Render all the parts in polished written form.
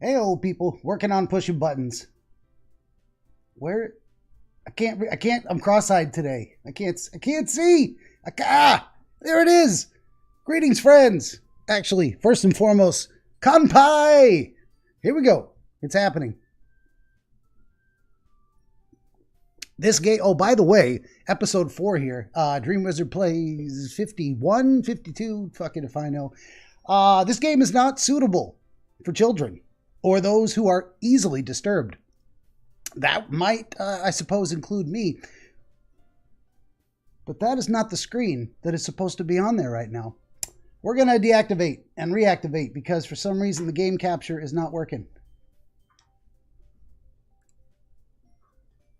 Hey, old people, working on pushing buttons. Where? I can't. I'm cross-eyed today. I can't see. There it is. Greetings, friends. Actually, first and foremost, kanpai. Here we go. It's happening. This game, oh, by the way, episode 4 here. DreamWizard plays 51, 52, fuck it if I know. This game is not suitable for children or those who are easily disturbed. That might, I suppose, include me. But that is not the screen that is supposed to be on there right now. We're going to deactivate and reactivate because for some reason the game capture is not working.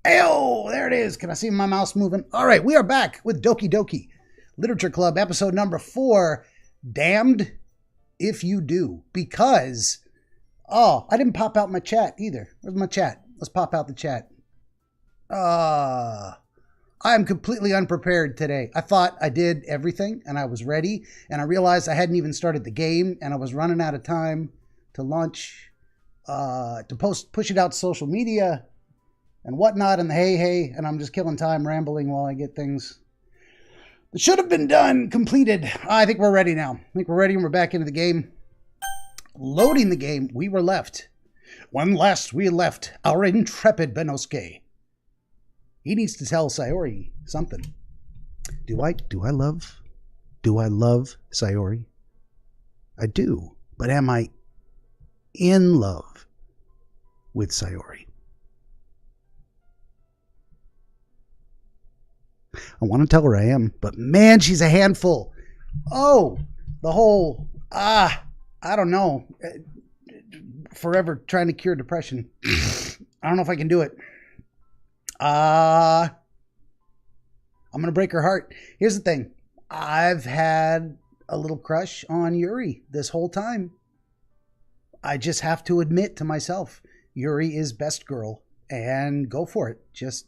Ayo, there it is. Can I see my mouse moving? All right, we are back with Doki Doki Literature Club, episode number 4, Damned If You Do. Because, I didn't pop out my chat either. Where's my chat? Let's pop out the chat. I am completely unprepared today. I thought I did everything and I was ready, and I realized I hadn't even started the game and I was running out of time to launch, to push it out to social media and whatnot, and hey, and I'm just killing time rambling while I get things that should have been done completed. I think we're ready now. I think we're ready and we're back into the game. Loading the game, we were left. When last we left our intrepid Benosuke. He needs to tell Sayori something. Do I love Sayori? I do, but am I in love with Sayori? I want to tell her I am, but man, she's a handful. Oh, the whole, I don't know, forever trying to cure depression. I don't know if I can do it. I'm going to break her heart. Here's the thing. I've had a little crush on Yuri this whole time. I just have to admit to myself, Yuri is best girl, and go for it. Just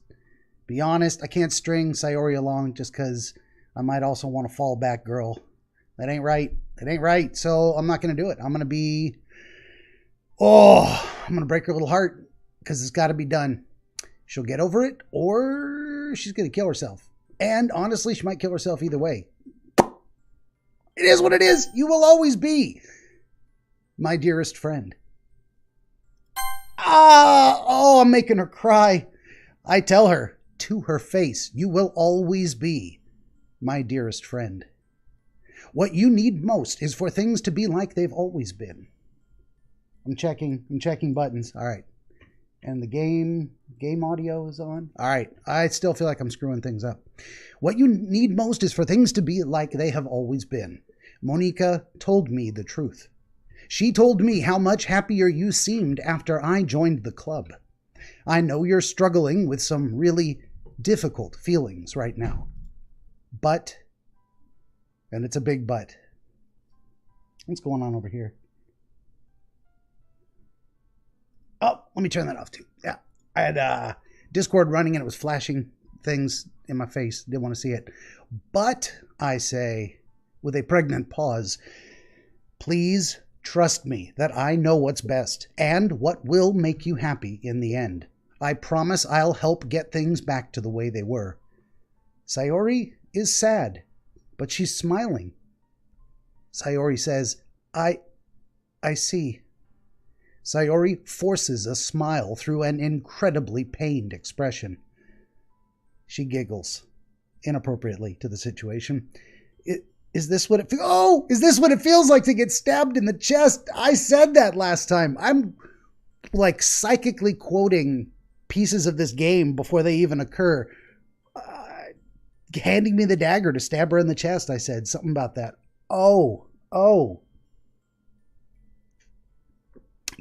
be honest. I can't string Sayori along just because I might also want to fall back girl. That ain't right. It ain't right. So I'm not going to do it. I'm going to break her little heart because it's got to be done. She'll get over it or she's going to kill herself. And honestly, she might kill herself either way. It is what it is. You will always be my dearest friend. I'm making her cry. I tell her to her face, you will always be my dearest friend. What you need most is for things to be like they've always been. I'm checking buttons. All right. And the game audio is on. All right. I still feel like I'm screwing things up. What you need most is for things to be like they have always been. Monica told me the truth. She told me how much happier you seemed after I joined the club. I know you're struggling with some really difficult feelings right now. But, and it's a big but. What's going on over here? Oh, let me turn that off too. Yeah, I had Discord running and it was flashing things in my face. Didn't want to see it. But I say, with a pregnant pause, please trust me that I know what's best and what will make you happy in the end. I promise I'll help get things back to the way they were. Sayori is sad, but she's smiling. Sayori says, I see. Sayori forces a smile through an incredibly pained expression. She giggles inappropriately to the situation. Is this what it feels? Oh, is this what it feels like to get stabbed in the chest? I said that last time. I'm like psychically quoting pieces of this game before they even occur. Handing me the dagger to stab her in the chest, I said something about that. Oh.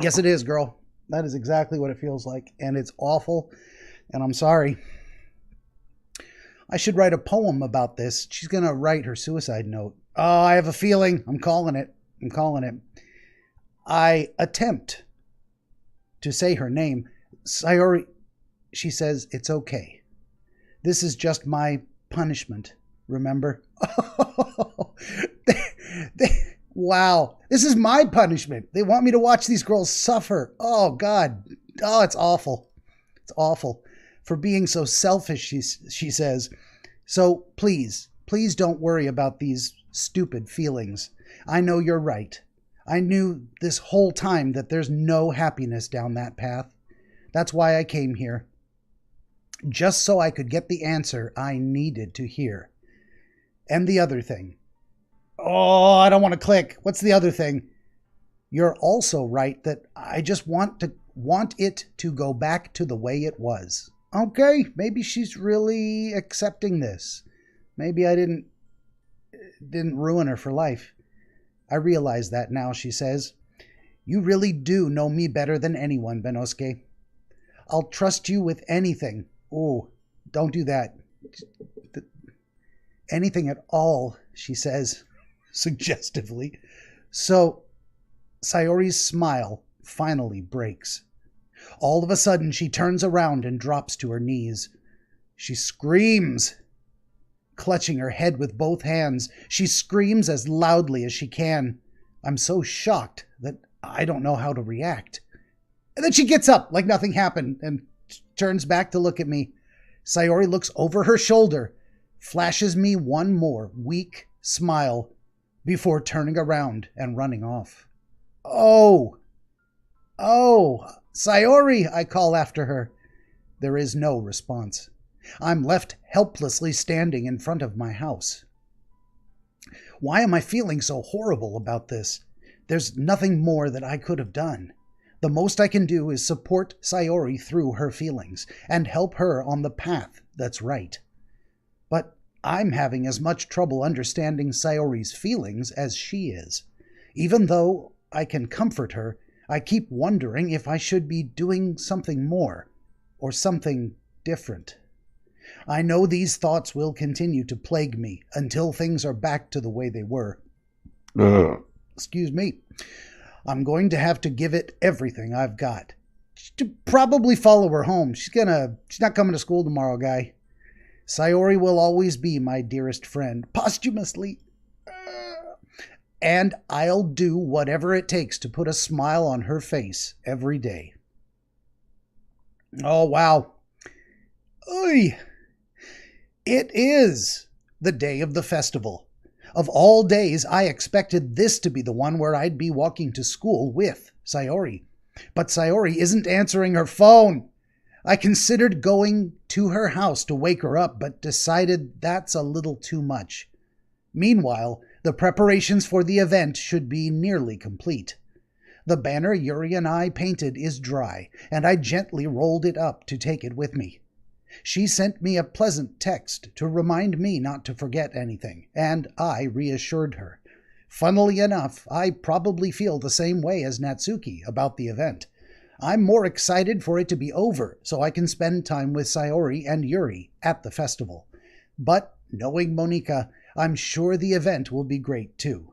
Yes, it is, girl. That is exactly what it feels like, and it's awful, and I'm sorry. I should write a poem about this. She's going to write her suicide note. Oh, I have a feeling. I'm calling it. I attempt to say her name. Sayori, she says, it's okay. This is just my punishment, remember? Wow. This is my punishment. They want me to watch these girls suffer. Oh, God. Oh, it's awful. It's awful. For being so selfish, she says. So please don't worry about these stupid feelings. I know you're right. I knew this whole time that there's no happiness down that path. That's why I came here. Just so I could get the answer I needed to hear. And the other thing. Oh, I don't want to click. What's the other thing? You're also right that I just want it to go back to the way it was. Okay, maybe she's really accepting this. Maybe I didn't ruin her for life. I realize that now, she says. You really do know me better than anyone, Benosuke. I'll trust you with anything. Oh, don't do that. Anything at all, she says, suggestively. So, Sayori's smile finally breaks. All of a sudden, she turns around and drops to her knees. She screams. Clutching her head with both hands, she screams as loudly as she can. I'm so shocked that I don't know how to react. And then she gets up like nothing happened and turns back to look at me. Sayori looks over her shoulder, flashes me one more weak smile before turning around and running off. Oh, Sayori, I call after her. There is no response. I'm left helplessly standing in front of my house. Why am I feeling so horrible about this? There's nothing more that I could have done. The most I can do is support Sayori through her feelings and help her on the path that's right. But I'm having as much trouble understanding Sayori's feelings as she is. Even though I can comfort her, I keep wondering if I should be doing something more or something different. I know these thoughts will continue to plague me until things are back to the way they were. Excuse me. I'm going to have to give it everything I've got. To probably follow her home. She's not coming to school tomorrow, guy. Sayori will always be my dearest friend, posthumously. And I'll do whatever it takes to put a smile on her face every day. Oh, wow. Oy. It is the day of the festival. Of all days, I expected this to be the one where I'd be walking to school with Sayori. But Sayori isn't answering her phone. I considered going to her house to wake her up, but decided that's a little too much. Meanwhile, the preparations for the event should be nearly complete. The banner Yuri and I painted is dry, and I gently rolled it up to take it with me. She sent me a pleasant text to remind me not to forget anything, and I reassured her. Funnily enough, I probably feel the same way as Natsuki about the event. I'm more excited for it to be over so I can spend time with Sayori and Yuri at the festival. But, knowing Monika, I'm sure the event will be great too.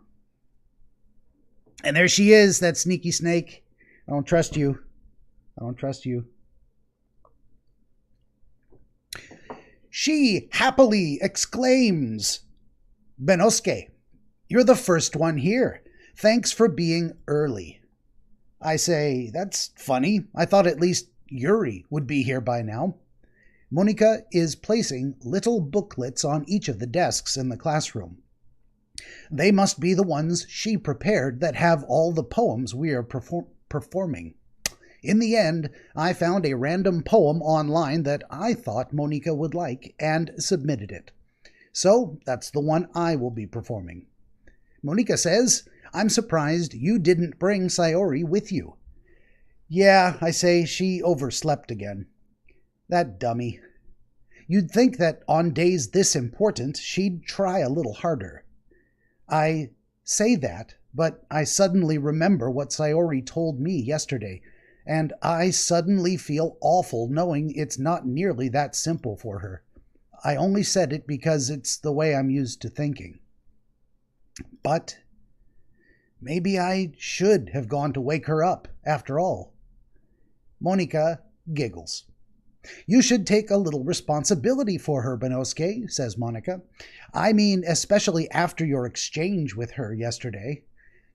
And there she is, that sneaky snake. I don't trust you. I don't trust you. She happily exclaims, Benosuke, you're the first one here. Thanks for being early. I say, that's funny. I thought at least Yuri would be here by now. Monika is placing little booklets on each of the desks in the classroom. They must be the ones she prepared that have all the poems we are performing. In the end, I found a random poem online that I thought Monika would like and submitted it. So that's the one I will be performing. Monika says, I'm surprised you didn't bring Sayori with you. Yeah, I say, she overslept again. That dummy. You'd think that on days this important, she'd try a little harder. I say that, but I suddenly remember what Sayori told me yesterday, and I suddenly feel awful knowing it's not nearly that simple for her. I only said it because it's the way I'm used to thinking. But maybe I should have gone to wake her up, after all. Monika giggles. You should take a little responsibility for her, Benosuke, says Monika. I mean, especially after your exchange with her yesterday.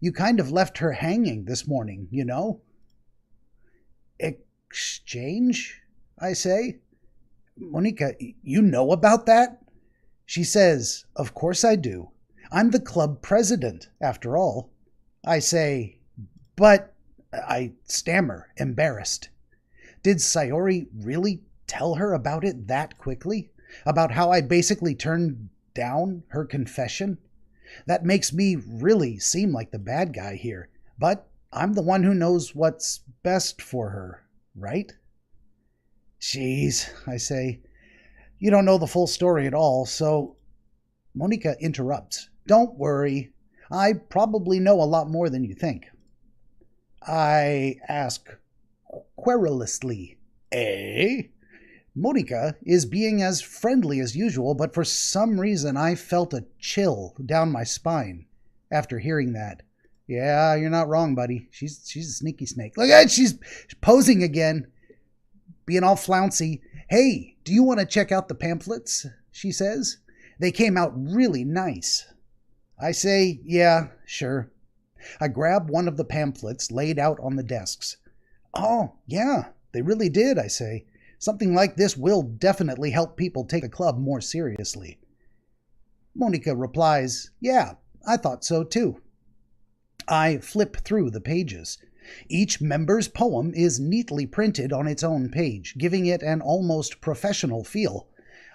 You kind of left her hanging this morning, you know? Exchange? I say. Monica, you know about that? She says, of course I do. I'm the club president, after all. I say, but I stammer, embarrassed. Did Sayori really tell her about it that quickly? About how I basically turned down her confession? That makes me really seem like the bad guy here, but I'm the one who knows what's best for her, right? Jeez, I say. You don't know the full story at all, so... Monica interrupts. Don't worry. I probably know a lot more than you think. I ask querulously, eh? Monica is being as friendly as usual, but for some reason I felt a chill down my spine after hearing that. Yeah, you're not wrong, buddy. She's a sneaky snake. Look at it, she's posing again, being all flouncy. Hey, do you want to check out the pamphlets? She says. They came out really nice. I say, yeah, sure. I grab one of the pamphlets laid out on the desks. Oh, yeah, they really did, I say. Something like this will definitely help people take the club more seriously. Monica replies, yeah, I thought so too. I flip through the pages. Each member's poem is neatly printed on its own page, giving it an almost professional feel.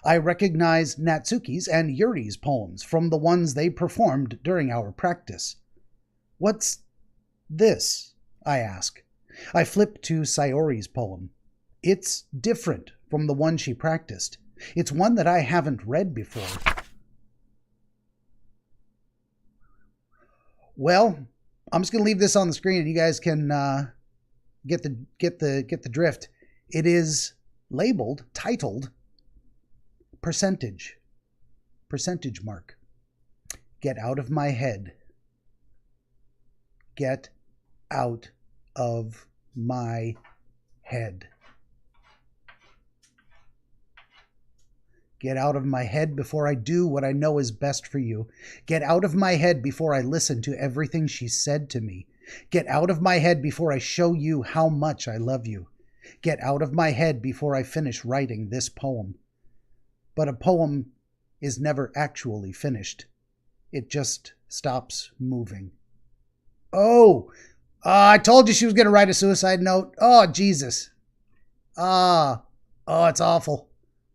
I recognize Natsuki's and Yuri's poems from the ones they performed during our practice. What's this? I ask. I flip to Sayori's poem. It's different from the one she practiced. It's one that I haven't read before. Well, I'm just going to leave this on the screen and you guys can get the drift. It is titled Percentage mark. Get out of my head. Get out of my head. Get out of my head before I do what I know is best for you. Get out of my head before I listen to everything she said to me. Get out of my head before I show you how much I love you. Get out of my head before I finish writing this poem. But a poem is never actually finished. It just stops moving. Oh, I told you she was going to write a suicide note. Oh, Jesus. Oh, it's awful.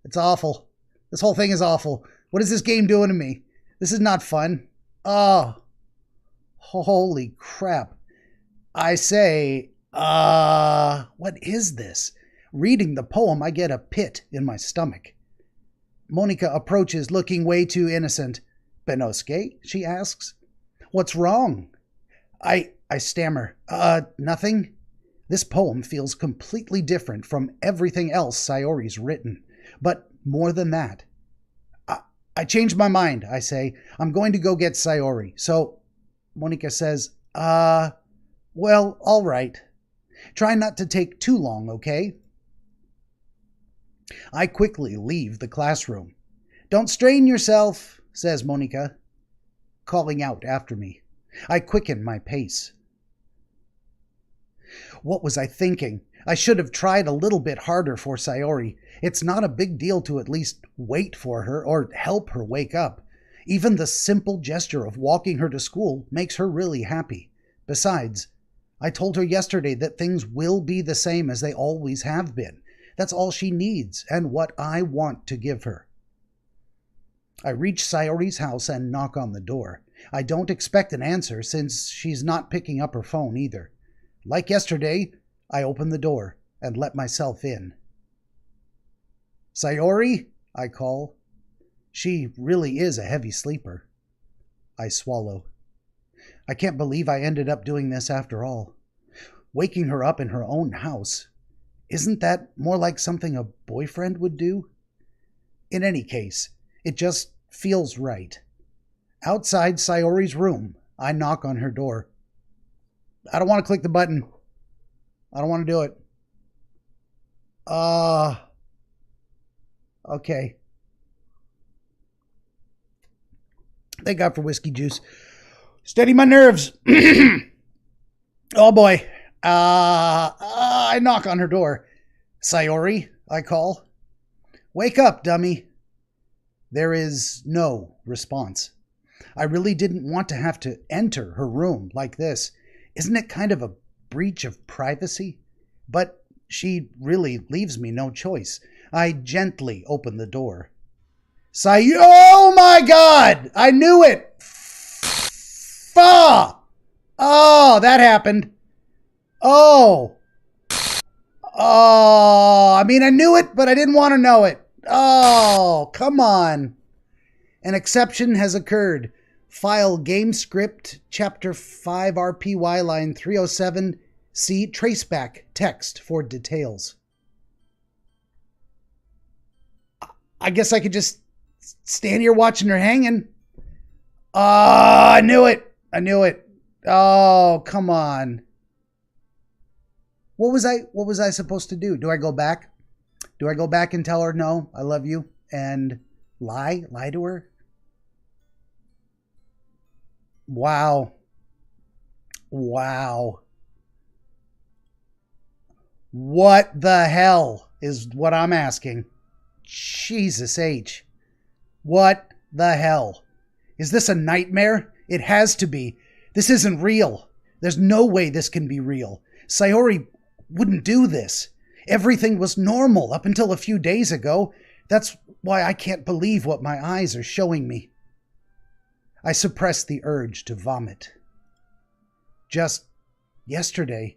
It's awful. This whole thing is awful. What is this game doing to me? This is not fun. Oh, holy crap. I say, what is this? Reading the poem, I get a pit in my stomach. Monica approaches, looking way too innocent. Benosuke, she asks. What's wrong? I stammer. Nothing. This poem feels completely different from everything else Sayori's written. But more than that. I changed my mind, I say. I'm going to go get Sayori. So, Monica says, well, all right. Try not to take too long, okay? I quickly leave the classroom. Don't strain yourself, says Monica, calling out after me. I quicken my pace. What was I thinking? I should have tried a little bit harder for Sayori. It's not a big deal to at least wait for her or help her wake up. Even the simple gesture of walking her to school makes her really happy. Besides, I told her yesterday that things will be the same as they always have been. That's all she needs and what I want to give her. I reach Sayori's house and knock on the door. I don't expect an answer since she's not picking up her phone either. Like yesterday, I open the door and let myself in. Sayori, I call. She really is a heavy sleeper. I swallow. I can't believe I ended up doing this after all. Waking her up in her own house. Isn't that more like something a boyfriend would do? In any case, it just feels right. Outside Sayori's room, I knock on her door. I don't want to click the button. I don't want to do it. Okay. Thank God for whiskey juice. Steady my nerves. Oh boy. I knock on her door. Sayori, I call. Wake up, dummy. There is no response. I really didn't want to have to enter her room like this. Isn't it kind of a breach of privacy? But she really leaves me no choice. I gently open the door. Oh my God! I knew it! Oh, that happened. Oh, I mean, I knew it, but I didn't want to know it. Oh, come on. An exception has occurred. File game script, chapter 5 RPY line 307. See traceback text for details. I guess I could just stand here watching her hanging. I knew it. I knew it. Oh, come on. What was I supposed to do? Do I go back? Do I go back and tell her, no, I love you, and lie to her? Wow. What the hell is what I'm asking? Jesus H. What the hell? Is this a nightmare? It has to be. This isn't real. There's no way this can be real. Sayori wouldn't do this. Everything was normal up until a few days ago. That's why I can't believe what my eyes are showing me. I suppress the urge to vomit. Just yesterday,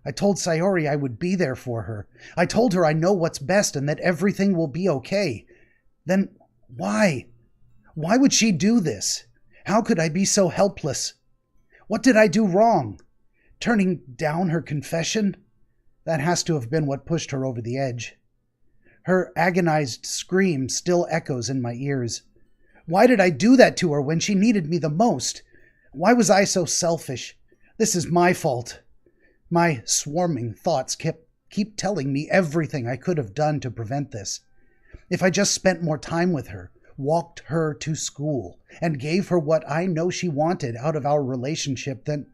I told Sayori I would be there for her. I told her I know what's best and that everything will be okay. Then why? Why would she do this? How could I be so helpless? What did I do wrong? Turning down her confession? That has to have been what pushed her over the edge. Her agonized scream still echoes in my ears. Why did I do that to her when she needed me the most? Why was I so selfish? This is my fault. My swarming thoughts keep telling me everything I could have done to prevent this. If I just spent more time with her, walked her to school, and gave her what I know she wanted out of our relationship, then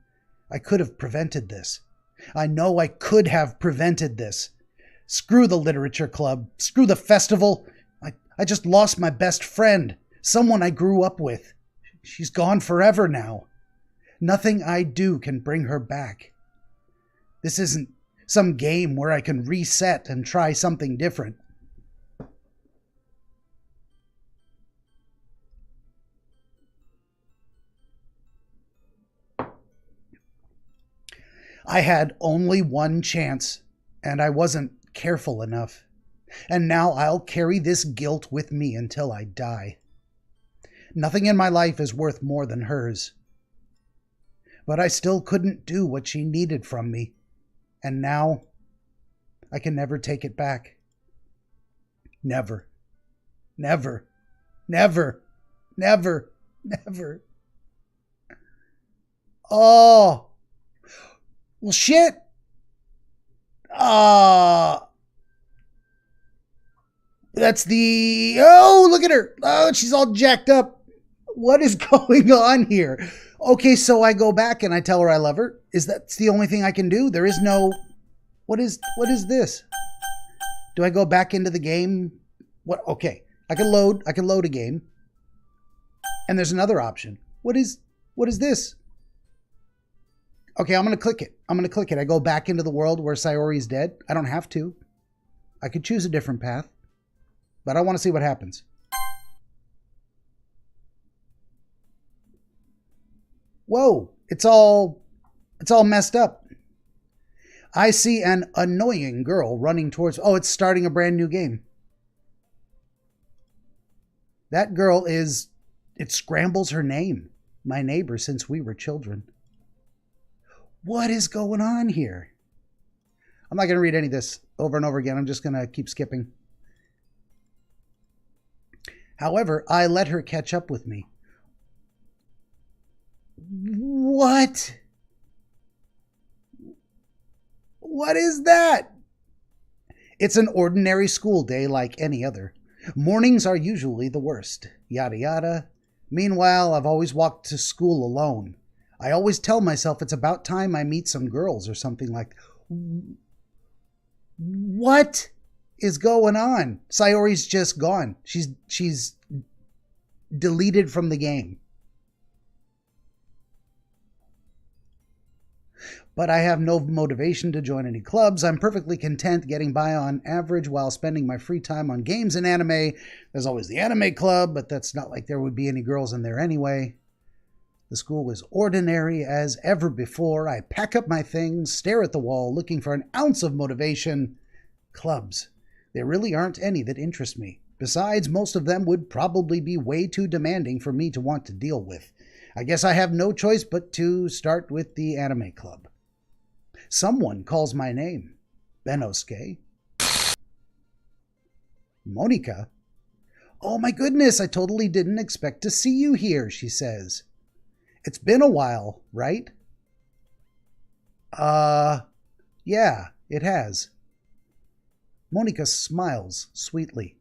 I could have prevented this. I know I could have prevented this. Screw the literature club. Screw the festival. I just lost my best friend, someone I grew up with. She's gone forever now. Nothing I do can bring her back. This isn't some game where I can reset and try something different. I had only one chance, and I wasn't careful enough. And now I'll carry this guilt with me until I die. Nothing in my life is worth more than hers. But I still couldn't do what she needed from me. And now I can never take it back. Never. Never. Never. Never. Never. Oh. Well, shit. That's the... Oh, look at her. Oh, she's all jacked up. What is going on here? Okay, so I go back and I tell her I love her. Is that the only thing I can do? There is no... What is this? Do I go back into the game? What? Okay, I can load a game. And there's another option. What is this? Okay, I'm going to click it. I go back into the world where Sayori's dead. I don't have to. I could choose a different path. But I want to see what happens. Whoa, it's all messed up. I see an annoying girl running towards... Oh, it's starting a brand new game. That girl is... It scrambles her name. My neighbor since we were children. What is going on here? I'm not going to read any of this over and over again. I'm just going to keep skipping. However, I let her catch up with me. What? What is that? It's an ordinary school day like any other. Mornings are usually the worst. Yada yada. Meanwhile, I've always walked to school alone. I always tell myself it's about time I meet some girls or something like that. What is going on? Sayori's just gone. She's deleted from the game. But I have no motivation to join any clubs. I'm perfectly content getting by on average while spending my free time on games and anime. There's always the anime club, but that's not like there would be any girls in there anyway. The school is ordinary as ever before. I pack up my things, stare at the wall, looking for an ounce of motivation. Clubs. There really aren't any that interest me. Besides, most of them would probably be way too demanding for me to want to deal with. I guess I have no choice but to start with the anime club. Someone calls my name. Benosuke. Monika. Oh my goodness, I totally didn't expect to see you here, she says. It's been a while, right? Yeah, it has. Monika smiles sweetly.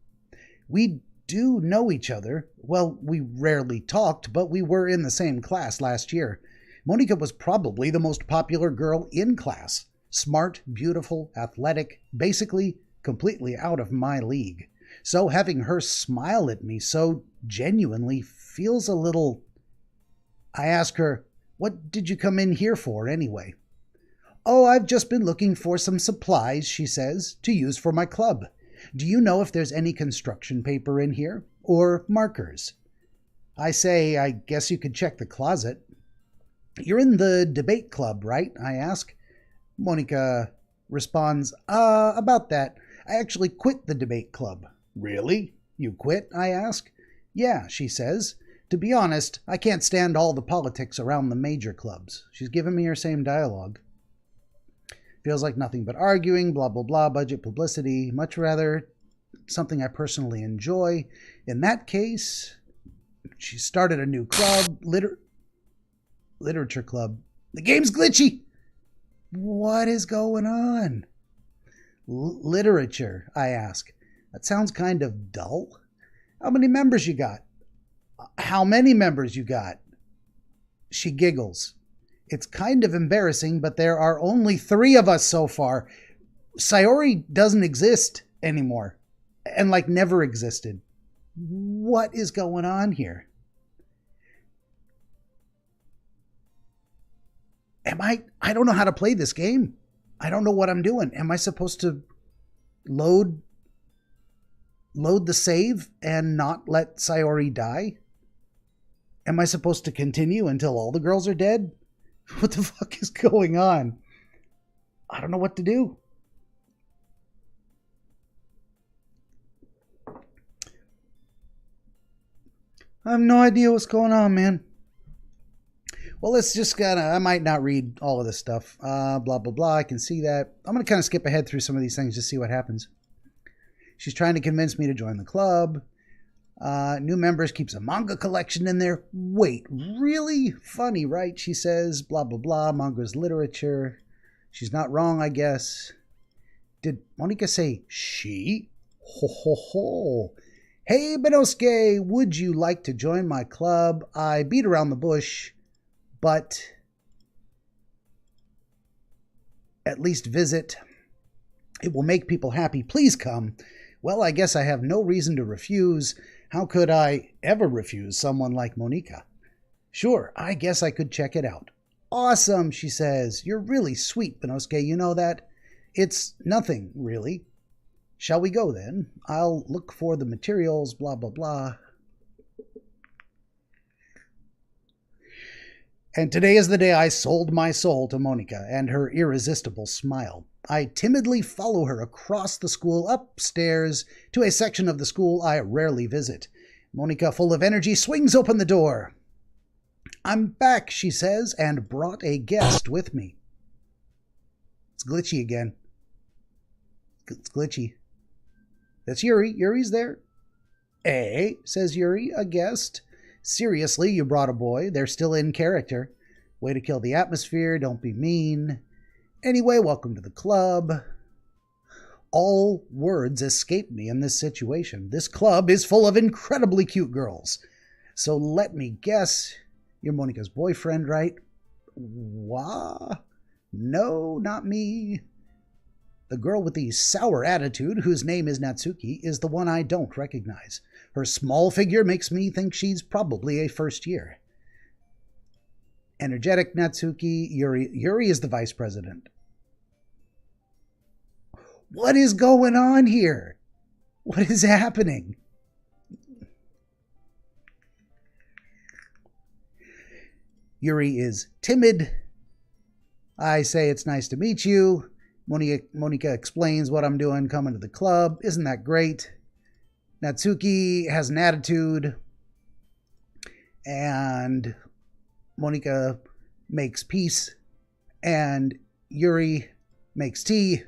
We do know each other. Well, we rarely talked, but we were in the same class last year. Monika was probably the most popular girl in class. Smart, beautiful, athletic, basically completely out of my league. So having her smile at me so genuinely feels a little... I ask her, what did you come in here for anyway? Oh, I've just been looking for some supplies, she says, to use for my club. Do you know if there's any construction paper in here? Or markers? I say, I guess you could check the closet. You're in the debate club, right? I ask. Monika responds, about that. I actually quit the debate club. Really? You quit? I ask. Yeah, she says. To be honest, I can't stand all the politics around the major clubs. She's given me her same dialogue. Feels like nothing but arguing, blah, blah, blah, budget publicity. Much rather something I personally enjoy. In that case, she started a new club, literature club. The game's glitchy. What is going on? Literature, I ask. That sounds kind of dull. How many members you got? How many members you got? She giggles. It's kind of embarrassing, but there are only 3 of us so far. Sayori doesn't exist anymore. And like never existed. What is going on here? I don't know how to play this game. I don't know what I'm doing. Am I supposed to load the save and not let Sayori die? Am I supposed to continue until all the girls are dead? What the fuck is going on? I don't know what to do. I have no idea what's going on, man. Well, let's just I might not read all of this stuff. Blah, blah, blah. I can see that. I'm going to kind of skip ahead through some of these things to see what happens. She's trying to convince me to join the club. New members, keeps a manga collection in there. Wait, really? Funny, right? She says, blah, blah, blah. Manga's literature. She's not wrong, I guess. Did Monika say she? Ho, ho, ho. Hey, Benosuke, would you like to join my club? I beat around the bush, but at least visit. It will make people happy. Please come. Well, I guess I have no reason to refuse. How could I ever refuse someone like Monika? Sure, I guess I could check it out. Awesome, she says. You're really sweet, Benosuke, you know that? It's nothing, really. Shall we go then? I'll look for the materials, blah, blah, blah. And today is the day I sold my soul to Monika and her irresistible smile. I timidly follow her across the school, upstairs, to a section of the school I rarely visit. Monika, full of energy, swings open the door. I'm back, she says, and brought a guest with me. It's glitchy again. It's glitchy. That's Yuri. Yuri's there. Eh, says Yuri, a guest. Seriously, you brought a boy. They're still in character. Way to kill the atmosphere. Don't be mean. Anyway, welcome to the club. All words escape me in this situation. This club is full of incredibly cute girls. So let me guess, you're Monika's boyfriend, right? Wah? No, not me. The girl with the sour attitude, whose name is Natsuki, is the one I don't recognize. Her small figure makes me think she's probably a first year. Energetic Natsuki, Yuri. Yuri is the vice president. What is going on here? What is happening? Yuri is timid. I say it's nice to meet you. Monika explains what I'm doing coming to the club. Isn't that great? Natsuki has an attitude. And Monika makes peace. And Yuri makes tea.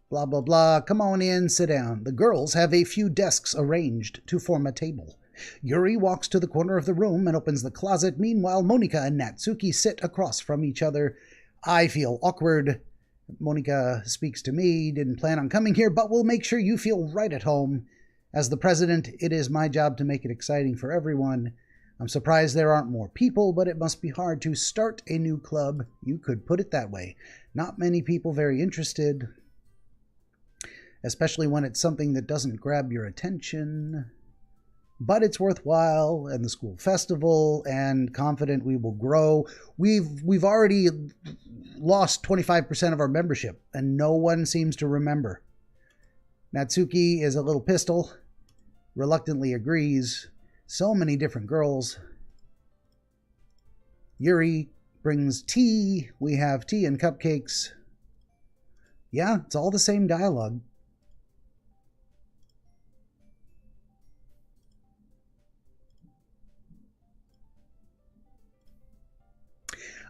Blah, blah, blah. Come on in, sit down. The girls have a few desks arranged to form a table. Yuri walks to the corner of the room and opens the closet. Meanwhile, Monika and Natsuki sit across from each other. I feel awkward. Monika speaks to me. Didn't plan on coming here, but will make sure you feel right at home. As the president, it is my job to make it exciting for everyone. I'm surprised there aren't more people, but it must be hard to start a new club. You could put it that way. Not many people very interested, especially when it's something that doesn't grab your attention. But it's worthwhile, and the school festival, and confident we will grow. We've already lost 25% of our membership, and no one seems to remember. Natsuki is a little pistol, reluctantly agrees. So many different girls. Yuri brings tea. We have tea and cupcakes. Yeah, it's all the same dialogue.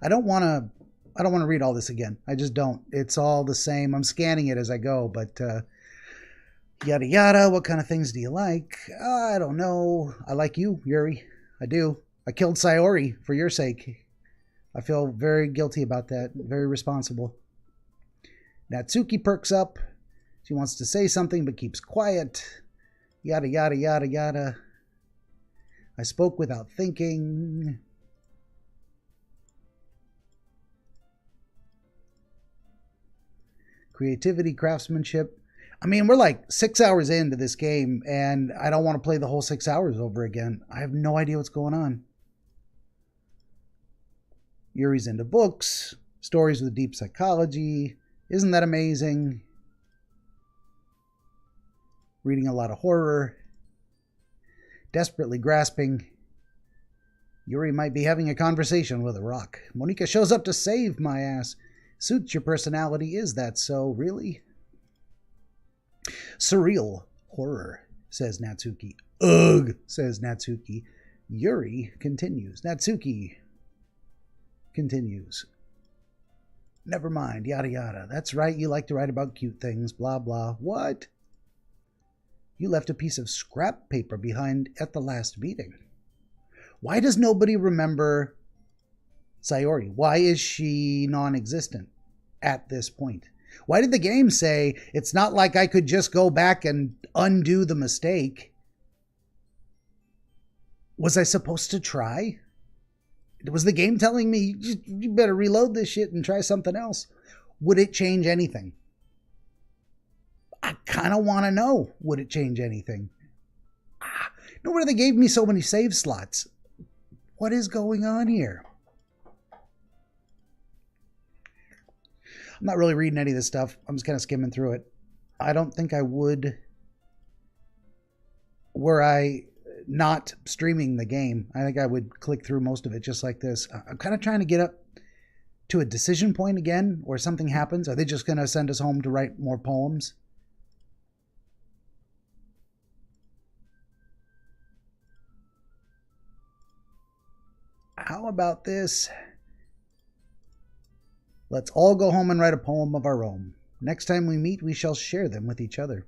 I don't want to read all this again. I just don't. It's all the same. I'm scanning it as I go, but yada yada. What kind of things do you like? I don't know. I like you, Yuri. I do. I killed Sayori for your sake. I feel very guilty about that. Very responsible. Natsuki perks up. She wants to say something but keeps quiet. Yada yada yada yada. I spoke without thinking. Creativity, craftsmanship. I mean, we're like 6 hours into this game, and I don't want to play the whole 6 hours over again. I have no idea what's going on. Yuri's into books, stories with deep psychology. Isn't that amazing? Reading a lot of horror. Desperately grasping. Yuri might be having a conversation with a rock. Monika shows up to save my ass. Suits your personality, is that so, really? Surreal horror, says Natsuki. Ugh, says Natsuki. Yuri continues. Natsuki continues. Never mind, yada yada. That's right, you like to write about cute things, blah blah. What? You left a piece of scrap paper behind at the last meeting. Why does nobody remember Sayori? Why is she non-existent at this point? Why did the game say it's not like I could just go back and undo the mistake? Was I supposed to try? Was the game telling me you better reload this shit and try something else? Would it change anything? I kind of want to know. Would it change anything? No wonder they gave me so many save slots. What is going on here? I'm not really reading any of this stuff. I'm just kind of skimming through it. I don't think I would were I not streaming the game. I think I would click through most of it just like this. I'm kind of trying to get up to a decision point again where something happens. Are they just going to send us home to write more poems? How about this? Let's all go home and write a poem of our own. Next time we meet, we shall share them with each other.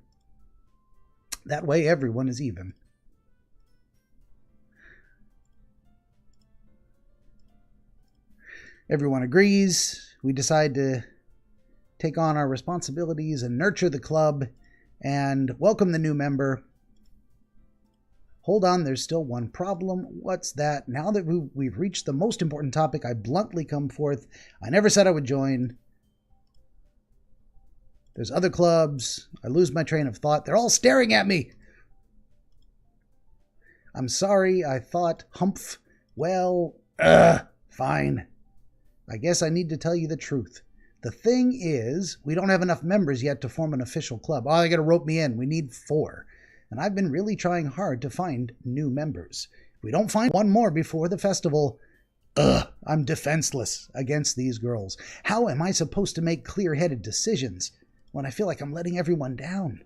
That way, everyone is even. Everyone agrees. We decide to take on our responsibilities and nurture the club and welcome the new member. Hold on, there's still one problem. What's that? Now that we've reached the most important topic, I bluntly come forth. I never said I would join. There's other clubs. I lose my train of thought. They're all staring at me. I'm sorry, I thought. Humph. Well, fine. I guess I need to tell you the truth. The thing is, we don't have enough members yet to form an official club. Oh, they got to rope me in. We need 4. And I've been really trying hard to find new members. If we don't find one more before the festival, I'm defenseless against these girls. How am I supposed to make clear-headed decisions when I feel like I'm letting everyone down?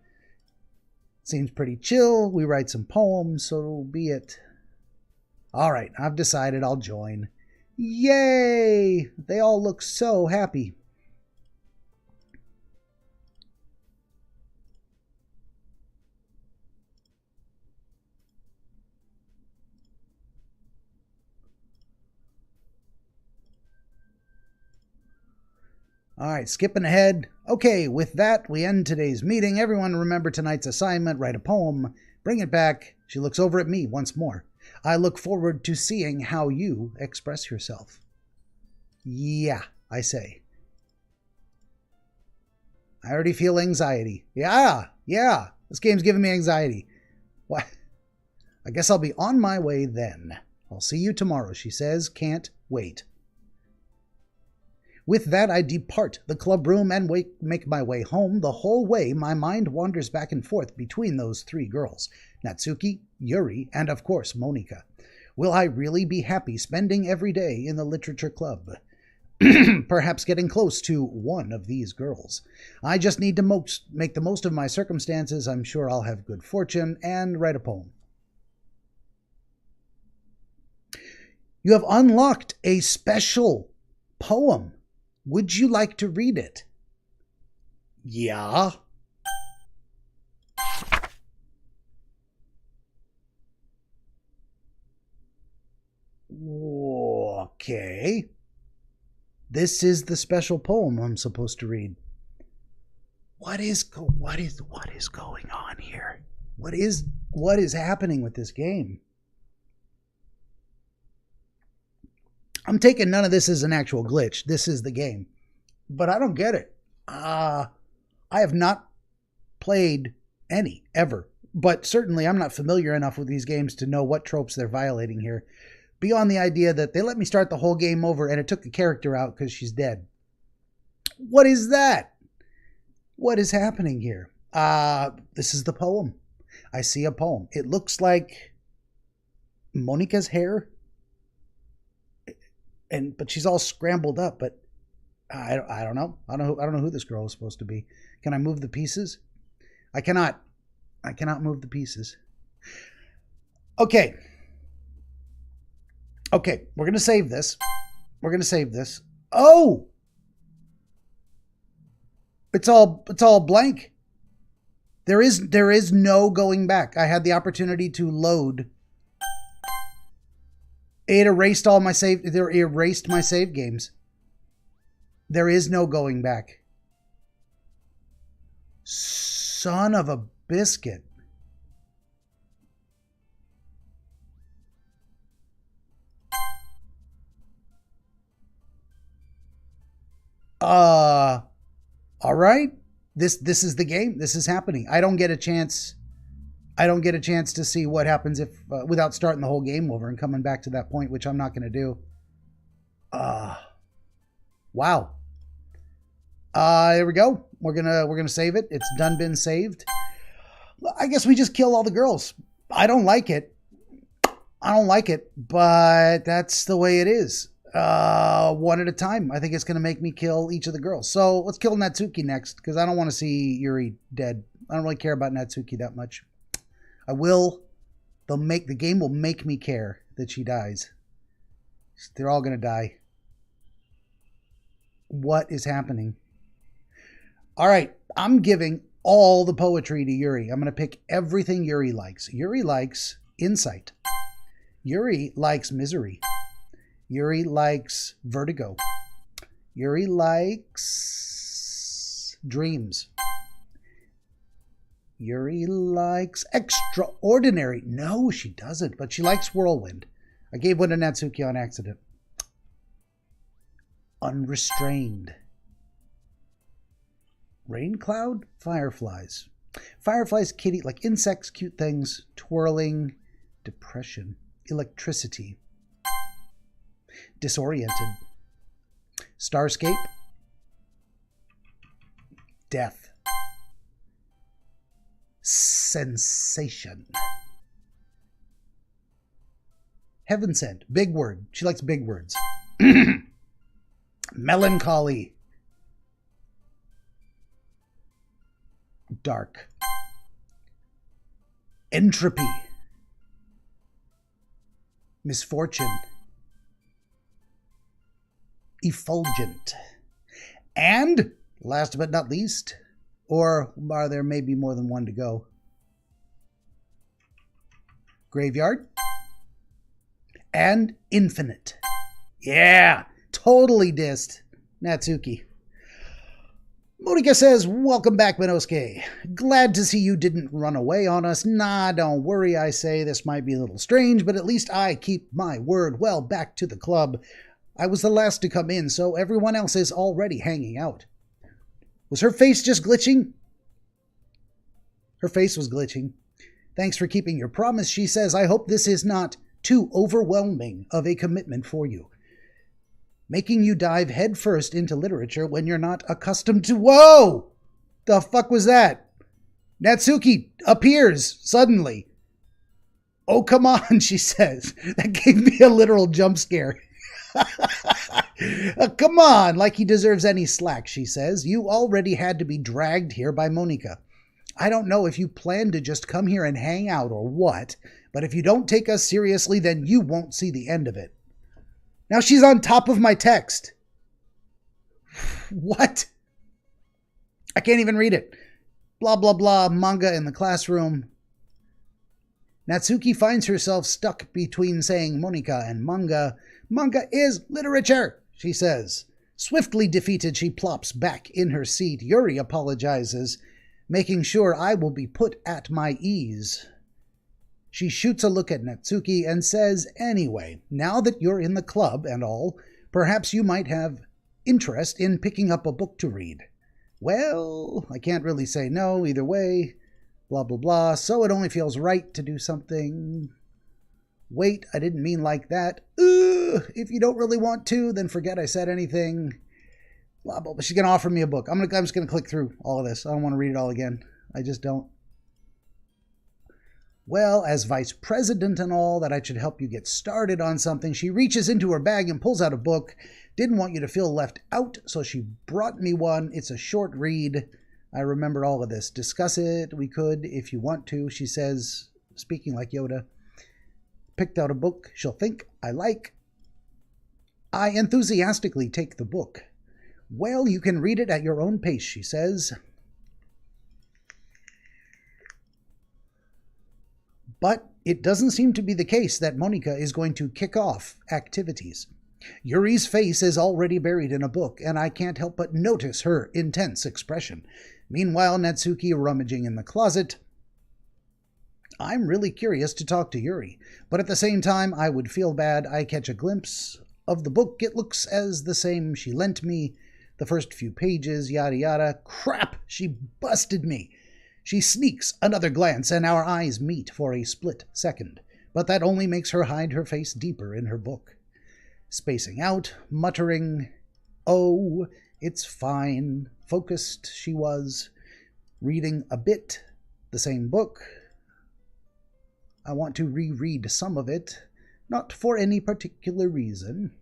Seems pretty chill. We write some poems, so be it. All right, I've decided I'll join. Yay! They all look so happy. All right, skipping ahead. Okay, with that, we end today's meeting. Everyone remember tonight's assignment, write a poem, bring it back. She looks over at me once more. I look forward to seeing how you express yourself. Yeah, I say. I already feel anxiety. Yeah, this game's giving me anxiety. What? I guess I'll be on my way then. I'll see you tomorrow, she says. Can't wait. With that, I depart the club room and make my way home. The whole way, my mind wanders back and forth between those 3 girls, Natsuki, Yuri, and of course, Monika. Will I really be happy spending every day in the literature club? Perhaps getting close to one of these girls. I just need to make the most of my circumstances. I'm sure I'll have good fortune and write a poem. You have unlocked a special poem. Would you like to read it? Yeah. Okay. This is the special poem I'm supposed to read. What is going on here? What is happening with this game? I'm taking none of this as an actual glitch. This is the game. But I don't get it. I have not played any, ever. But certainly I'm not familiar enough with these games to know what tropes they're violating here. Beyond the idea that they let me start the whole game over and it took a character out because she's dead. What is that? What is happening here? This is the poem. I see a poem. It looks like Monika's hair. But she's all scrambled up, but I don't know. I don't know who this girl is supposed to be. Can I move the pieces? I cannot. I cannot move the pieces. Okay. Okay, we're going to save this. We're going to save this. Oh! It's all blank. There is no going back. I had the opportunity to load. It erased all my save. It erased my save games. There is no going back. Son of a biscuit. All right. This is the game. This is happening. I don't get a chance. I don't get a chance to see what happens if without starting the whole game over and coming back to that point, which I'm not going to do. Wow. There we go. We're gonna save it. It's done been saved. I guess we just kill all the girls. I don't like it. I don't like it, but that's the way it is. One at a time. I think it's gonna make me kill each of the girls. So let's kill Natsuki next, because I don't want to see Yuri dead. I don't really care about Natsuki that much. I will. The game will make me care that she dies. They're all gonna die. What is happening? All right, I'm giving all the poetry to Yuri. I'm gonna pick everything Yuri likes. Yuri likes insight. Yuri likes misery. Yuri likes vertigo. Yuri likes dreams. Yuri likes extraordinary. No, she doesn't, but she likes whirlwind. I gave one to Natsuki on accident. Unrestrained. Rain cloud? Fireflies. Fireflies, kitty, like insects, cute things. Twirling. Depression. Electricity. Disoriented. Starscape. Death. Sensation. Heaven sent. Big word. She likes big words. Melancholy. Dark. Entropy. Misfortune. Effulgent. And, last but not least, or are there maybe more than one to go? Graveyard. And infinite. Yeah, totally dissed. Natsuki. Monika says, welcome back, Minosuke. Glad to see you didn't run away on us. Nah, don't worry, I say. This might be a little strange, but at least I keep my word. Well, back to the club. I was the last to come in, so everyone else is already hanging out. Was her face just glitching? Her face was glitching. Thanks for keeping your promise, she says. I hope this is not too overwhelming of a commitment for you. Making you dive headfirst into literature when you're not accustomed to... Whoa! The fuck was that? Natsuki appears suddenly. Oh, come on, she says. That gave me a literal jump scare. Come on, like he deserves any slack, she says. You already had to be dragged here by Monika. I don't know if you plan to just come here and hang out or what, but if you don't take us seriously, then you won't see the end of it. Now she's on top of my text. What? I can't even read it. Blah, blah, blah, manga in the classroom. Natsuki finds herself stuck between saying Monika and manga. Manga is literature, she says. Swiftly defeated, she plops back in her seat. Yuri apologizes, making sure I will be put at my ease. She shoots a look at Natsuki and says, anyway, now that you're in the club and all, perhaps you might have interest in picking up a book to read. Well, I can't really say no either way. Blah, blah, blah. So it only feels right to do something. Wait, I didn't mean like that. If you don't really want to, then forget I said anything. Blah, blah, blah. She's going to offer me a book. I'm just going to click through all of this. I don't want to read it all again. I just don't. Well, as vice president and all, that I should help you get started on something. She reaches into her bag and pulls out a book. Didn't want you to feel left out, so she brought me one. It's a short read. I remember all of this. Discuss it. We could, if you want to, she says, speaking like Yoda. Picked out a book she'll think I like. I enthusiastically take the book. Well, you can read it at your own pace, she says. But it doesn't seem to be the case that Monika is going to kick off activities. Yuri's face is already buried in a book, and I can't help but notice her intense expression. Meanwhile, Natsuki rummaging in the closet. I'm really curious to talk to Yuri, but at the same time, I would feel bad. I catch a glimpse of the book. It looks as the same she lent me. The first few pages, yada yada. Crap! She busted me. She sneaks another glance, and our eyes meet for a split second, but that only makes her hide her face deeper in her book. Spacing out, muttering, oh, it's fine. Focused she was, reading a bit, the same book. I want to reread some of it, not for any particular reason.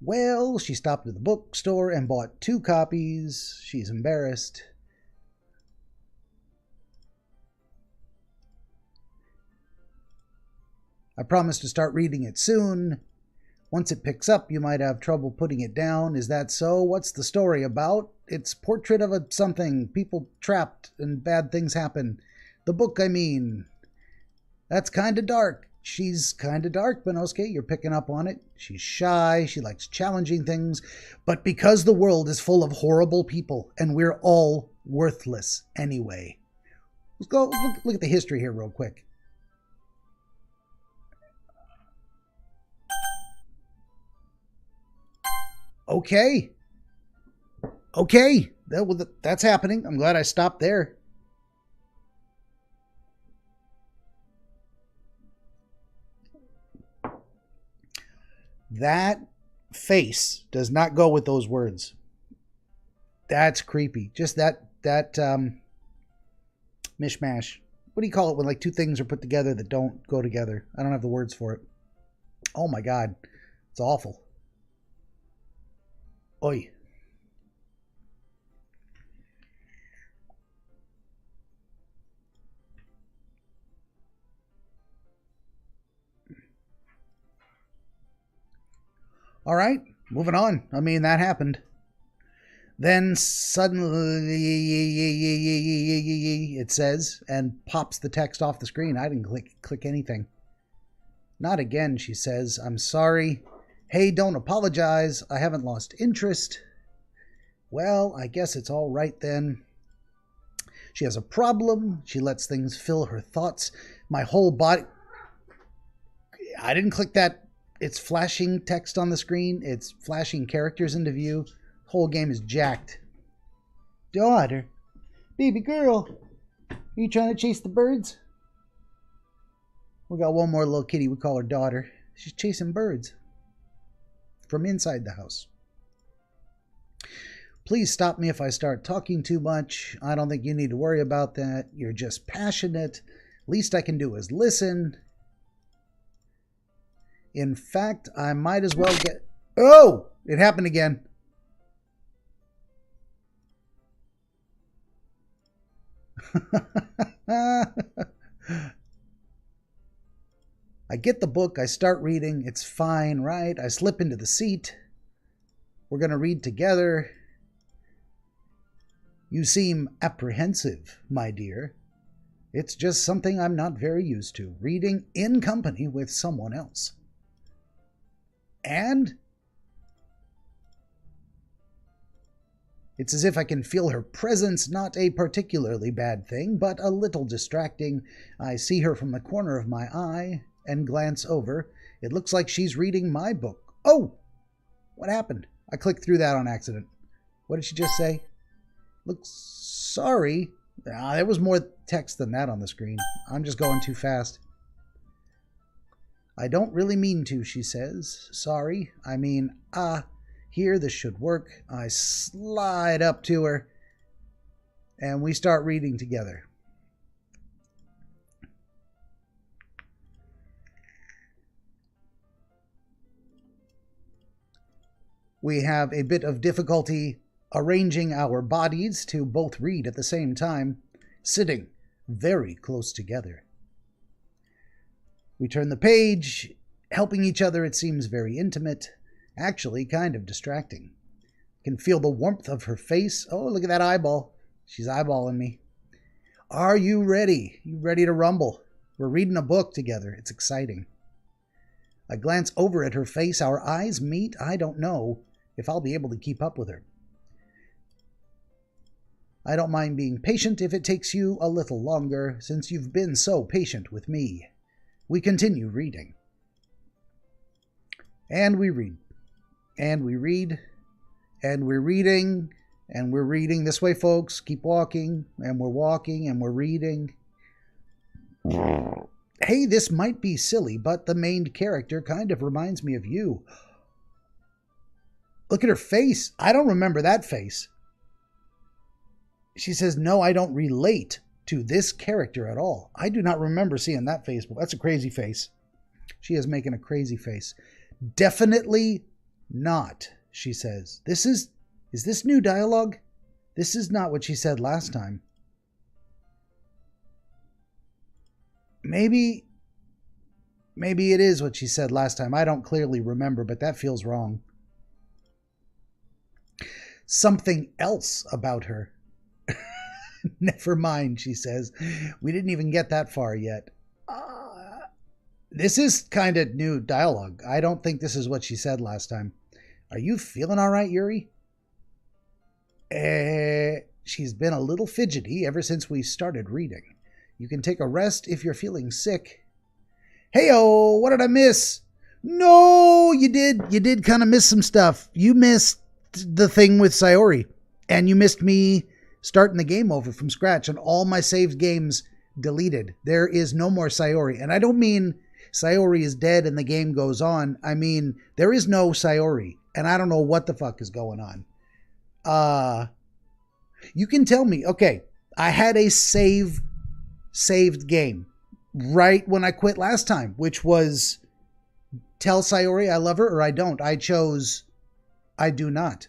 Well, she stopped at the bookstore and bought 2 copies. She's embarrassed. I promise to start reading it soon. Once it picks up, you might have trouble putting it down. Is that so? What's the story about? It's portrait of something. People trapped and bad things happen. The book, I mean. That's kind of dark. She's kind of dark, Benosuke. You're picking up on it. She's shy. She likes challenging things. But because the world is full of horrible people and we're all worthless anyway. Let's go look at the history here real quick. Okay. Okay. That's happening. I'm glad I stopped there. That face does not go with those words. That's creepy. Just that mishmash. What do you call it when like two things are put together that don't go together? I don't have the words for it. Oh my God. It's awful. Oi. All right, moving on. I mean, that happened. Then suddenly it says, and pops the text off the screen. I didn't click anything. Not again, she says. I'm sorry. Hey, don't apologize. I haven't lost interest. Well, I guess it's all right then. She has a problem. She lets things fill her thoughts. My whole body... I didn't click that. It's flashing text on the screen. It's flashing characters into view. Whole game is jacked. Daughter. Baby girl. Are you trying to chase the birds? We got one more little kitty. We call her Daughter. She's chasing birds. From inside the house. Please stop me if I start talking too much. I don't think you need to worry about that. You're just passionate. Least I can do is listen. In fact, I might as well get... Oh! It happened again. I get the book. I start reading. It's fine, right? I slip into the seat. We're going to read together. You seem apprehensive, my dear. It's just something I'm not very used to, reading in company with someone else. And it's as if I can feel her presence, not a particularly bad thing, but a little distracting. I see her from the corner of my eye and glance over. It looks like she's reading my book. Oh! What happened? I clicked through that on accident. What did she just say? Looks sorry. There was more text than that on the screen. I'm just going too fast. I don't really mean to, she says. Sorry. I mean, here, this should work. I slide up to her, and we start reading together. We have a bit of difficulty arranging our bodies to both read at the same time, sitting very close together. We turn the page, helping each other. It seems very intimate, actually kind of distracting. I can feel the warmth of her face. Oh, look at that eyeball. She's eyeballing me. Are you ready? You ready to rumble? We're reading a book together. It's exciting. I glance over at her face. Our eyes meet. I don't know if I'll be able to keep up with her. I don't mind being patient if it takes you a little longer, since you've been so patient with me. We continue reading. And we read. And we read. And we're reading. And we're reading. This way, folks. Keep walking. And we're walking. And we're reading. Hey, this might be silly, but the main character kind of reminds me of you. Look at her face. I don't remember that face. She says, no, I don't relate to this character at all. I do not remember seeing that face. That's a crazy face. She is making a crazy face. Definitely not, she says. Is this new dialogue? This is not what she said last time. Maybe it is what she said last time. I don't clearly remember, but that feels wrong. Something else about her. Never mind, she says. We didn't even get that far yet. This is kind of new dialogue. I don't think this is what she said last time. Are you feeling all right, Yuri? She's been a little fidgety ever since we started reading. You can take a rest if you're feeling sick. Hey-oh, what did I miss? No, you did kind of miss some stuff. You missed the thing with Sayori, and you missed me starting the game over from scratch and all my saved games deleted. There is no more Sayori. And I don't mean Sayori is dead and the game goes on. I mean, there is no Sayori, and I don't know what the fuck is going on. You can tell me, okay, I had a saved game right when I quit last time, which was tell Sayori I love her or I don't. I chose I do not.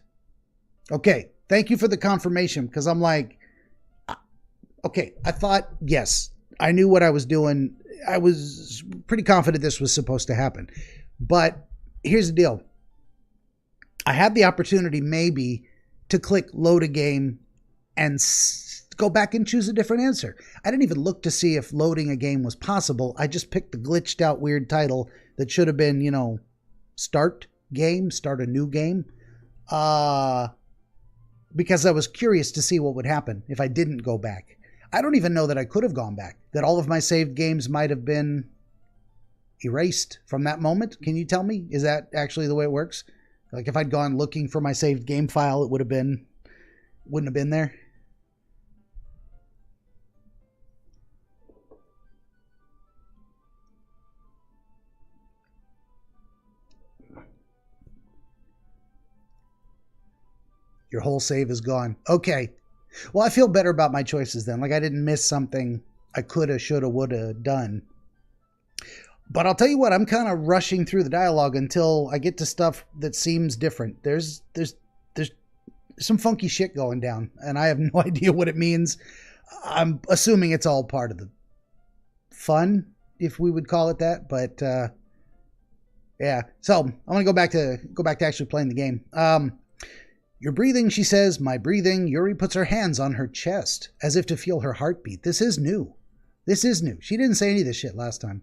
Okay, thank you for the confirmation, because I'm like, okay, I thought, yes, I knew what I was doing. I was pretty confident this was supposed to happen. But here's the deal. I had the opportunity maybe to click load a game and go back and choose a different answer. I didn't even look to see if loading a game was possible. I just picked the glitched out weird title that should have been, start a new game. Because I was curious to see what would happen if I didn't go back. I don't even know that I could have gone back, that all of my saved games might have been erased from that moment. Can you tell me? Is that actually the way it works? Like if I'd gone looking for my saved game file, it wouldn't have been there. Your whole save is gone. Okay. Well, I feel better about my choices then. Like I didn't miss something I coulda, shoulda, woulda done. But I'll tell you what, I'm kind of rushing through the dialogue until I get to stuff that seems different. There's some funky shit going down, and I have no idea what it means. I'm assuming it's all part of the fun, if we would call it that. But yeah. So I'm gonna go back to actually playing the game. Your breathing, she says. My breathing. Yuri puts her hands on her chest, as if to feel her heartbeat. This is new. She didn't say any of this shit last time.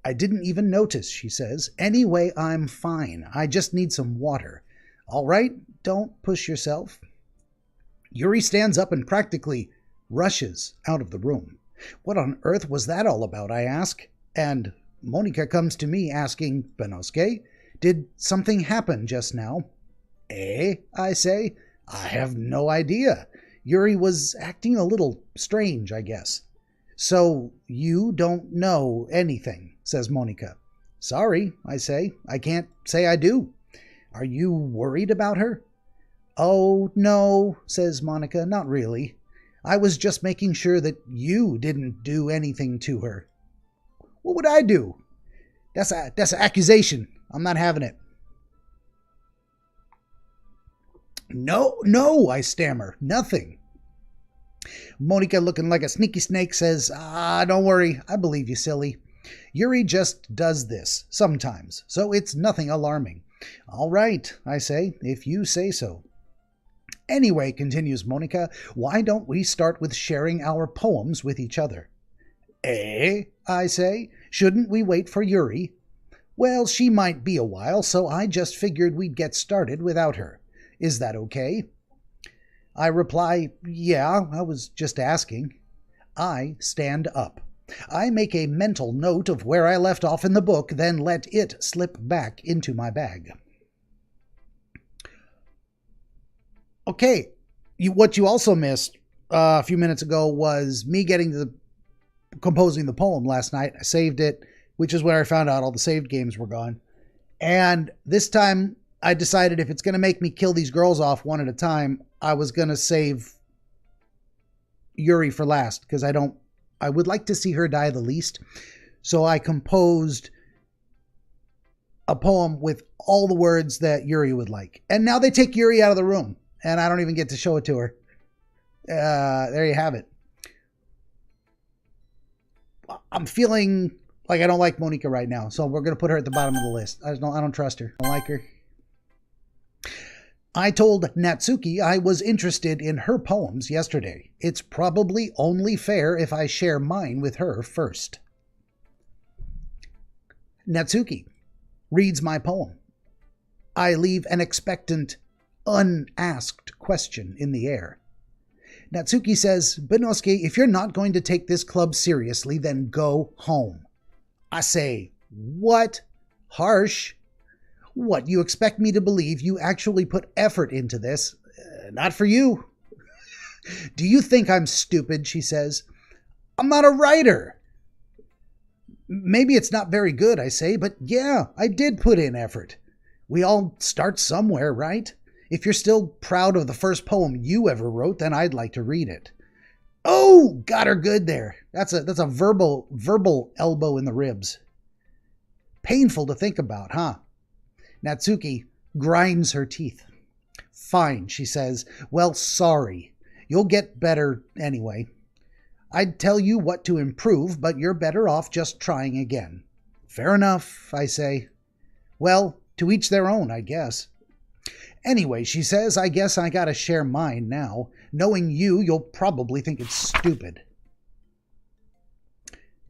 I didn't even notice, she says. Anyway, I'm fine. I just need some water. All right, don't push yourself. Yuri stands up and practically rushes out of the room. What on earth was that all about, I ask. And Monica comes to me asking, Benosuke, did something happen just now? I say. I have no idea. Yuri was acting a little strange, I guess. So you don't know anything, says Monica. Sorry, I say. I can't say I do. Are you worried about her? Oh, no, says Monica. Not really. I was just making sure that you didn't do anything to her. What would I do? That's an accusation. I'm not having it. No, I stammer. Nothing. Monica, looking like a sneaky snake, says, don't worry. I believe you, silly. Yuri just does this sometimes, so it's nothing alarming. All right, I say, if you say so. Anyway, continues Monica, why don't we start with sharing our poems with each other? I say, shouldn't we wait for Yuri? Well, she might be a while, so I just figured we'd get started without her. Is that okay? I reply, yeah, I was just asking. I stand up. I make a mental note of where I left off in the book, then let it slip back into my bag. Okay, what you also missed a few minutes ago was me composing the poem last night. I saved it, which is where I found out all the saved games were gone. And this time I decided if it's going to make me kill these girls off one at a time, I was going to save Yuri for last, because I would like to see her die the least. So I composed a poem with all the words that Yuri would like. And now they take Yuri out of the room, and I don't even get to show it to her. There you have it. I'm feeling like I don't like Monica right now, so we're going to put her at the bottom of the list. I don't trust her. I don't like her. I told Natsuki I was interested in her poems yesterday. It's probably only fair if I share mine with her first. Natsuki reads my poem. I leave an expectant unasked question in the air. Natsuki says, Benosuke, if you're not going to take this club seriously, then go home. I say, what? Harsh? What, you expect me to believe you actually put effort into this? Not for you. Do you think I'm stupid, she says. I'm not a writer. Maybe it's not very good, I say, but yeah, I did put in effort. We all start somewhere, right? If you're still proud of the first poem you ever wrote, then I'd like to read it. Oh, got her good there. That's a verbal elbow in the ribs. Painful to think about, huh? Natsuki grinds her teeth. Fine, she says. Well, sorry. You'll get better anyway. I'd tell you what to improve, but you're better off just trying again. Fair enough, I say. Well, to each their own, I guess. Anyway, she says, I guess I gotta share mine now. Knowing you, you'll probably think it's stupid.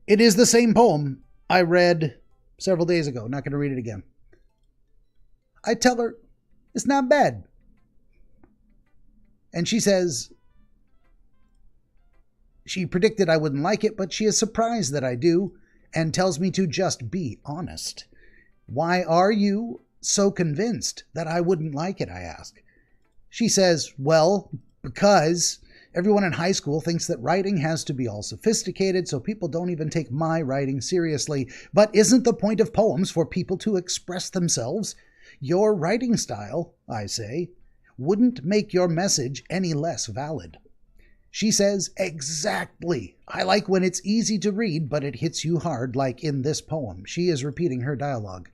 It is the same poem I read several days ago. Not gonna read it again. I tell her, it's not bad. And she says, she predicted I wouldn't like it, but she is surprised that I do, and tells me to just be honest. Why are you so convinced that I wouldn't like it, I ask. She says, well, because everyone in high school thinks that writing has to be all sophisticated, so people don't even take my writing seriously. But isn't the point of poems for people to express themselves? Your writing style, I say, wouldn't make your message any less valid. She says, exactly. I like when it's easy to read, but it hits you hard, like in this poem. She is repeating her dialogue.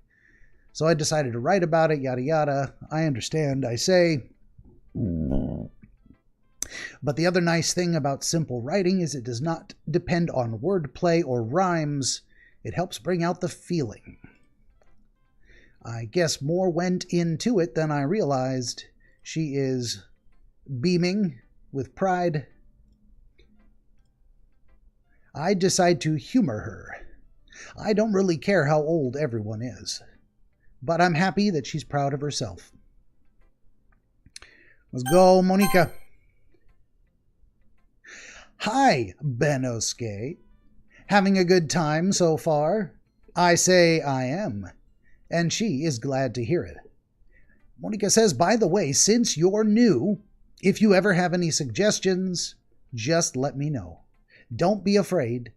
So I decided to write about it, yada yada. I understand, I say. But the other nice thing about simple writing is it does not depend on wordplay or rhymes. It helps bring out the feeling. I guess more went into it than I realized. She is beaming with pride. I decide to humor her. I don't really care how old everyone is, but I'm happy that she's proud of herself. Let's go, Monika. Hi, Benosuke. Having a good time so far? I say I am, and she is glad to hear it. Monika says, by the way, since you're new, if you ever have any suggestions, just let me know. Don't be afraid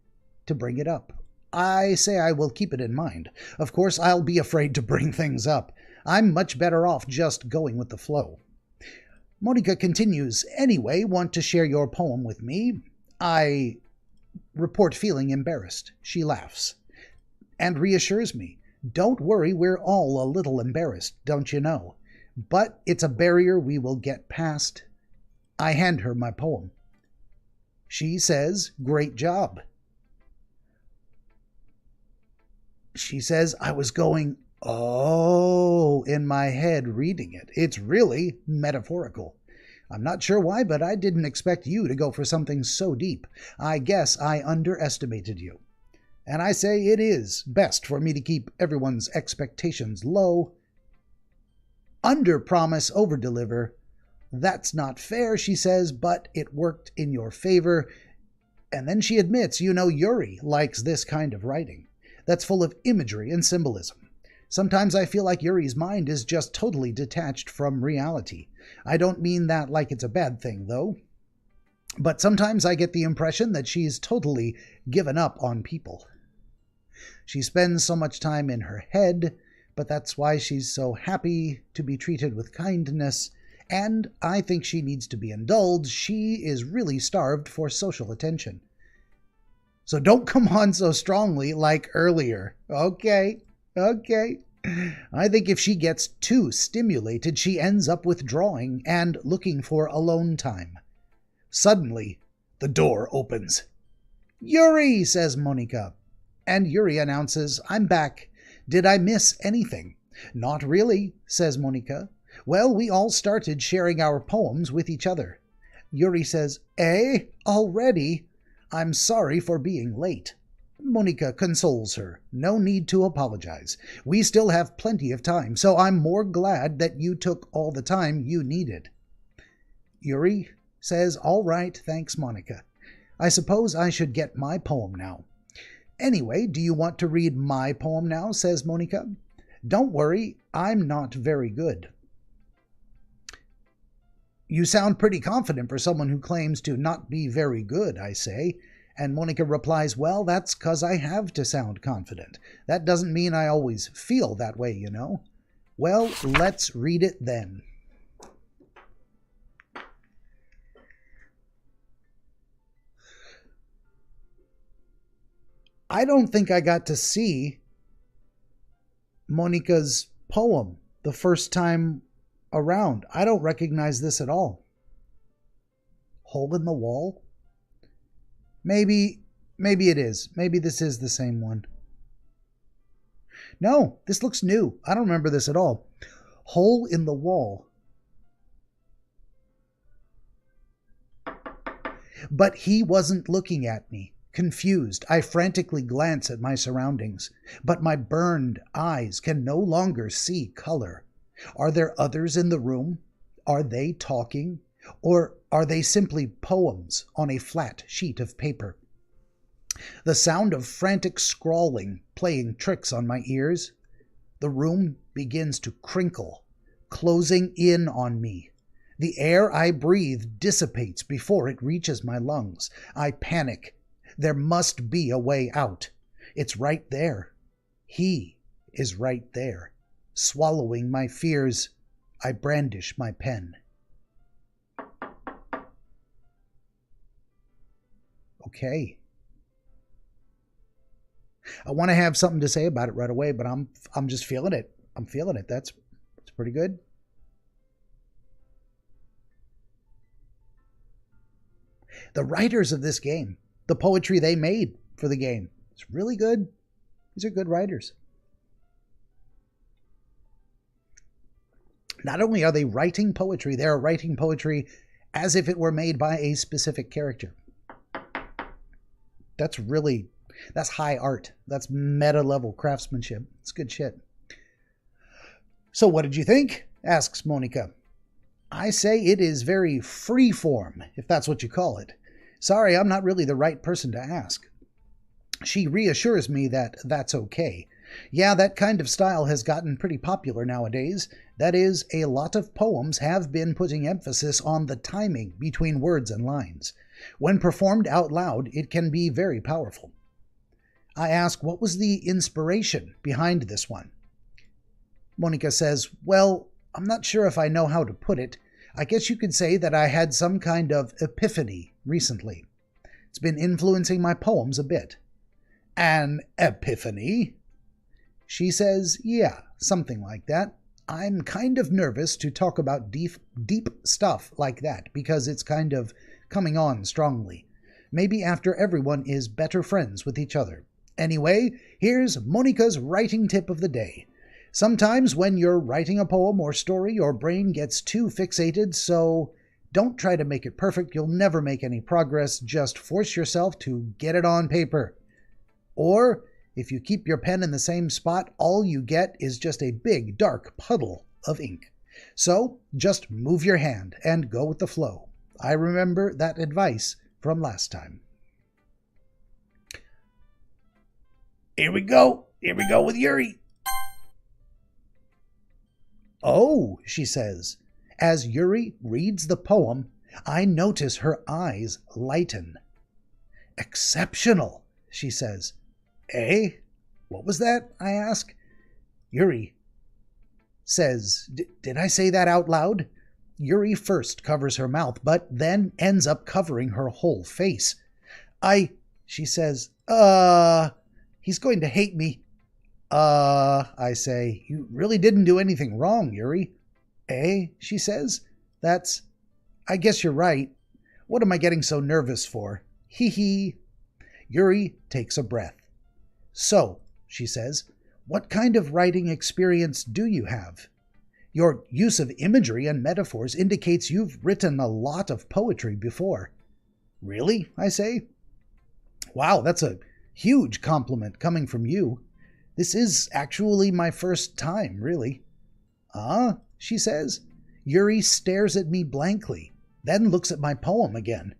to bring it up. I say I will keep it in mind. Of course, I'll be afraid to bring things up. I'm much better off just going with the flow. Monika continues, anyway, want to share your poem with me? I report feeling embarrassed. She laughs and reassures me. Don't worry, we're all a little embarrassed, don't you know? But it's a barrier we will get past. I hand her my poem. She says, great job. She says, I was going, oh, in my head reading it. It's really metaphorical. I'm not sure why, but I didn't expect you to go for something so deep. I guess I underestimated you. And I say it is best for me to keep everyone's expectations low. Under-promise, over-deliver. That's not fair, she says, but it worked in your favor. And then she admits, you know, Yuri likes this kind of writing that's full of imagery and symbolism. Sometimes I feel like Yuri's mind is just totally detached from reality. I don't mean that like it's a bad thing, though. But sometimes I get the impression that she's totally given up on people. She spends so much time in her head, but that's why she's so happy to be treated with kindness. And I think she needs to be indulged. She is really starved for social attention. So don't come on so strongly like earlier. Okay. I think if she gets too stimulated, she ends up withdrawing and looking for alone time. Suddenly, the door opens. Yuri, says Monika. And Yuri announces, I'm back. Did I miss anything? Not really, says Monika. Well, we all started sharing our poems with each other. Yuri says, already? I'm sorry for being late. Monica consoles her. No need to apologize. We still have plenty of time, so I'm more glad that you took all the time you needed. Yuri says, all right, thanks, Monica. I suppose I should get my poem now. Anyway, do you want to read my poem now? Says Monica. Don't worry, I'm not very good. You sound pretty confident for someone who claims to not be very good, I say. And Monica replies, well, that's 'cause I have to sound confident. That doesn't mean I always feel that way, you know. Well, let's read it then. I don't think I got to see Monica's poem the first time around. I don't recognize this at all. Hole in the wall? Maybe it is. Maybe this is the same one. No, this looks new. I don't remember this at all. Hole in the wall. But he wasn't looking at me. Confused, I frantically glance at my surroundings, but my burned eyes can no longer see color. Are there others in the room? Are they talking? Or are they simply poems on a flat sheet of paper? The sound of frantic scrawling playing tricks on my ears. The room begins to crinkle, closing in on me. The air I breathe dissipates before it reaches my lungs. I panic. There must be a way out. It's right there. He is right there. Swallowing my fears, I brandish my pen. Okay. I want to have something to say about it right away, but I'm just feeling it. I'm feeling it. That's pretty good. The writers of this game, the poetry they made for the game, it's really good. These are good writers. Not only are they writing poetry, they're writing poetry as if it were made by a specific character. That's high art. That's meta level craftsmanship. It's good shit. So what did you think? Asks Monica. I say it is very freeform, if that's what you call it. Sorry, I'm not really the right person to ask. She reassures me that that's okay. Yeah, that kind of style has gotten pretty popular nowadays. That is, a lot of poems have been putting emphasis on the timing between words and lines. When performed out loud, it can be very powerful. I ask, what was the inspiration behind this one? Monica says, well, I'm not sure if I know how to put it. I guess you could say that I had some kind of epiphany recently. It's been influencing my poems a bit. An epiphany? She says, yeah, something like that. I'm kind of nervous to talk about deep stuff like that because it's kind of coming on strongly. Maybe after everyone is better friends with each other. Anyway, here's Monica's writing tip of the day. Sometimes when you're writing a poem or story, your brain gets too fixated, so don't try to make it perfect. You'll never make any progress. Just force yourself to get it on paper. Or, if you keep your pen in the same spot, all you get is just a big, dark puddle of ink. So, just move your hand and go with the flow. I remember that advice from last time. Here we go. Here we go with Yuri. Oh, she says. As Yuri reads the poem, I notice her eyes lighten. Exceptional, she says. Eh? What was that? I ask. Yuri says, did I say that out loud? Yuri first covers her mouth, but then ends up covering her whole face. She says, he's going to hate me. I say, you really didn't do anything wrong, Yuri. Eh? She says. I guess you're right. What am I getting so nervous for? Hee hee. Yuri takes a breath. So, she says, what kind of writing experience do you have? Your use of imagery and metaphors indicates you've written a lot of poetry before. Really? I say. Wow, that's a Huge compliment coming from you. This is actually my first time, really. Ah, she says. Yuri stares at me blankly, then looks at my poem again.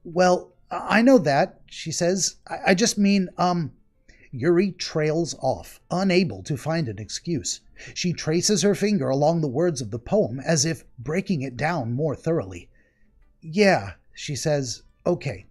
Well, I know that, she says. I just mean, Yuri trails off, unable to find an excuse. She traces her finger along the words of the poem as if breaking it down more thoroughly. Yeah, she says, okay.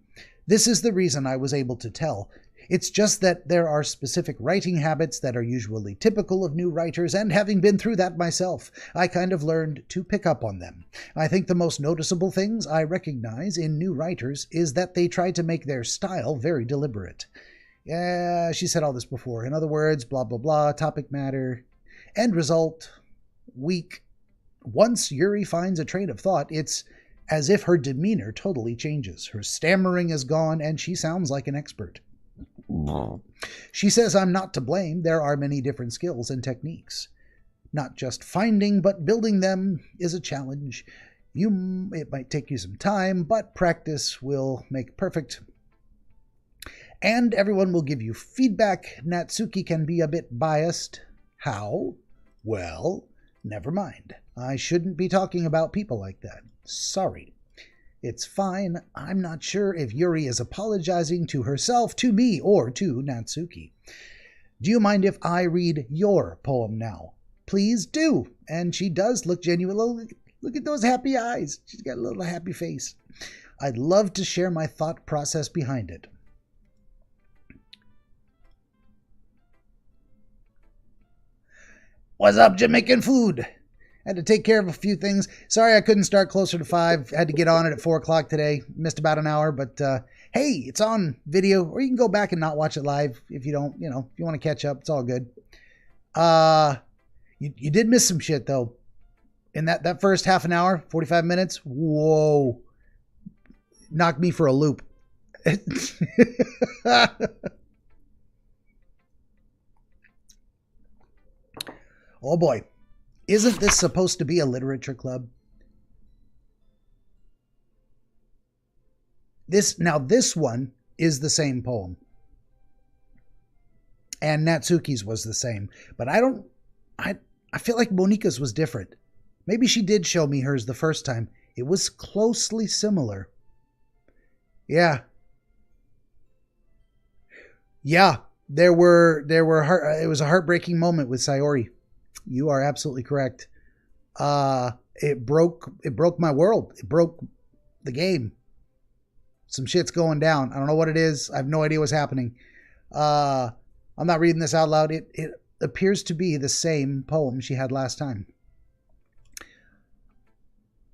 This is the reason I was able to tell. It's just that there are specific writing habits that are usually typical of new writers, and having been through that myself, I kind of learned to pick up on them. I think the most noticeable things I recognize in new writers is that they try to make their style very deliberate. Yeah, she said all this before. In other words, blah, blah, blah, topic matter. End result, weak. Once Yuri finds a train of thought, it's as if her demeanor totally changes. Her stammering is gone, and she sounds like an expert. She says I'm not to blame. There are many different skills and techniques. Not just finding, but building them is a challenge. It might take you some time, but practice will make perfect. And everyone will give you feedback. Natsuki can be a bit biased. How? Well, never mind. I shouldn't be talking about people like that. Sorry. It's fine. I'm not sure if Yuri is apologizing to herself, to me, or to Natsuki. Do you mind if I read your poem now? Please do. And she does look genuine. Look at those happy eyes. She's got a little happy face. I'd love to share my thought process behind it. What's up, Jamaican food? Had to take care of a few things. Sorry I couldn't start closer to 5. Had to get on it at 4 o'clock today. Missed about an hour, but hey, it's on video, or you can go back and not watch it live if you don't, if you want to catch up, it's all good. You did miss some shit, though. In that first half an hour, 45 minutes, whoa. Knocked me for a loop. Oh boy. Isn't this supposed to be a literature club? This one is the same poem. And Natsuki's was the same. But I feel like Monika's was different. Maybe she did show me hers the first time. It was closely similar. Yeah. Yeah. It was a heartbreaking moment with Sayori. You are absolutely correct. It broke my world. It broke the game. Some shit's going down. I don't know what it is. I have no idea what's happening. I'm not reading this out loud. It appears to be the same poem she had last time.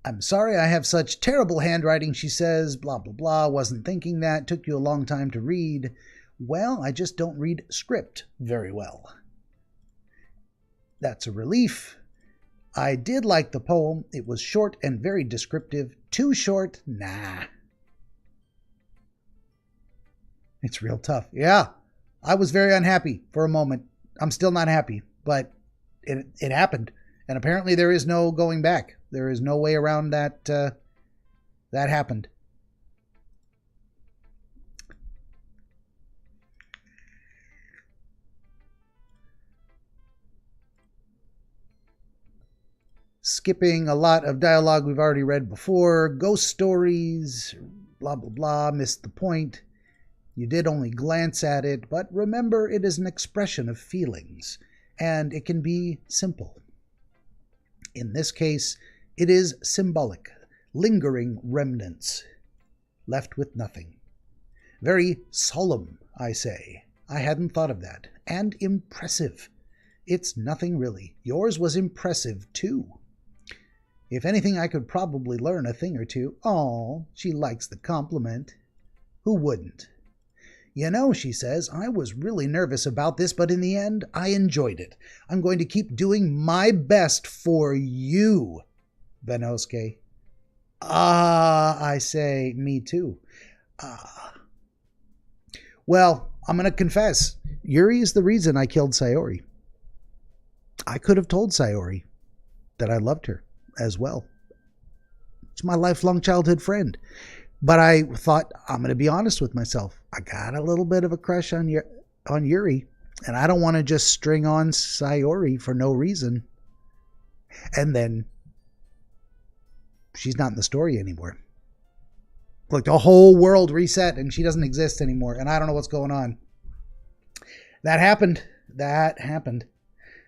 I'm sorry I have such terrible handwriting, she says. Blah, blah, blah. Wasn't thinking that. Took you a long time to read. Well, I just don't read script very well. That's a relief. I did like the poem. It was short and very descriptive. Too short? Nah. It's real tough. Yeah. I was very unhappy for a moment. I'm still not happy, but it happened. And apparently there is no going back. There is no way around that. That happened. Skipping a lot of dialogue we've already read before. Ghost stories, blah, blah, blah, missed the point. You did only glance at it, but remember it is an expression of feelings, and it can be simple. In this case, it is symbolic, lingering remnants, left with nothing. Very solemn, I say. I hadn't thought of that. And impressive. It's nothing really. Yours was impressive, too. If anything, I could probably learn a thing or two. Oh, she likes the compliment. Who wouldn't? You know, she says, I was really nervous about this, but in the end, I enjoyed it. I'm going to keep doing my best for you, Venosuke. I say, me too. Well, I'm going to confess. Yuri is the reason I killed Sayori. I could have told Sayori that I loved her as well. It's my lifelong childhood friend. But I thought, I'm going to be honest with myself. I got a little bit of a crush on Yuri, and I don't want to just string on Sayori for no reason. And then she's not in the story anymore. Like the whole world reset and she doesn't exist anymore, and I don't know what's going on. That happened.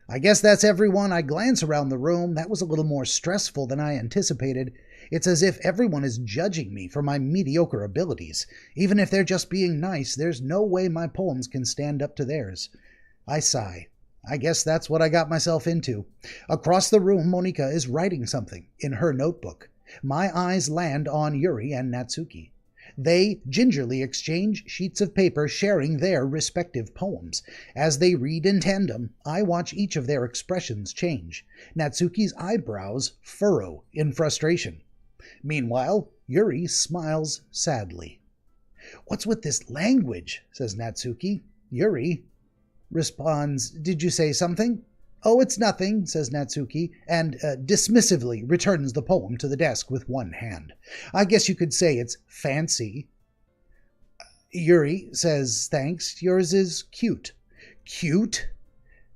I guess that's everyone. I glance around the room. That was a little more stressful than I anticipated. It's as if everyone is judging me for my mediocre abilities. Even if they're just being nice, there's no way my poems can stand up to theirs. I sigh. I guess that's what I got myself into. Across the room, Monika is writing something in her notebook. My eyes land on Yuri and Natsuki. They gingerly exchange sheets of paper, sharing their respective poems. As they read in tandem, I watch each of their expressions change. Natsuki's eyebrows furrow in frustration. Meanwhile, Yuri smiles sadly. "What's with this language?" says Natsuki. Yuri responds, "Did you say something?" "Oh, it's nothing," says Natsuki, and dismissively returns the poem to the desk with one hand. "I guess you could say it's fancy." Yuri says, "Thanks. Yours is cute." "Cute?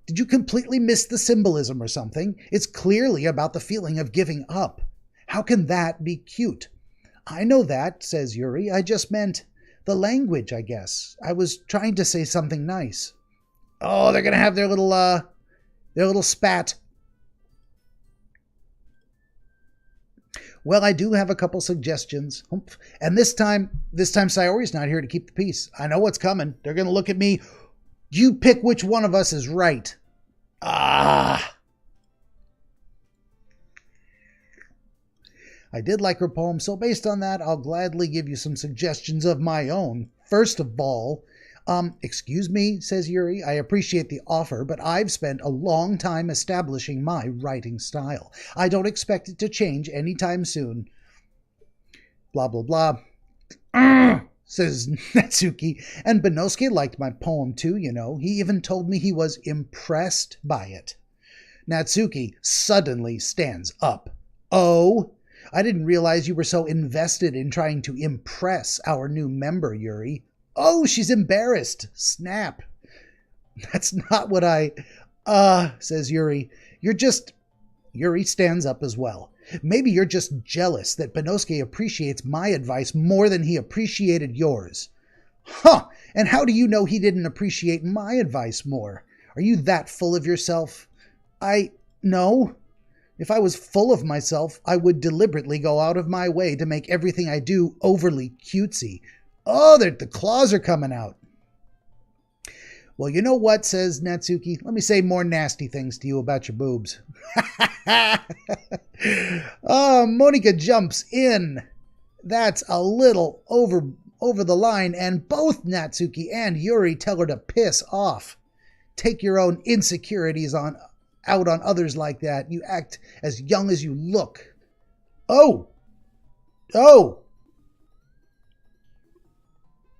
Did you completely miss the symbolism or something? It's clearly about the feeling of giving up. How can that be cute?" "I know that," says Yuri. "I just meant the language, I guess. I was trying to say something nice." Oh, they're going to have their little spat. "Well, I do have a couple suggestions. And this time Sayori's not here to keep the peace. I know what's coming. They're going to look at me. You pick which one of us is right." I did like her poem, so based on that, I'll gladly give you some suggestions of my own. First of all, "Excuse me," says Yuri. "I appreciate the offer, but I've spent a long time establishing my writing style. I don't expect it to change anytime soon." Blah, blah, blah. Says Natsuki. "And Benosuke liked my poem too, you know. He even told me he was impressed by it." Natsuki suddenly stands up. "Oh? I didn't realize you were so invested in trying to impress our new member, Yuri." "Oh, she's embarrassed." Snap. "That's not what says Yuri. Yuri stands up as well. "Maybe you're just jealous that Benosuke appreciates my advice more than he appreciated yours." "Huh, and how do you know he didn't appreciate my advice more? Are you that full of yourself?" No. If I was full of myself, I would deliberately go out of my way to make everything I do overly cutesy. Oh, the claws are coming out. "Well, you know what," says Natsuki. "Let me say more nasty things to you about your boobs." Oh, Monika jumps in. That's a little over the line, and both Natsuki and Yuri tell her to piss off. Take your own insecurities out on others like that. You act as young as you look. Oh.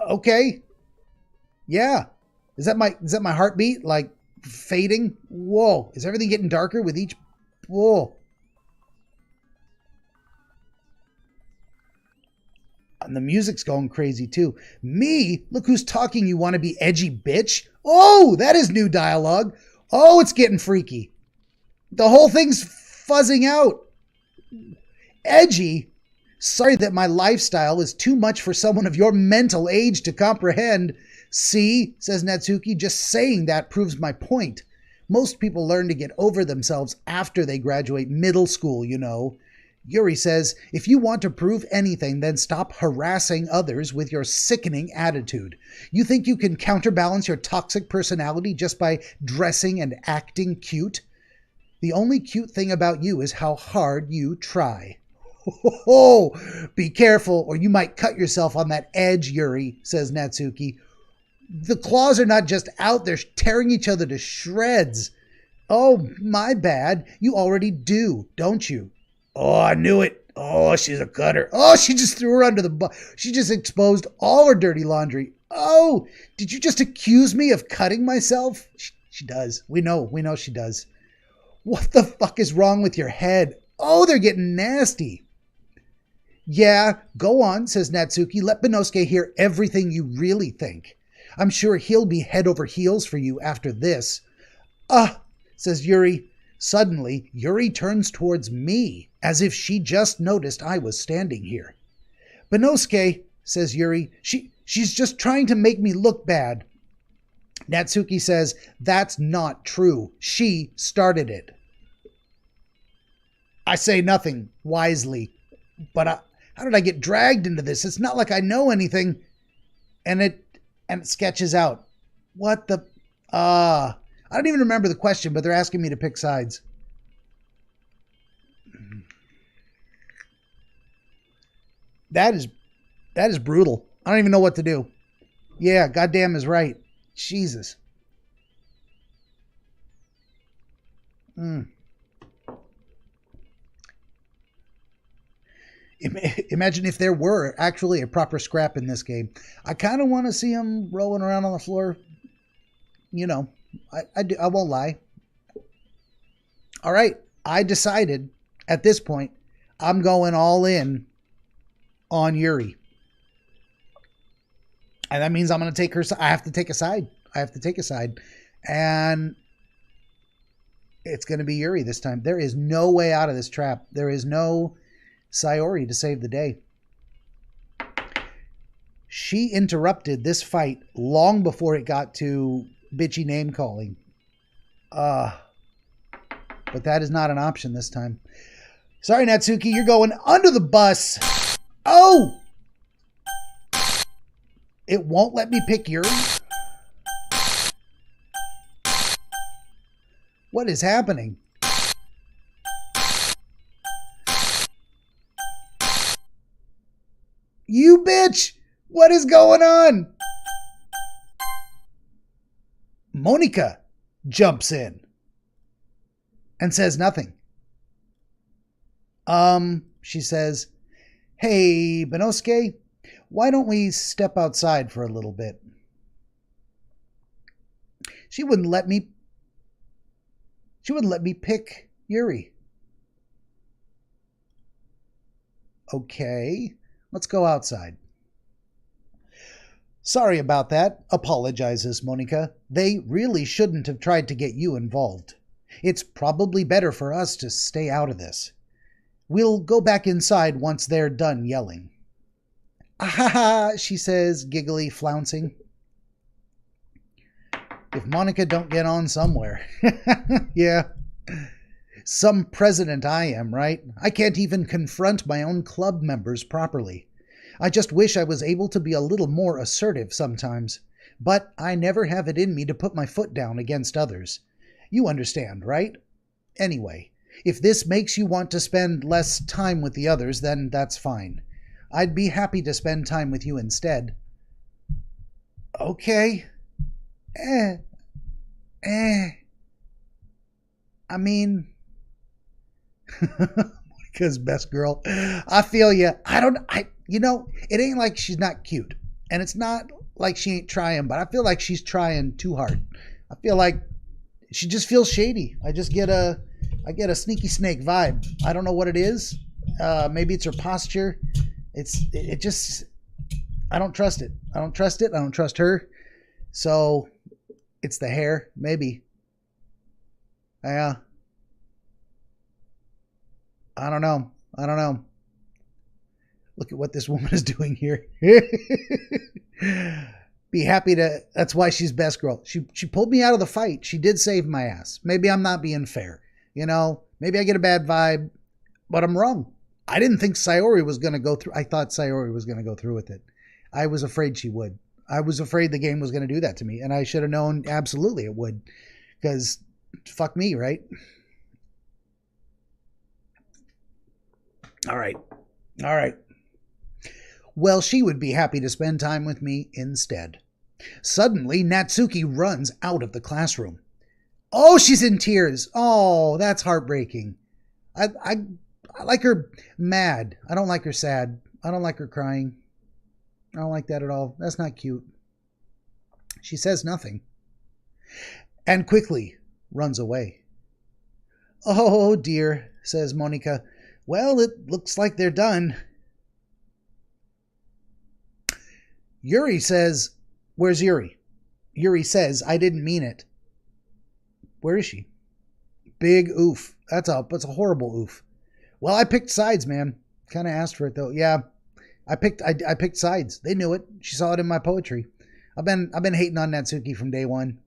Okay. Yeah. Is that my heartbeat like fading? Whoa. Is everything getting darker with each? Whoa. And the music's going crazy too. "Me? Look who's talking, you want to be edgy bitch." Oh, that is new dialogue. Oh, it's getting freaky. The whole thing's fuzzing out. "Edgy? Sorry that my lifestyle is too much for someone of your mental age to comprehend." "See," says Natsuki, "just saying that proves my point. Most people learn to get over themselves after they graduate middle school, you know." Yuri says, "If you want to prove anything, then stop harassing others with your sickening attitude. You think you can counterbalance your toxic personality just by dressing and acting cute? The only cute thing about you is how hard you try." "Oh, be careful or you might cut yourself on that edge, Yuri," says Natsuki. The claws are not just out, they're tearing each other to shreds. "Oh, my bad. You already do, don't you?" "Oh, I knew it. Oh, she's a cutter. Oh, she just threw her under the bus. She just exposed all her dirty laundry. Oh, did you just accuse me of cutting myself?" She does. We know she does. "What the fuck is wrong with your head?" Oh, they're getting nasty. Yeah, go on, says Natsuki. Let Benosuke hear everything you really think. I'm sure he'll be head over heels for you after this. Says Yuri. Suddenly, Yuri turns towards me, as if she just noticed I was standing here. Benosuke, says Yuri, she's just trying to make me look bad. Natsuki says, that's not true. She started it. I say nothing, wisely. But how did I get dragged into this? It's not like I know anything. And it sketches out. What the... I don't even remember the question, but they're asking me to pick sides. That is brutal. I don't even know what to do. Yeah, goddamn is right. Jesus. Imagine if there were actually a proper scrap in this game. I kind of want to see him rolling around on the floor. You know, I won't lie. All right, I decided at this point I'm going all in on Yuri. And that means I'm going to take her. I have to take a side. And it's going to be Yuri this time. There is no way out of this trap. There is no Sayori to save the day. She interrupted this fight long before it got to bitchy name calling. But that is not an option this time. Sorry, Natsuki, you're going under the bus. Oh! It won't let me pick Yuri? What is happening? You bitch! What is going on? Monica jumps in and says nothing. She says, hey, Benosuke, why don't we step outside for a little bit? She wouldn't let me pick Yuri. Okay, let's go outside. Sorry about that, apologizes Monica. They really shouldn't have tried to get you involved. It's probably better for us to stay out of this. We'll go back inside once they're done yelling. Ah, she says, giggly, flouncing. If Monica don't get on somewhere. Yeah. Some president I am, right? I can't even confront my own club members properly. I just wish I was able to be a little more assertive sometimes. But I never have it in me to put my foot down against others. You understand, right? Anyway, if this makes you want to spend less time with the others, then that's fine. I'd be happy to spend time with you instead. Okay. I mean... Monica's best girl. I feel you. It ain't like she's not cute. And it's not like she ain't trying, but I feel like she's trying too hard. I feel like she just feels shady. I get a sneaky snake vibe. I don't know what it is. Maybe it's her posture. It just, I don't trust it. I don't trust her. So it's the hair, maybe. Yeah. I don't know. Look at what this woman is doing here. Be happy to... That's why she's best girl. She pulled me out of the fight. She did save my ass. Maybe I'm not being fair. Maybe I get a bad vibe, but I'm wrong. I didn't think Sayori was going to go through... I thought Sayori was going to go through with it. I was afraid she would. I was afraid the game was going to do that to me, and I should have known absolutely it would. Because fuck me, right? All right. Well, she would be happy to spend time with me instead. Suddenly, Natsuki runs out of the classroom. Oh, she's in tears. Oh, that's heartbreaking. I like her mad. I don't like her sad. I don't like her crying. I don't like that at all. That's not cute. She says nothing. And quickly runs away. Oh, dear, says Monica. Well, it looks like they're done. Yuri says, where's Yuri? Yuri says, I didn't mean it. Where is she? Big oof. That's a horrible oof. Well, I picked sides, man. Kind of asked for it though. Yeah, I picked sides. They knew it. She saw it in my poetry. I've been hating on Natsuki from day one.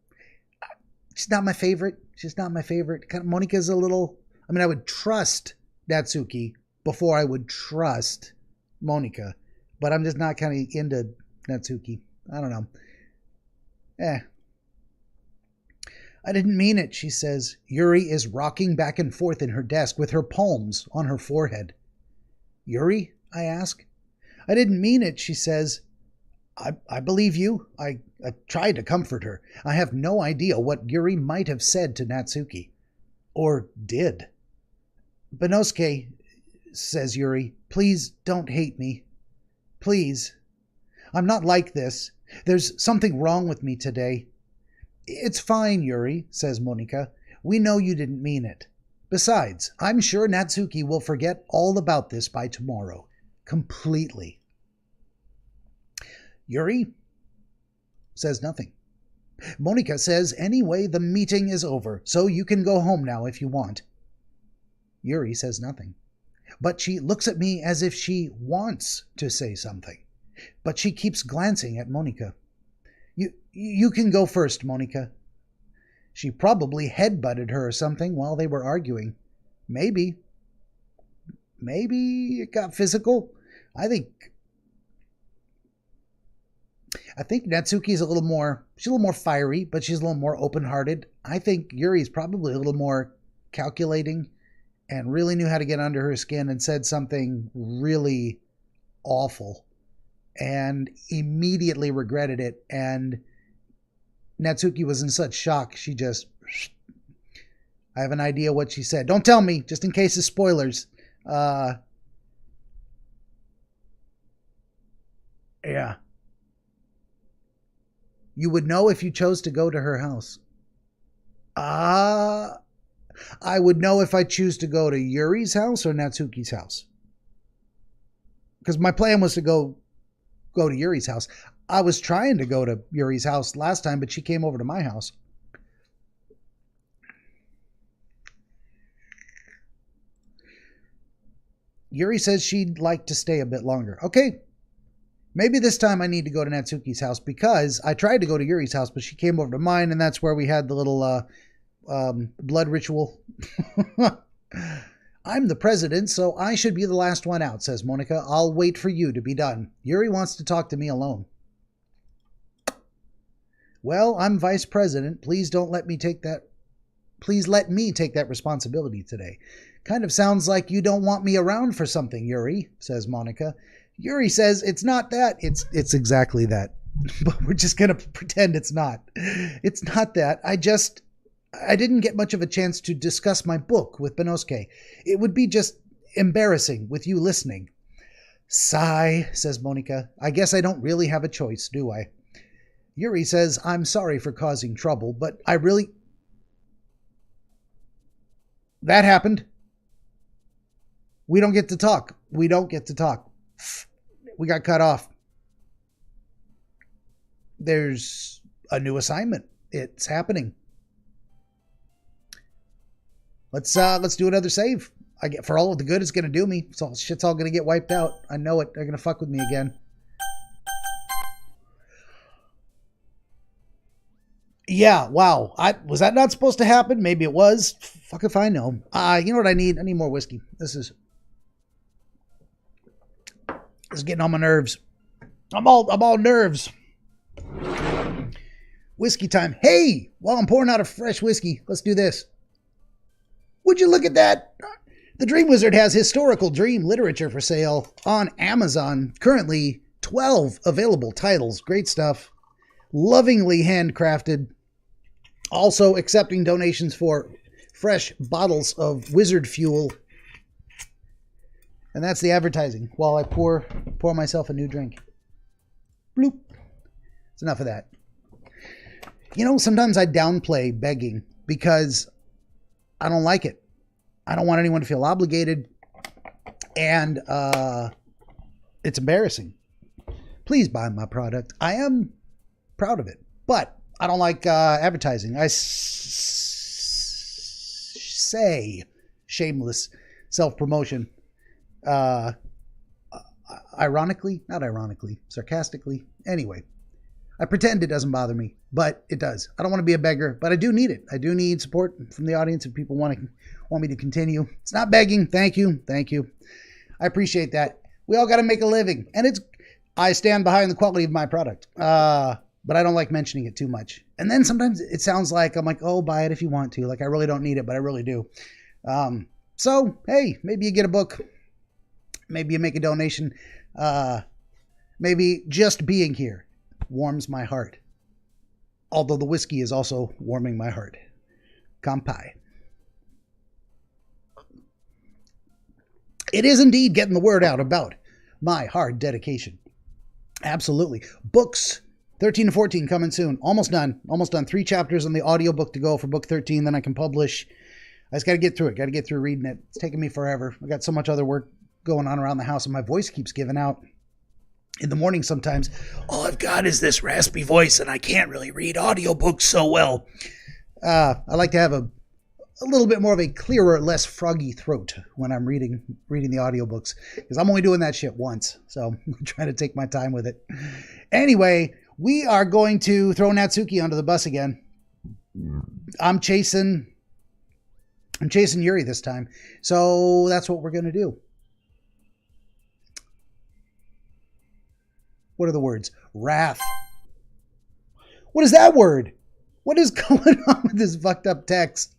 She's not my favorite. She's not my favorite. Monika's a little. I mean, I would trust Natsuki before I would trust Monika, but I'm just not kind of into Natsuki. I don't know. I didn't mean it, she says. Yuri is rocking back and forth in her desk with her palms on her forehead. Yuri? I ask. I didn't mean it, she says. I believe you. I tried to comfort her. I have no idea what Yuri might have said to Natsuki. Or did. Benosuke, says Yuri, please don't hate me. Please. I'm not like this. There's something wrong with me today. It's fine, Yuri, says Monika. We know you didn't mean it. Besides, I'm sure Natsuki will forget all about this by tomorrow. Completely. Yuri says nothing. Monika says, anyway, the meeting is over, so you can go home now if you want. Yuri says nothing. But she looks at me as if she wants to say something. But she keeps glancing at Monika. You can go first, Monika. She probably headbutted her or something while they were arguing. Maybe. Maybe it got physical. I think Natsuki's she's a little more fiery, but she's a little more open-hearted. I think Yuri's probably a little more calculating and really knew how to get under her skin and said something really awful and immediately regretted it. And Natsuki was in such shock, she just... I have an idea what she said. Don't tell me, just in case of spoilers. Yeah. You would know if you chose to go to her house. I would know if I choose to go to Yuri's house or Natsuki's house. Because my plan was to go to Yuri's house. I was trying to go to Yuri's house last time, but she came over to my house. Yuri says she'd like to stay a bit longer. Okay. Maybe this time I need to go to Natsuki's house because I tried to go to Yuri's house, but she came over to mine, and that's where we had the little blood ritual. I'm the president, so I should be the last one out, says Monika. I'll wait for you to be done. Yuri wants to talk to me alone. Well, I'm vice president. Please let me take that responsibility today. Kind of sounds like you don't want me around for something, Yuri, says Monika. Yuri says it's not that. It's exactly that. But we're just going to pretend it's not. It's not that. I didn't get much of a chance to discuss my book with Benosuke. It would be just embarrassing with you listening. Sigh, says Monika. I guess I don't really have a choice, do I? Yuri says, I'm sorry for causing trouble, but I really... That happened. We don't get to talk. We don't get to talk. We got cut off. There's a new assignment. It's happening. Let's do another save. For all of the good it's going to do me. So shit's all going to get wiped out. I know it. They're going to fuck with me again. Yeah, wow. Was that not supposed to happen? Maybe it was. Fuck if I know. You know what I need? I need more whiskey. This is getting on my nerves. I'm all nerves. Whiskey time. Hey, while I'm pouring out a fresh whiskey, let's do this. Would you look at that? The DreamWizard has historical dream literature for sale on Amazon. Currently, 12 available titles. Great stuff. Lovingly handcrafted. Also accepting donations for fresh bottles of wizard fuel. And that's the advertising while I pour myself a new drink. Bloop. It's enough of that. You know, sometimes I downplay begging because I don't like it. I don't want anyone to feel obligated. And it's embarrassing. Please buy my product. I am proud of it, but I don't like advertising. I say shameless self-promotion. Ironically, not ironically, sarcastically. Anyway, I pretend it doesn't bother me, but it does. I don't want to be a beggar, but I do need it. I do need support from the audience if people want me to continue. It's not begging. Thank you. I appreciate that. We all got to make a living, and I stand behind the quality of my product, but I don't like mentioning it too much. And then sometimes it sounds like I'm like, oh, buy it if you want to. Like I really don't need it, but I really do. So hey, maybe you get a book. Maybe you make a donation. Maybe just being here warms my heart. Although the whiskey is also warming my heart. Kampai. It is indeed getting the word out about my hard dedication. Absolutely. Books 13 to 14 coming soon. Almost done. 3 chapters on the audiobook to go for book 13. Then I can publish. I just got to get through it. Got to get through reading it. It's taking me forever. I got so much other work going on around the house, and my voice keeps giving out in the morning sometimes. All I've got is this raspy voice, and I can't really read audiobooks so well. I like to have a little bit more of a clearer, less froggy throat when I'm reading the audiobooks, because I'm only doing that shit once, so I'm trying to take my time with it. Anyway, we are going to throw Natsuki under the bus again. I'm chasing Yuri this time, so that's what we're going to do. What are the words? Wrath. What is that word? What is going on with this fucked up text?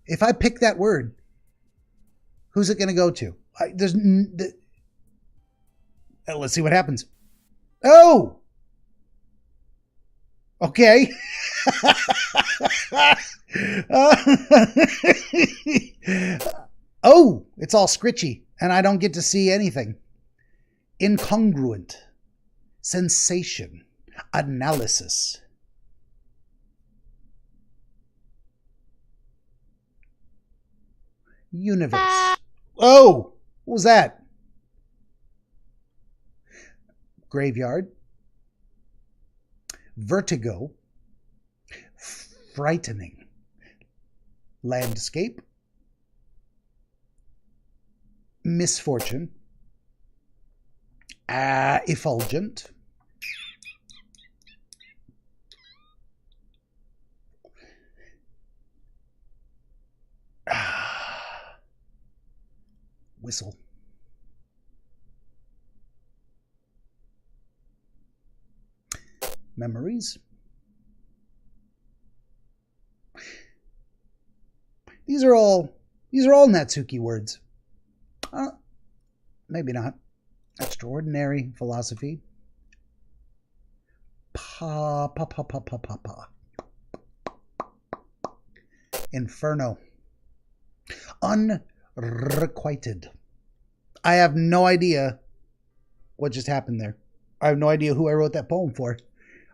If I pick that word, who's it going to go to? Let's see what happens. Oh! Okay. Oh, it's all scritchy, and I don't get to see anything. Incongruent. Sensation. Analysis. Universe. Oh, what was that? Graveyard. Vertigo. Frightening. Landscape. Misfortune. Effulgent. Whistle. Memories. These are all Natsuki words. Maybe not. Extraordinary philosophy. Pa. Inferno. Unrequited. I have no idea what just happened there. I have no idea who I wrote that poem for.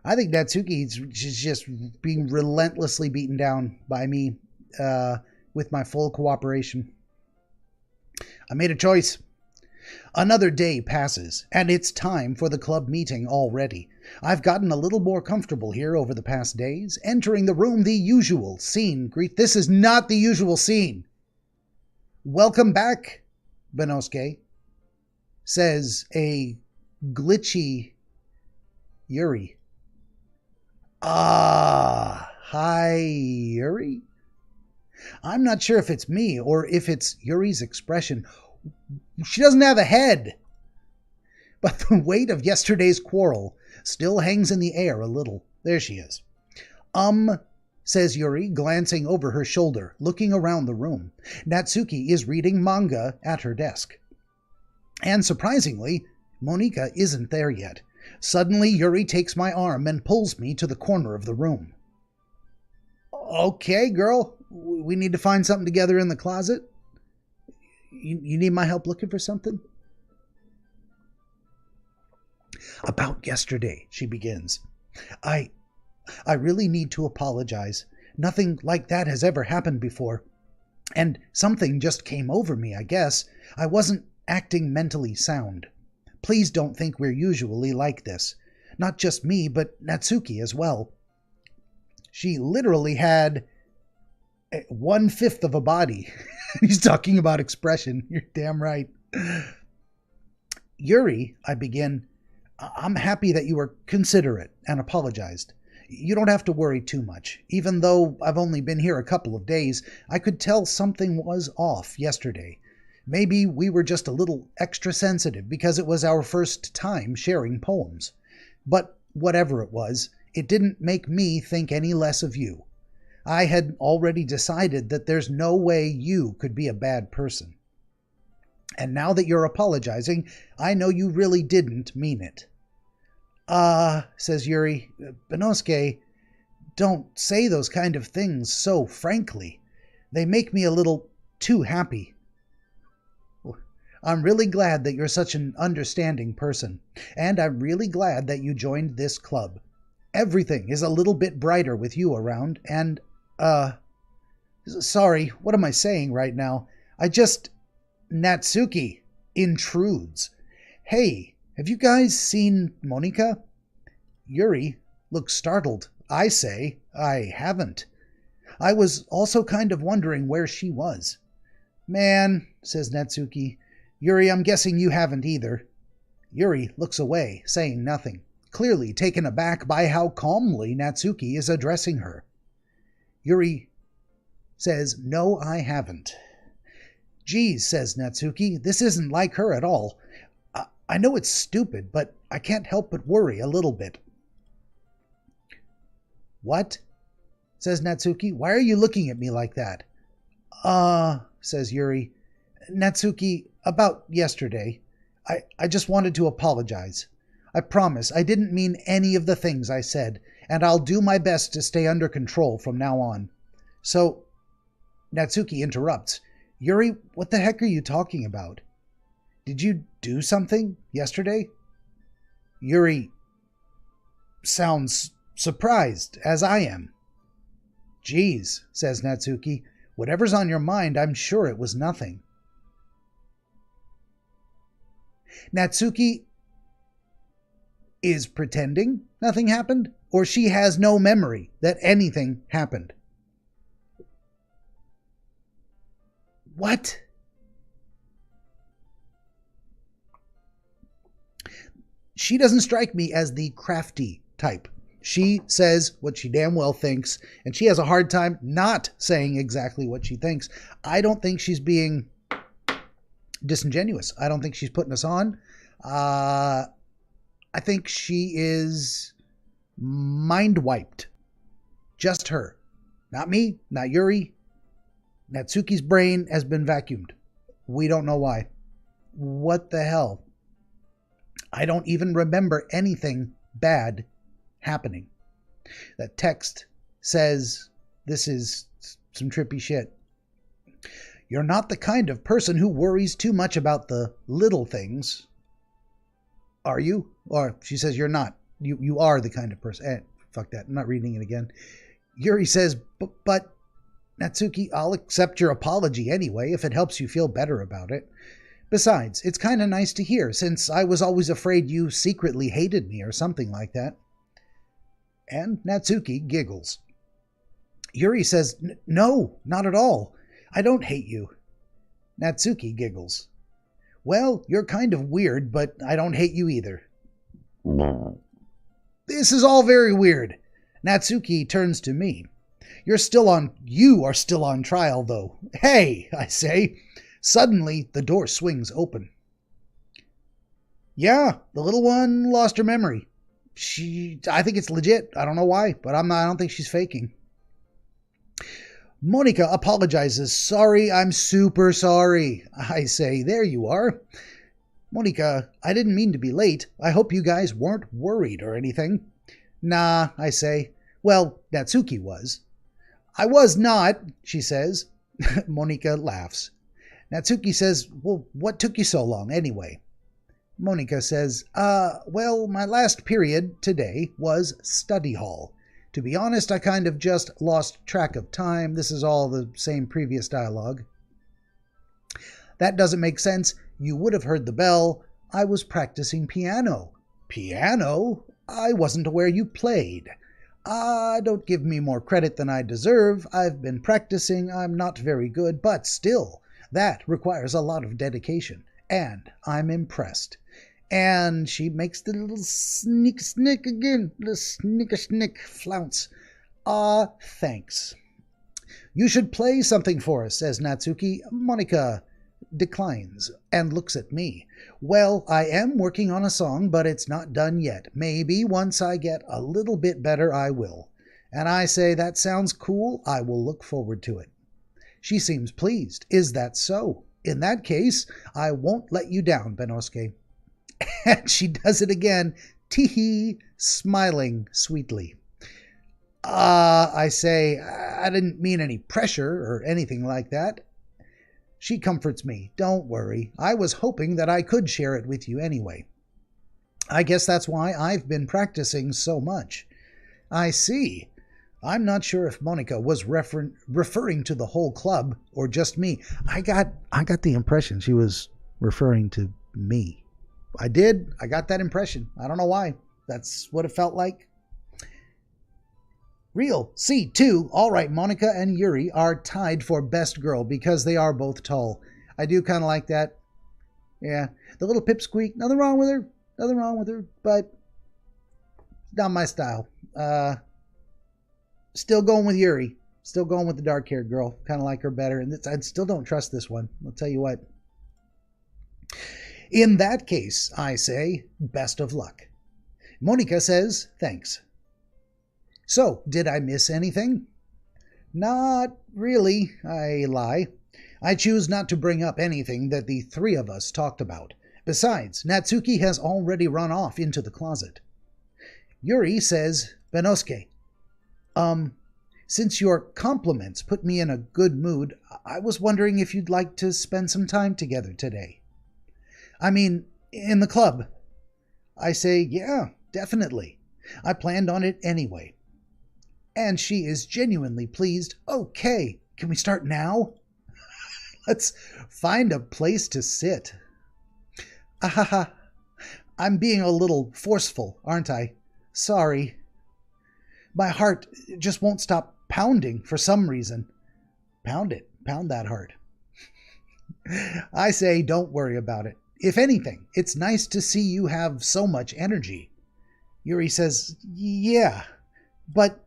I think Natsuki is just being relentlessly beaten down by me with my full cooperation. I made a choice. Another day passes, and it's time for the club meeting already. I've gotten a little more comfortable here over the past days. Entering the room, the usual scene. This is not the usual scene. Welcome back, Benosuke, says a glitchy Yuri. Ah, hi, Yuri. I'm not sure if it's me or if it's Yuri's expression. She doesn't have a head. But the weight of yesterday's quarrel still hangs in the air a little. There she is. Says Yuri, glancing over her shoulder, looking around the room. Natsuki is reading manga at her desk. And surprisingly, Monika isn't there yet. Suddenly, Yuri takes my arm and pulls me to the corner of the room. Okay, girl, we need to find something together in the closet. You need my help looking for something? About yesterday, she begins. I really need to apologize. Nothing like that has ever happened before. And something just came over me, I guess. I wasn't acting mentally sound. Please don't think we're usually like this. Not just me, but Natsuki as well. She literally had 1/5 of a body. He's talking about expression. You're damn right. Yuri, I begin, I'm happy that you were considerate and apologized. You don't have to worry too much. Even though I've only been here a couple of days, I could tell something was off yesterday. Maybe we were just a little extra sensitive because it was our first time sharing poems. But whatever it was, it didn't make me think any less of you. I had already decided that there's no way you could be a bad person. And now that you're apologizing, I know you really didn't mean it. Says Yuri, Benosuke, don't say those kind of things so frankly. They make me a little too happy. I'm really glad that you're such an understanding person, and I'm really glad that you joined this club. Everything is a little bit brighter with you around, and, sorry, what am I saying right now? Natsuki intrudes. Hey, have you guys seen Monika? Yuri looks startled. I say, I haven't. I was also kind of wondering where she was. Man, says Natsuki. Yuri, I'm guessing you haven't either. Yuri looks away, saying nothing, clearly taken aback by how calmly Natsuki is addressing her. Yuri says, No, I haven't. Geez, says Natsuki, this isn't like her at all. I know it's stupid, but I can't help but worry a little bit. What? Says Natsuki. Why are you looking at me like that? Says Yuri. Natsuki, about yesterday, I just wanted to apologize. I promise I didn't mean any of the things I said, and I'll do my best to stay under control from now on. So, Natsuki interrupts. Yuri, what the heck are you talking about? Did you do something yesterday? Yuri sounds surprised, as I am. Geez, says Natsuki, whatever's on your mind, I'm sure it was nothing. Natsuki is pretending nothing happened, or she has no memory that anything happened. What? She doesn't strike me as the crafty type. She says what she damn well thinks, and she has a hard time not saying exactly what she thinks. I don't think she's being disingenuous. I don't think she's putting us on. I think she is mind wiped. Just her. Not me, not Yuri. Natsuki's brain has been vacuumed. We don't know why. What the hell? I don't even remember anything bad happening. That text says this is some trippy shit. You're not the kind of person who worries too much about the little things. Are you? Or she says you're not. You are the kind of person. Fuck that. I'm not reading it again. Yuri says, but Natsuki, I'll accept your apology anyway if it helps you feel better about it. Besides, it's kind of nice to hear, since I was always afraid you secretly hated me or something like that. And Natsuki giggles. Yuri says, No, not at all. I don't hate you. Natsuki giggles. Well, you're kind of weird, but I don't hate you either. This is all very weird. Natsuki turns to me. You are still on trial, though. Hey, I say. Suddenly, the door swings open. Yeah, the little one lost her memory. I think it's legit. I don't know why, but I don't think she's faking. Monika apologizes. Sorry, I'm super sorry. I say, there you are. Monika, I didn't mean to be late. I hope you guys weren't worried or anything. Nah, I say. Well, Natsuki was. I was not, she says. Monika laughs. Natsuki says, well, what took you so long anyway? Monika says, well, my last period today was study hall. To be honest, I kind of just lost track of time. This is all the same previous dialogue. That doesn't make sense. You would have heard the bell. I was practicing piano. Piano? I wasn't aware you played. Ah, don't give me more credit than I deserve. I've been practicing. I'm not very good, but still, that requires a lot of dedication, and I'm impressed. And she makes the little snick again, the snick flounce. Ah, thanks. You should play something for us, says Natsuki. Monica declines and looks at me. Well, I am working on a song, but it's not done yet. Maybe once I get a little bit better, I will. And I say, that sounds cool. I will look forward to it. She seems pleased. Is that so? In that case, I won't let you down, Benosuke. And she does it again, tee-hee, smiling sweetly. I say, I didn't mean any pressure or anything like that. She comforts me. Don't worry. I was hoping that I could share it with you anyway. I guess that's why I've been practicing so much. I see. I'm not sure if Monica was referring to the whole club or just me. I got the impression she was referring to me. I did. I got that impression. I don't know why. That's what it felt like. Real C2. All right, Monica and Yuri are tied for best girl because they are both tall. I do kind of like that. Yeah, the little pipsqueak. Nothing wrong with her. Nothing wrong with her, but not my style. Still going with Yuri. Still going with the dark-haired girl. Kind of like her better. And I still don't trust this one. I'll tell you what. In that case, I say, best of luck. Monica says, thanks. So, did I miss anything? Not really, I lie. I choose not to bring up anything that the three of us talked about. Besides, Natsuki has already run off into the closet. Yuri says, Benosuke, since your compliments put me in a good mood, I was wondering if you'd like to spend some time together today. I mean, in the club. I say, yeah, definitely. I planned on it anyway. And she is genuinely pleased. Okay, can we start now? Let's find a place to sit. Ahaha, I'm being a little forceful, aren't I? Sorry. My heart just won't stop pounding for some reason. Pound it. Pound that heart. I say, don't worry about it. If anything, it's nice to see you have so much energy. Yuri says, yeah, but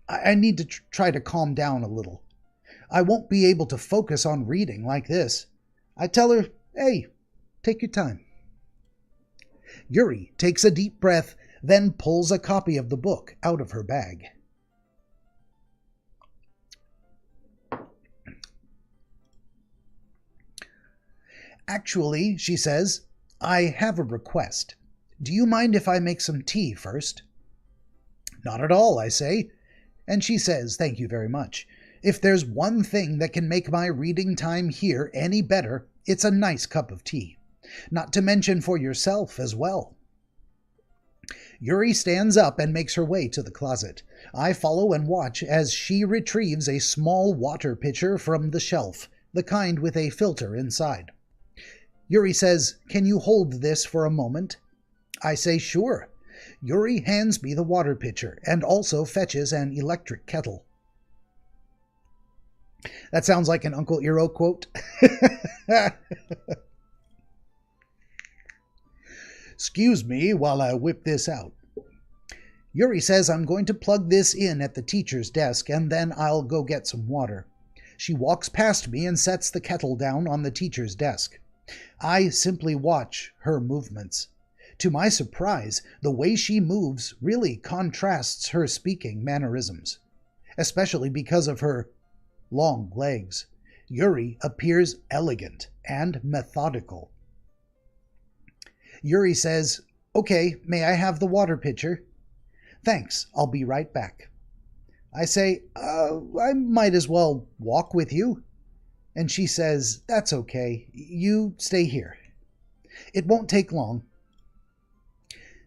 I need to try to calm down a little. I won't be able to focus on reading like this. I tell her, hey, take your time. Yuri takes a deep breath, then pulls a copy of the book out of her bag. Actually, she says, I have a request. Do you mind if I make some tea first? Not at all, I say. And she says, thank you very much. If there's one thing that can make my reading time here any better, it's a nice cup of tea. Not to mention for yourself as well. Yuri stands up and makes her way to the closet. I follow and watch as she retrieves a small water pitcher from the shelf, the kind with a filter inside. Yuri says, can you hold this for a moment? I say, sure. Yuri hands me the water pitcher and also fetches an electric kettle. That sounds like an Uncle Eero quote. Excuse me while I whip this out. Yuri says I'm going to plug this in at the teacher's desk and then I'll go get some water. She walks past me and sets the kettle down on the teacher's desk. I simply watch her movements. To my surprise, the way she moves really contrasts her speaking mannerisms, especially because of her long legs. Yuri appears elegant and methodical. Yuri says, okay, may I have the water pitcher? Thanks, I'll be right back. I say, I might as well walk with you. And she says, that's okay, you stay here. It won't take long.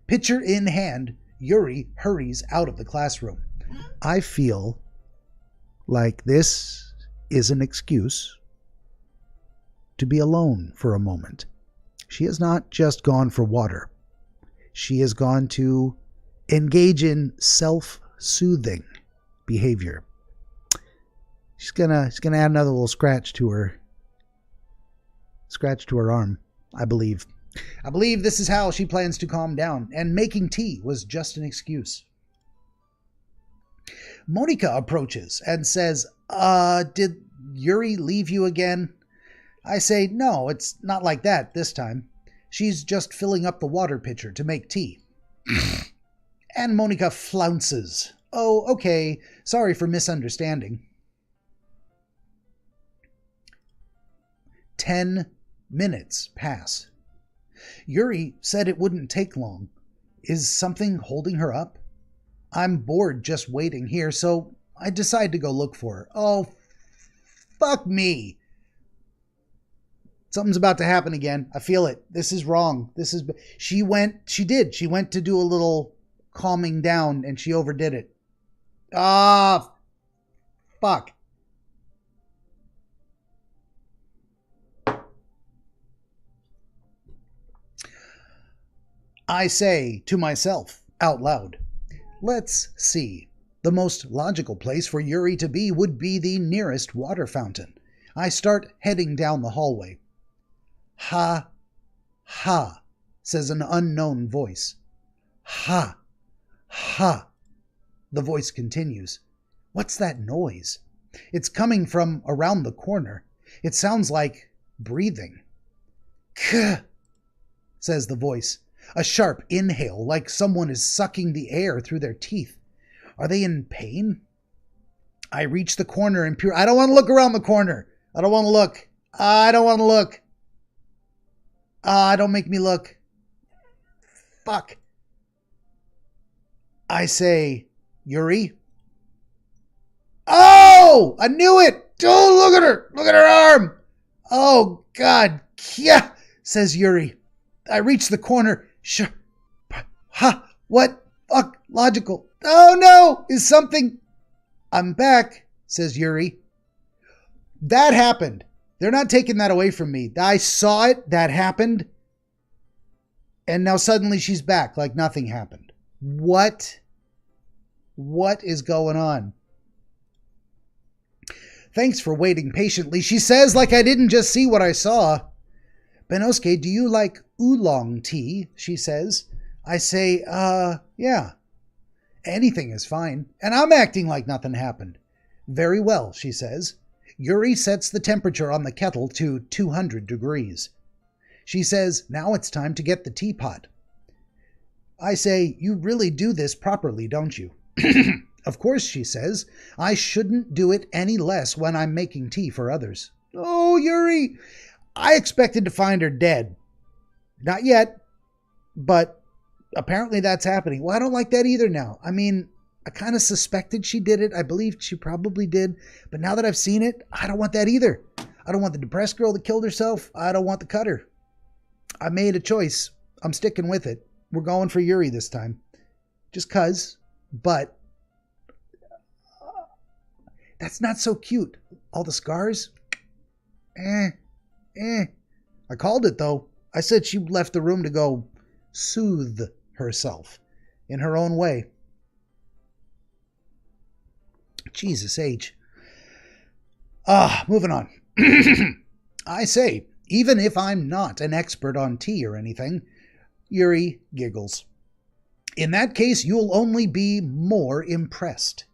Pitcher in hand, Yuri hurries out of the classroom. I feel like this is an excuse to be alone for a moment. She has not just gone for water. She has gone to engage in self-soothing behavior. She's gonna add another little scratch to her arm, I believe. I believe this is how she plans to calm down, and making tea was just an excuse. Monica approaches and says, did Yuri leave you again? I say, no, it's not like that this time. She's just filling up the water pitcher to make tea. And Monica flounces. Oh, okay, sorry for misunderstanding. 10 minutes pass. Yuri said it wouldn't take long. Is something holding her up? I'm bored just waiting here, so I decide to go look for her. Oh, fuck me. Something's about to happen again. I feel it. This is wrong. She went to do a little calming down and she overdid it. Ah, fuck. I say to myself out loud, let's see. The most logical place for Yuri to be would be the nearest water fountain. I start heading down the hallway. Ha, ha, says an unknown voice. Ha, ha. The voice continues. What's that noise? It's coming from around the corner. It sounds like breathing. Kuh, says the voice. A sharp inhale, like someone is sucking the air through their teeth. Are they in pain? I reach the corner and peer. I don't want to look around the corner. I don't want to look. Don't make me look. Fuck. I say, Yuri? Oh! I knew it! Oh, look at her! Look at her arm! Oh, God. Yeah, says Yuri. I reach the corner. Sure. Ha! What? Fuck. Logical. Oh, no! Is something... I'm back, says Yuri. That happened. They're not taking that away from me. I saw it. That happened. And now suddenly she's back like nothing happened. What? What is going on? Thanks for waiting patiently, she says, like I didn't just see what I saw. Benosuke, do you like oolong tea? She says. I say, yeah. Anything is fine. And I'm acting like nothing happened. Very well, she says. Yuri sets the temperature on the kettle to 200 degrees. She says, now it's time to get the teapot. I say, you really do this properly, don't you? Of course, she says. I shouldn't do it any less when I'm making tea for others. Oh, Yuri! I expected to find her dead. Not yet, but apparently that's happening. Well, I don't like that either now. I mean, I kind of suspected she did it. I believe she probably did. But now that I've seen it, I don't want that either. I don't want the depressed girl that killed herself. I don't want the cutter. I made a choice. I'm sticking with it. We're going for Yuri this time. Just 'cause. But that's not so cute. All the scars? I called it, though. I said she left the room to go soothe herself in her own way. Jesus H. Moving on. I say, even if I'm not an expert on tea or anything, Yuri giggles. In that case, you'll only be more impressed.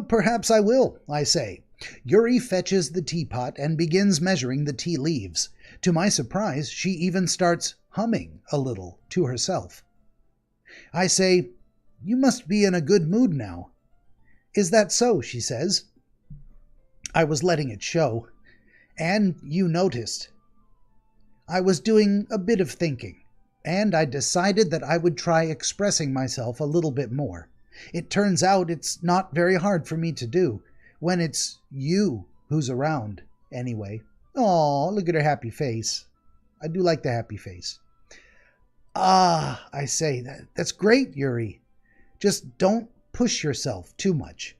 Perhaps I will, I say. Yuri fetches the teapot and begins measuring the tea leaves. To my surprise, she even starts humming a little to herself. I say, you must be in a good mood now. Is that so? She says. I was letting it show. And you noticed. I was doing a bit of thinking, and I decided that I would try expressing myself a little bit more. It turns out it's not very hard for me to do, when it's you who's around, anyway. Aw, look at her happy face. I do like the happy face. I say, that's great, Yuri. Just don't push yourself too much.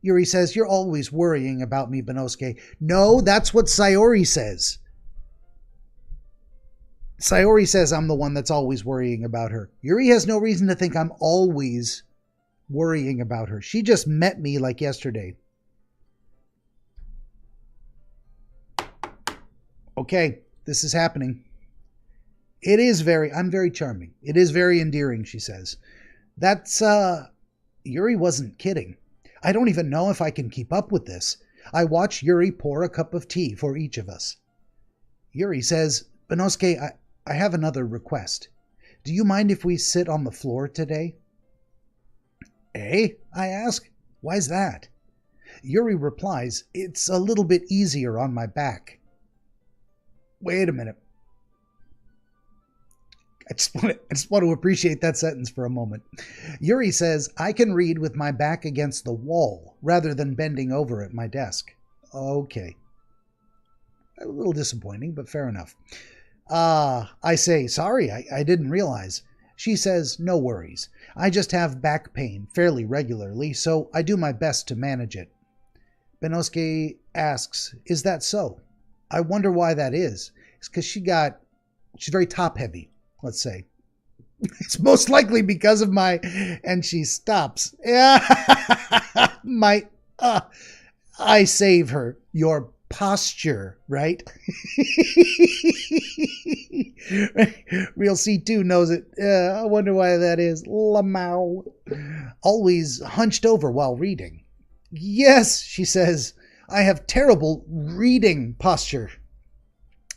Yuri says, you're always worrying about me, Benosuke. No, that's what Sayori says. Sayori says I'm the one that's always worrying about her. Yuri has no reason to think I'm always worrying about her. She just met me like yesterday. Okay, this is happening. I'm very charming. It is very endearing, she says. Yuri wasn't kidding. I don't even know if I can keep up with this. I watch Yuri pour a cup of tea for each of us. Yuri says, Benosuke, I have another request. Do you mind if we sit on the floor today? Eh? I ask. Why's that? Yuri replies, it's a little bit easier on my back. Wait a minute. I just want to appreciate that sentence for a moment. Yuri says, I can read with my back against the wall rather than bending over at my desk. Okay. A little disappointing, but fair enough. I say, sorry, I didn't realize. She says, no worries. I just have back pain fairly regularly, so I do my best to manage it. Benosuke asks, is that so? I wonder why that is. It's because she's very top-heavy, let's say. It's most likely because of and she stops. I save her. Your posture, right? Real C2 knows it. I wonder why that is. Lamau. Always hunched over while reading. Yes, she says, I have terrible reading posture.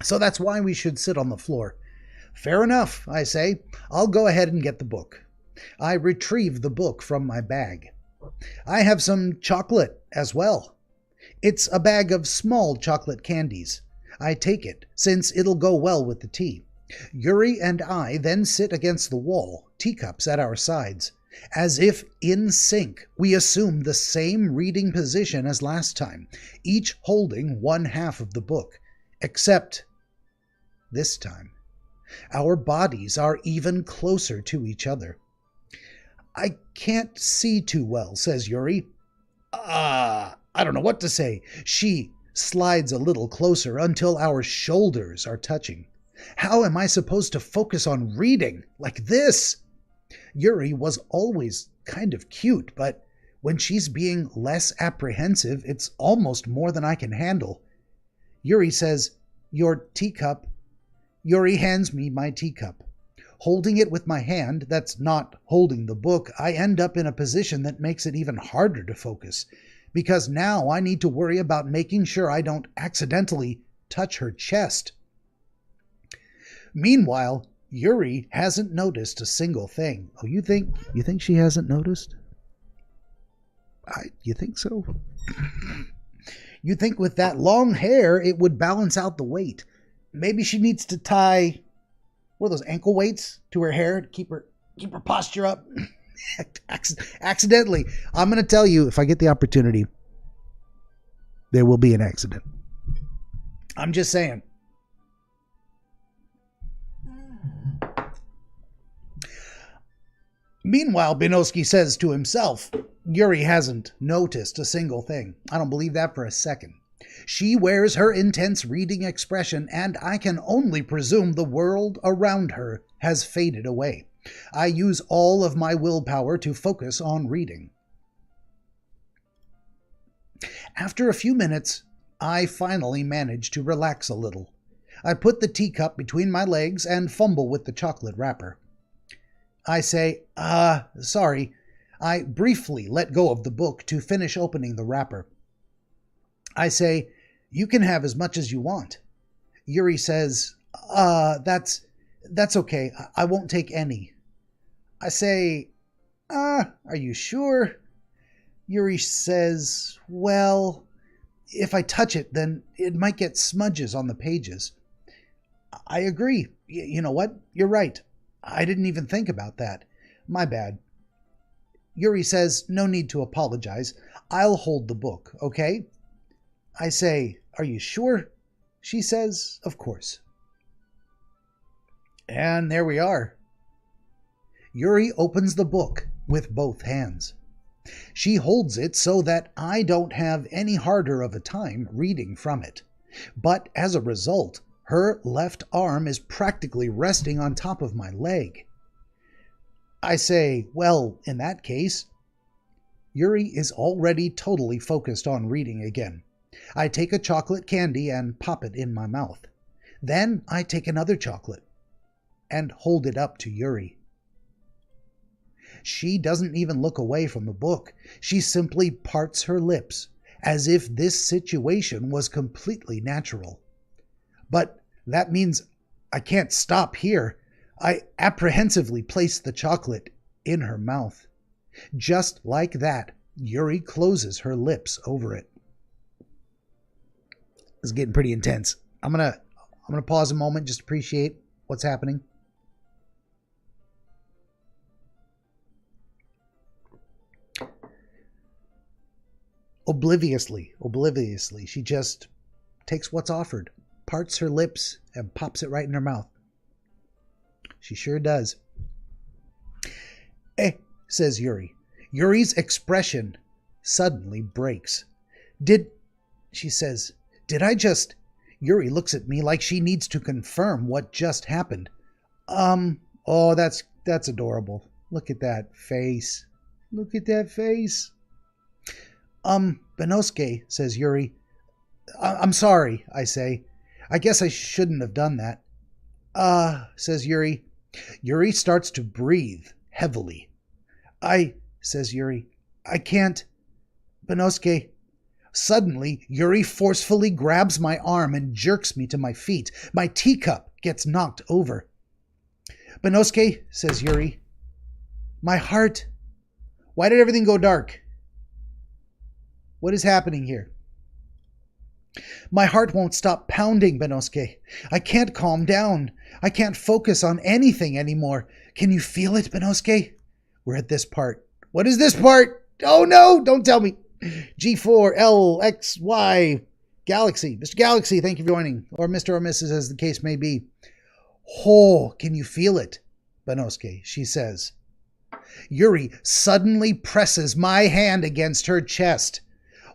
So that's why we should sit on the floor. Fair enough, I say. I'll go ahead and get the book. I retrieve the book from my bag. I have some chocolate as well. It's a bag of small chocolate candies. I take it, since it'll go well with the tea. Yuri and I then sit against the wall, teacups at our sides. As if in sync, we assume the same reading position as last time, each holding one half of the book. Except this time, our bodies are even closer to each other. I can't see too well, says Yuri. I don't know what to say. She slides a little closer until our shoulders are touching. How am I supposed to focus on reading like this? Yuri was always kind of cute, but when she's being less apprehensive, it's almost more than I can handle. Yuri says, your teacup. Yuri hands me my teacup. Holding it with my hand that's not holding the book, I end up in a position that makes it even harder to focus, because now I need to worry about making sure I don't accidentally touch her chest. Meanwhile, Yuri hasn't noticed a single thing. Oh, you think she hasn't noticed? You think so? You think with that long hair it would balance out the weight. Maybe she needs to tie, what are those, ankle weights to her hair to keep her posture up. Accidentally. I'm going to tell you, if I get the opportunity, there will be an accident. I'm just saying. Meanwhile, Benosuke says to himself, Yuri hasn't noticed a single thing. I don't believe that for a second. She wears her intense reading expression, and I can only presume the world around her has faded away. I use all of my willpower to focus on reading. After a few minutes, I finally manage to relax a little. I put the teacup between my legs and fumble with the chocolate wrapper. I say, sorry. I briefly let go of the book to finish opening the wrapper. I say, you can have as much as you want. Yuri says, that's okay. I won't take any. I say, are you sure? Yuri says, well, if I touch it, then it might get smudges on the pages. I agree. You know what? You're right. I didn't even think about that. My bad. Yuri says, no need to apologize. I'll hold the book, okay? I say, are you sure? She says, of course. And there we are. Yuri opens the book with both hands. She holds it so that I don't have any harder of a time reading from it. But as a result, Her left arm is practically resting on top of my leg. I say, well, in that case, Yuri is already totally focused on reading again. I take a chocolate candy and pop it in my mouth. Then I take another chocolate and hold it up to Yuri. She doesn't even look away from the book. She simply parts her lips, as if this situation was completely natural. But that means I can't stop here. I apprehensively place the chocolate in her mouth. Just like that, Yuri closes her lips over it. It's getting pretty intense. I'm gonna pause a moment, just appreciate what's happening. Obliviously, she just takes what's offered, parts her lips, and pops it right in her mouth. She sure does. Eh, says Yuri. Yuri's expression suddenly breaks. She says, did I just... Yuri looks at me like she needs to confirm what just happened. Oh, that's adorable. Look at that face. Look at that face. Benosuke, says Yuri. I'm sorry, I say. I guess I shouldn't have done that. Says Yuri. Yuri starts to breathe heavily. Says Yuri. I can't. Benosuke. Suddenly, Yuri forcefully grabs my arm and jerks me to my feet. My teacup gets knocked over. Benosuke, says Yuri. My heart. Why did everything go dark? What is happening here? My heart won't stop pounding, Benosuke. I can't calm down. I can't focus on anything anymore. Can you feel it, Benosuke? We're at this part. What is this part? Oh no, don't tell me. G4LXY Galaxy. Mr. Galaxy, thank you for joining. Or Mr. or Mrs. as the case may be. Oh, can you feel it, Benosuke? She says. Yuri suddenly presses my hand against her chest.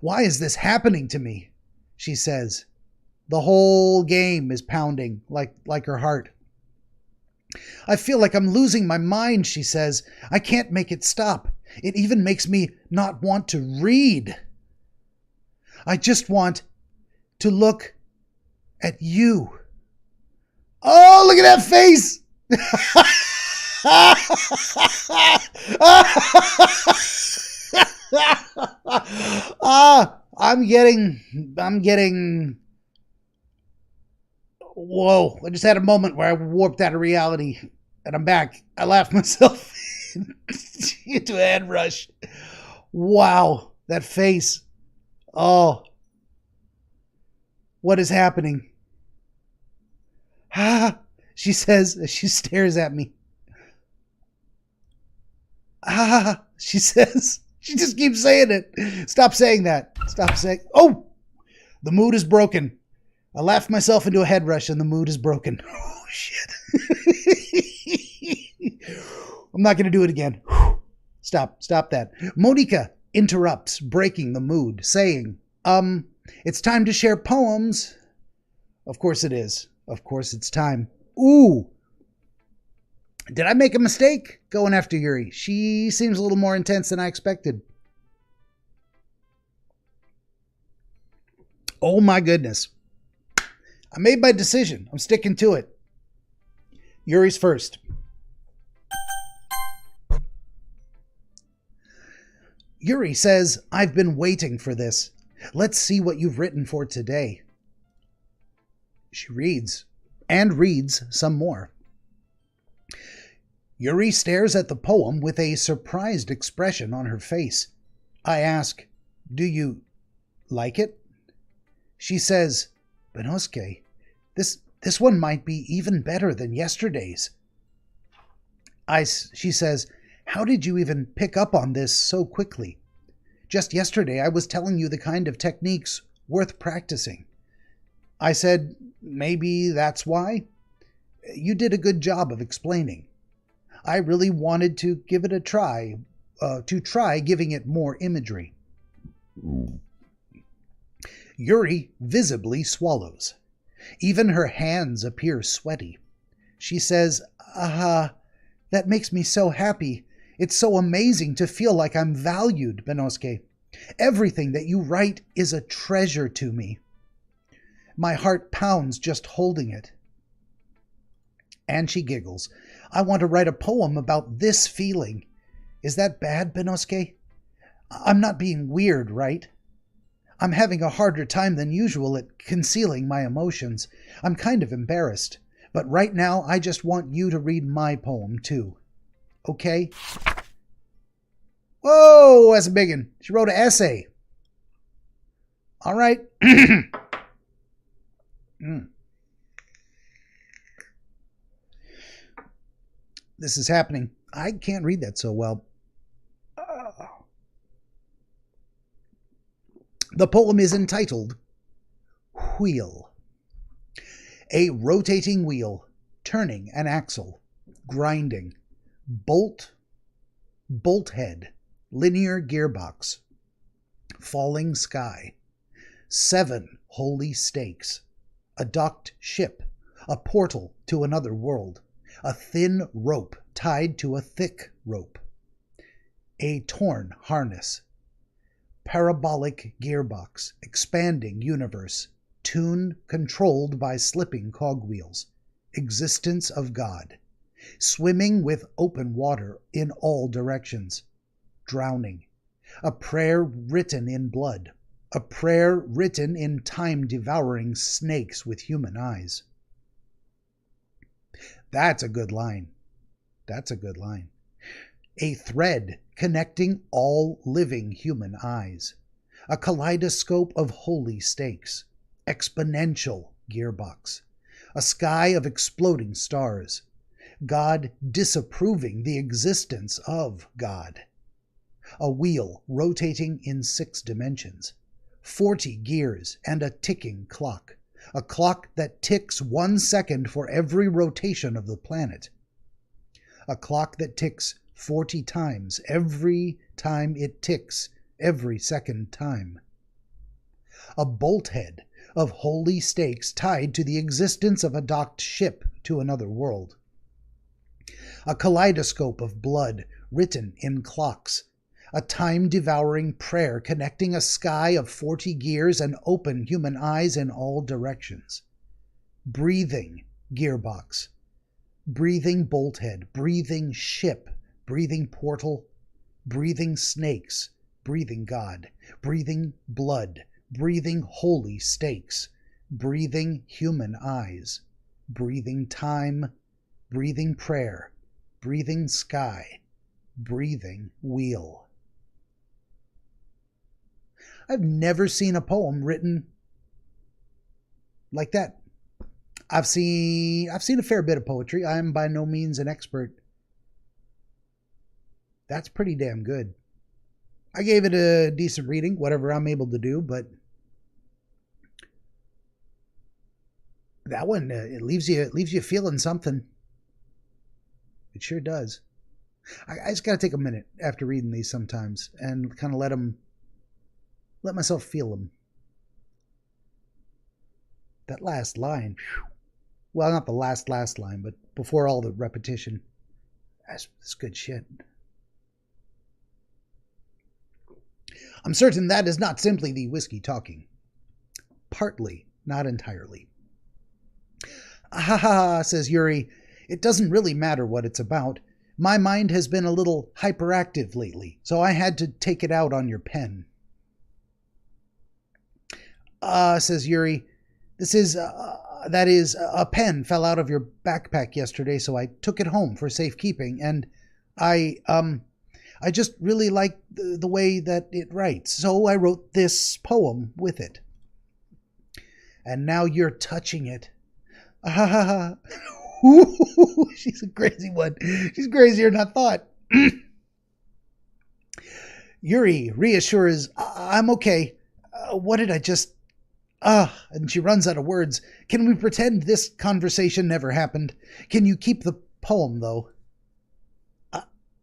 Why is this happening to me? She says. The whole game is pounding like her heart. I feel like I'm losing my mind, she says. I can't make it stop. It even makes me not want to read. I just want to look at you. Oh, look at that face! I'm getting. Whoa, I just had a moment where I warped out of reality and I'm back. I laughed myself into a head rush. Wow, that face. Oh, what is happening? She says as she stares at me. She says. She just keeps saying it. Stop saying that. Stop saying. Oh, the mood is broken. I laughed myself into a head rush and the mood is broken. Oh, shit. I'm not going to do it again. Stop that. Monica interrupts, breaking the mood, saying, it's time to share poems. Of course it is. Of course it's time. Ooh. Did I make a mistake going after Yuri? She seems a little more intense than I expected. Oh my goodness. I made my decision. I'm sticking to it. Yuri's first. Yuri says, I've been waiting for this. Let's see what you've written for today. She reads, and reads some more. Yuri stares at the poem with a surprised expression on her face. I ask, do you like it? She says, Benosuke, this one might be even better than yesterday's. She says, how did you even pick up on this so quickly? Just yesterday I was telling you the kind of techniques worth practicing. I said, maybe that's why? You did a good job of explaining. I really wanted to give it a try, giving it more imagery. Yuri visibly swallows. Even her hands appear sweaty. She says, that makes me so happy. It's so amazing to feel like I'm valued, Benosuke. Everything that you write is a treasure to me. My heart pounds just holding it. And she giggles. I want to write a poem about this feeling. Is that bad, Benosuke? I'm not being weird, right? I'm having a harder time than usual at concealing my emotions. I'm kind of embarrassed. But right now, I just want you to read my poem, too. Okay? Whoa, that's a big one. She wrote an essay. All right. This is happening. I can't read that so well. The poem is entitled Wheel. A rotating wheel, turning an axle, grinding, bolt head, linear gearbox, falling sky, 7 holy stakes, a docked ship, a portal to another world, a thin rope tied to a thick rope, a torn harness, parabolic gearbox, expanding universe, tune controlled by slipping cogwheels, existence of God, swimming with open water in all directions, drowning, a prayer written in blood, a prayer written in time-devouring snakes with human eyes. That's a good line. That's a good line. A thread connecting all living human eyes, a kaleidoscope of holy stakes, exponential gearbox, a sky of exploding stars, God disapproving the existence of God, a wheel rotating in 6 dimensions, 40 gears and a ticking clock, a clock that ticks 1 second for every rotation of the planet, a clock that ticks 40 times every time it ticks every second time, a bolt head of holy stakes tied to the existence of a docked ship to another world, a kaleidoscope of blood written in clocks, a time-devouring prayer connecting a sky of 40 gears and open human eyes in all directions, breathing gearbox, breathing bolthead, breathing ship, breathing portal, breathing snakes, breathing God, breathing blood, breathing holy stakes, breathing human eyes, breathing time, breathing prayer, breathing sky, breathing wheel. I've never seen a poem written like that. I've seen a fair bit of poetry. I'm by no means an expert. That's pretty damn good. I gave it a decent reading, whatever I'm able to do, but that one, it leaves you feeling something. It sure does. I just got to take a minute after reading these sometimes and kind of let myself feel them. That last line, well, not the last line, but before all the repetition, that's good shit. I'm certain that is not simply the whiskey talking. Partly, not entirely. Ha ha, says Yuri. It doesn't really matter what it's about. My mind has been a little hyperactive lately, so I had to take it out on your pen. Says Yuri. That is, a pen fell out of your backpack yesterday, so I took it home for safekeeping, and I just really like the way that it writes, so I wrote this poem with it. And now you're touching it. She's a crazy one. She's crazier than I thought. Yuri reassures, I'm okay. What did I just... and she runs out of words. Can we pretend this conversation never happened? Can you keep the poem, though?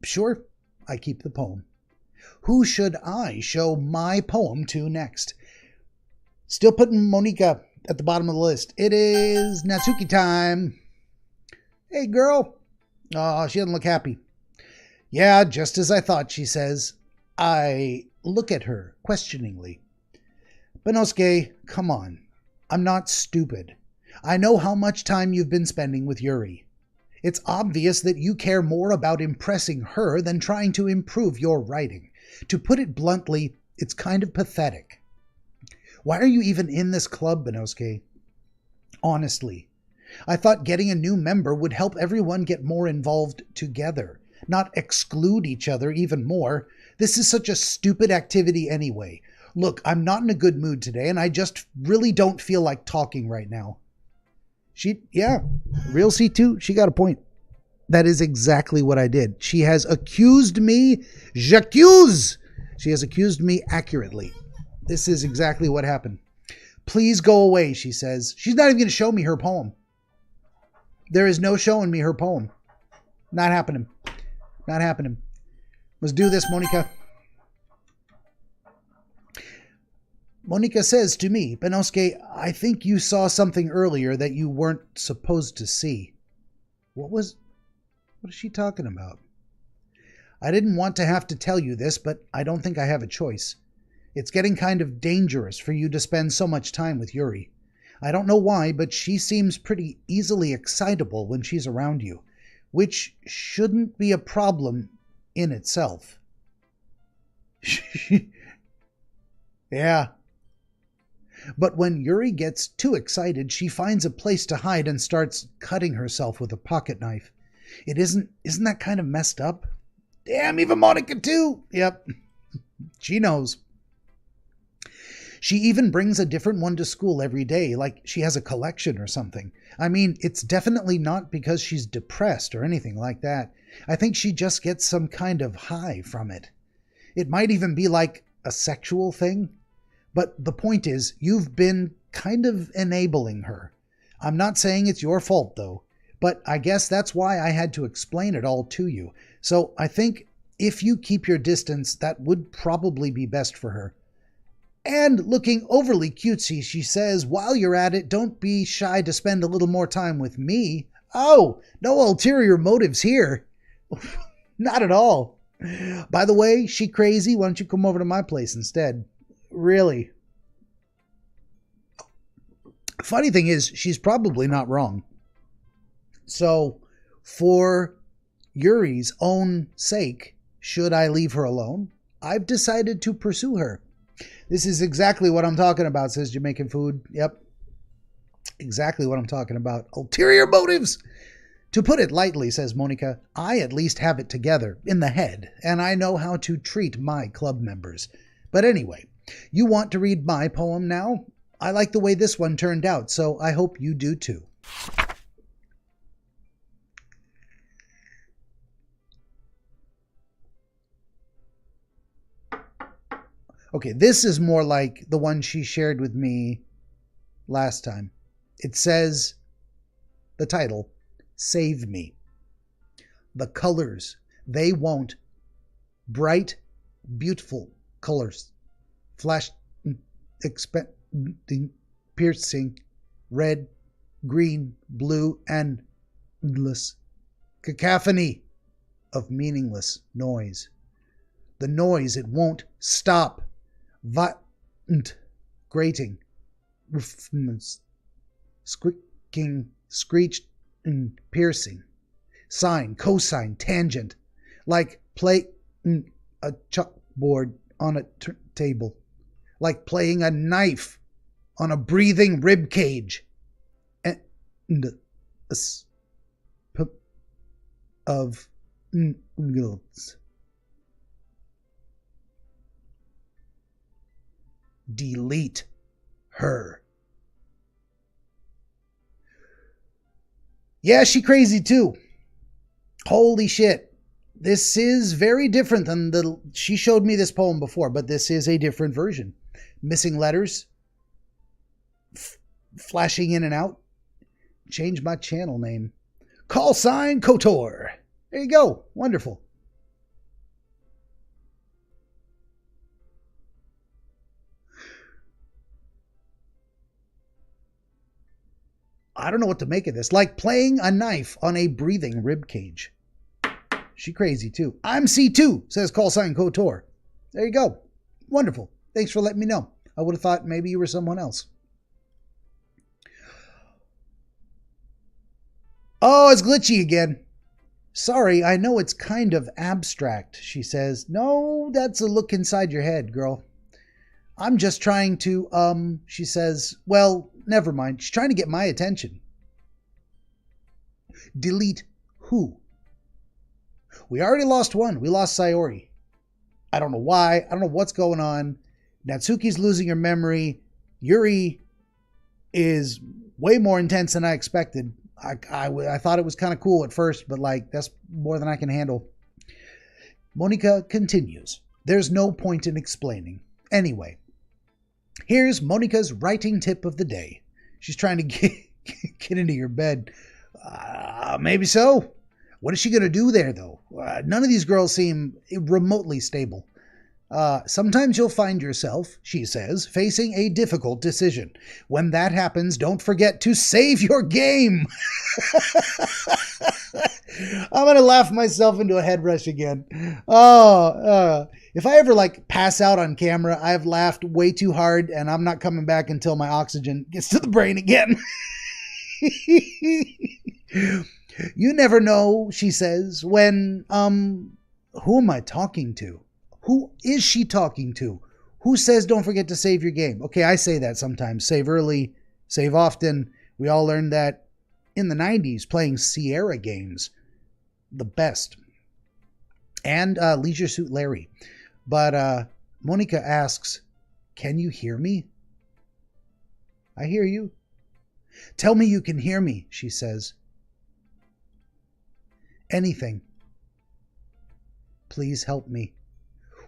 Sure, I keep the poem. Who should I show my poem to next? Still putting Monica at the bottom of the list. It is Natsuki time. Hey, girl. Oh, she doesn't look happy. Yeah, just as I thought, she says. I look at her questioningly. Benosuke, come on. I'm not stupid. I know how much time you've been spending with Yuri. It's obvious that you care more about impressing her than trying to improve your writing. To put it bluntly, it's kind of pathetic. Why are you even in this club, Benosuke? Honestly, I thought getting a new member would help everyone get more involved together, not exclude each other even more. This is such a stupid activity anyway. Look, I'm not in a good mood today, and I just really don't feel like talking right now. Real C2, she got a point. That is exactly what I did. She has accused me. J'accuse! She has accused me accurately. This is exactly what happened. Please go away, she says. She's not even going to show me her poem. There is no showing me her poem. Not happening. Not happening. Let's do this, Monika. Monika says to me, Benosuke, I think you saw something earlier that you weren't supposed to see. What is she talking about? I didn't want to have to tell you this, but I don't think I have a choice. It's getting kind of dangerous for you to spend so much time with Yuri. I don't know why, but she seems pretty easily excitable when she's around you, which shouldn't be a problem in itself. Yeah. But when Yuri gets too excited, she finds a place to hide and starts cutting herself with a pocket knife. Isn't that kind of messed up? Damn, even Monika too. Yep. She knows. She even brings a different one to school every day, like she has a collection or something. I mean, it's definitely not because she's depressed or anything like that. I think she just gets some kind of high from it. It might even be like a sexual thing. But the point is, you've been kind of enabling her. I'm not saying it's your fault, though. But I guess that's why I had to explain it all to you. So I think if you keep your distance, that would probably be best for her. And looking overly cutesy, she says, while you're at it, don't be shy to spend a little more time with me. Oh, no ulterior motives here. Not at all. By the way, she crazy? Why don't you come over to my place instead? Really? Funny thing is, she's probably not wrong. So, for Yuri's own sake, should I leave her alone? I've decided to pursue her. This is exactly what I'm talking about, says Jamaican Food. Yep. Exactly what I'm talking about. Ulterior motives! To put it lightly, says Monika, I at least have it together, in the head, and I know how to treat my club members. But anyway, you want to read my poem now? I like the way this one turned out, so I hope you do too. Okay, this is more like the one she shared with me last time. It says, the title, Save Me. The colors, they won't. Bright, beautiful colors. Flash, expecting, piercing, red, green, blue, and endless. Cacophony of meaningless noise. The noise, it won't stop. Violent, grating, squeaking, screech, and piercing. Sine, cosine, tangent, like playing a chalkboard on a table, like playing a knife on a breathing rib cage, and a of noodles. Delete her. Yeah, she crazy too. Holy shit. This is very different than she showed me this poem before, but this is a different version. Missing letters. Flashing in and out. Change my channel name. Call sign Kotor. There you go. Wonderful. I don't know what to make of this. Like playing a knife on a breathing rib cage. She crazy too. I'm C2, says callsign KOTOR. There you go. Wonderful. Thanks for letting me know. I would have thought maybe you were someone else. Oh, it's glitchy again. Sorry, I know it's kind of abstract, she says. No, that's a look inside your head, girl. I'm just trying to, she says, well, never mind. She's trying to get my attention. Delete who? We already lost one. We lost Sayori. I don't know why. I don't know what's going on. Natsuki's losing her memory. Yuri is way more intense than I expected. I thought it was kind of cool at first, but like that's more than I can handle. Monika continues. There's no point in explaining. Anyway, here's Monika's writing tip of the day. She's trying to get into your bed. Maybe so. What is she going to do there, though? None of these girls seem remotely stable. Sometimes you'll find yourself, she says, facing a difficult decision. When that happens, don't forget to save your game. I'm going to laugh myself into a head rush again. If I ever like pass out on camera, I've laughed way too hard and I'm not coming back until my oxygen gets to the brain again. You never know, she says, when, who am I talking to? Who is she talking to? Who says don't forget to save your game? Okay, I say that sometimes. Save early, save often. We all learned that in the 90s playing Sierra games. The best. And Leisure Suit Larry. But Monika asks, can you hear me? I hear you. Tell me you can hear me, she says. Anything. Please help me.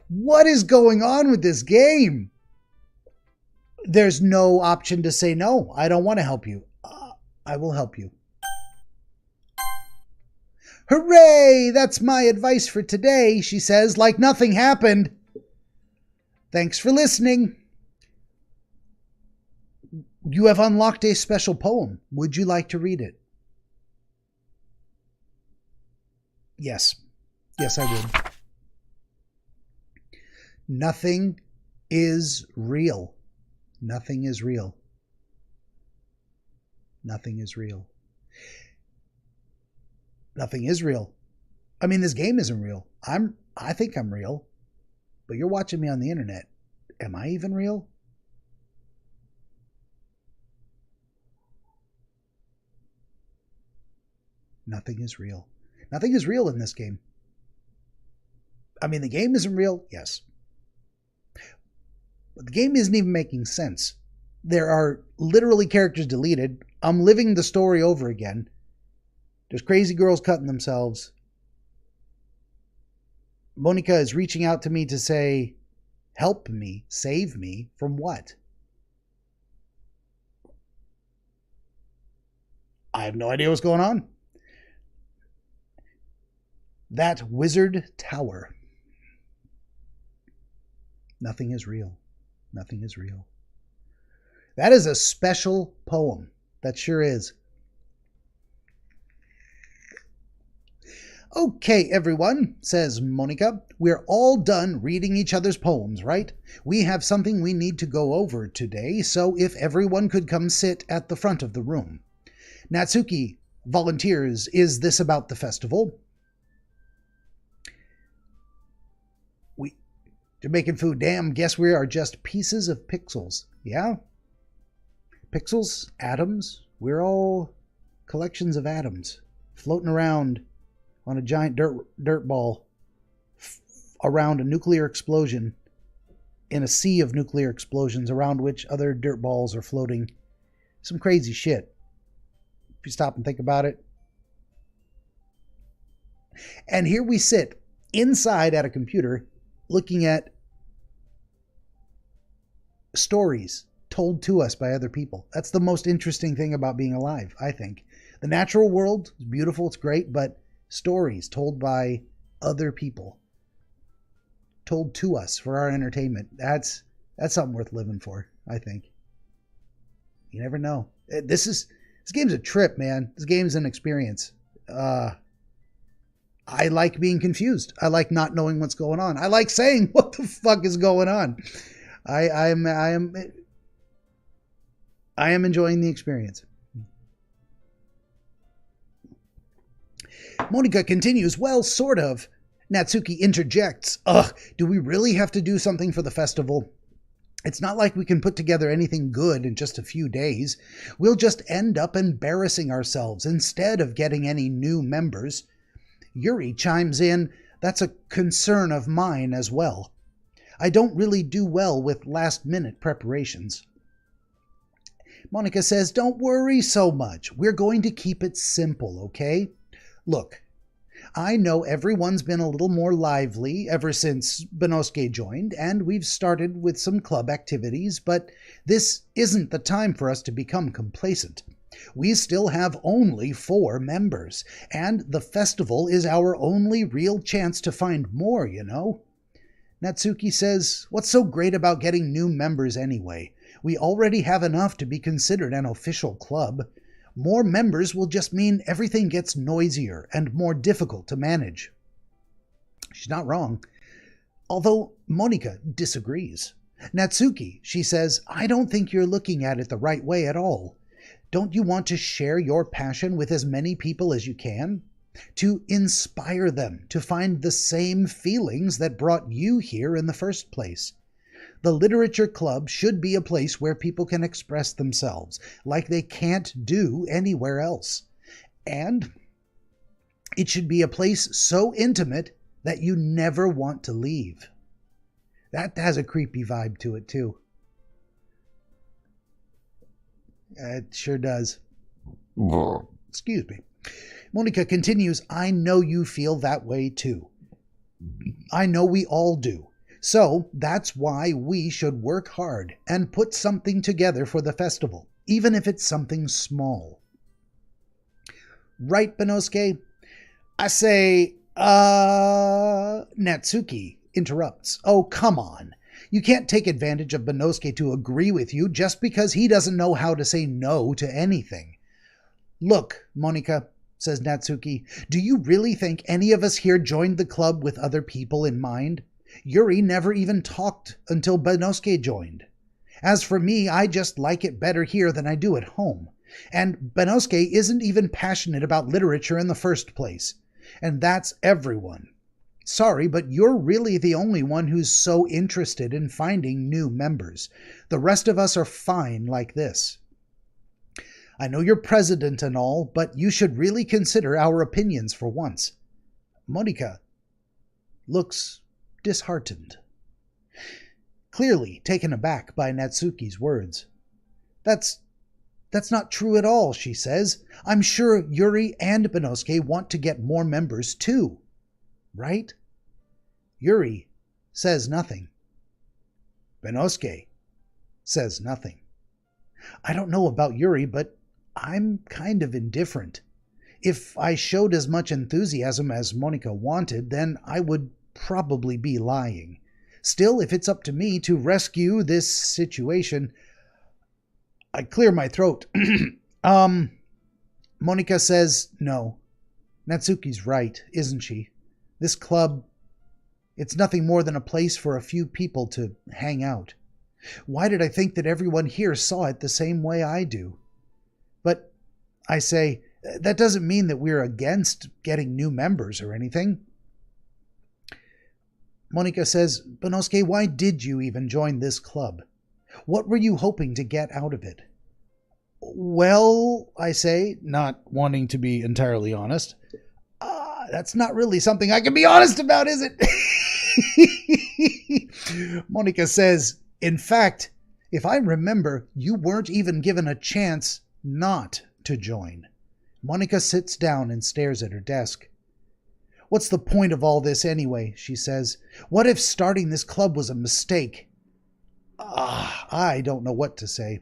What is going on with this game? There's no option to say no. I don't want to help you. I will help you. Hooray! That's my advice for today, she says, like nothing happened. Thanks for listening. You have unlocked a special poem. Would you like to read it? Yes. Yes, I would. Nothing is real. Nothing is real. Nothing is real. Nothing is real. I mean, this game isn't real. I think I'm real, but you're watching me on the internet. Am I even real? Nothing is real. Nothing is real in this game. I mean, the game isn't real, yes. But the game isn't even making sense. There are literally characters deleted. I'm living the story over again. There's crazy girls cutting themselves. Monika is reaching out to me to say, help me, save me from what? I have no idea what's going on. That wizard tower. Nothing is real. Nothing is real. That is a special poem. That sure is. Okay, everyone, says Monika. We're all done reading each other's poems, right? We have something we need to go over today, so if everyone could come sit at the front of the room. Natsuki volunteers, is this about the festival? Jamaican food, damn, guess we are just pieces of pixels. Yeah? Pixels, atoms, we're all collections of atoms floating around on a giant dirt ball around a nuclear explosion in a sea of nuclear explosions around which other dirt balls are floating. Some crazy shit. If you stop and think about it. And here we sit inside at a computer looking at stories told to us by other people. That's the most interesting thing about being alive, I think. The natural world is beautiful, it's great, but stories told by other people, told to us for our entertainment, that's something worth living for, I think. You never know. This is This game's a trip, man. This game's an experience. I like being confused. I like not knowing what's going on. I like saying, what the fuck is going on? I am enjoying the experience. Monica continues, well, sort of. Natsuki interjects, ugh, do we really have to do something for the festival? It's not like we can put together anything good in just a few days. We'll just end up embarrassing ourselves instead of getting any new members. Yuri chimes in, that's a concern of mine as well. I don't really do well with last-minute preparations. Monica says, don't worry so much. We're going to keep it simple, okay? Look, I know everyone's been a little more lively ever since Benosuke joined, and we've started with some club activities, but this isn't the time for us to become complacent. We still have only 4 members, and the festival is our only real chance to find more, you know? Natsuki says, what's so great about getting new members anyway? We already have enough to be considered an official club. More members will just mean everything gets noisier and more difficult to manage. She's not wrong. Although Monica disagrees. Natsuki, she says, I don't think you're looking at it the right way at all. Don't you want to share your passion with as many people as you can? To inspire them to find the same feelings that brought you here in the first place. The Literature Club should be a place where people can express themselves like they can't do anywhere else. And it should be a place so intimate that you never want to leave. That has a creepy vibe to it, too. It sure does. Excuse me. Monica continues, I know you feel that way, too. I know we all do. So that's why we should work hard and put something together for the festival, even if it's something small. Right, Benosuke? I say, Natsuki interrupts. Oh, come on. You can't take advantage of Benosuke to agree with you just because he doesn't know how to say no to anything. Look, Monica, says Natsuki, do you really think any of us here joined the club with other people in mind? Yuri never even talked until Benosuke joined. As for me, I just like it better here than I do at home. And Benosuke isn't even passionate about literature in the first place. And that's everyone. Sorry, but you're really the only one who's so interested in finding new members. The rest of us are fine like this. I know you're president and all, but you should really consider our opinions for once. Monica looks disheartened, clearly taken aback by Natsuki's words. That's not true at all, she says. I'm sure Yuri and Benosuke want to get more members too. Right? Yuri says nothing. Benosuke says nothing. I don't know about Yuri, but I'm kind of indifferent. If I showed as much enthusiasm as Monica wanted, then I would probably be lying. Still, if it's up to me to rescue this situation, I clear my throat. Monica says no. Natsuki's right, isn't she? This club, it's nothing more than a place for a few people to hang out. Why did I think that everyone here saw it the same way I do? But, I say, that doesn't mean that we're against getting new members or anything. Monica says, Benosuke, why did you even join this club? What were you hoping to get out of it? Well, I say, not wanting to be entirely honest, that's not really something I can be honest about, is it? Monica says, in fact, if I remember, you weren't even given a chance not to join. Monica sits down and stares at her desk. What's the point of all this anyway, she says. What if starting this club was a mistake? I don't know what to say.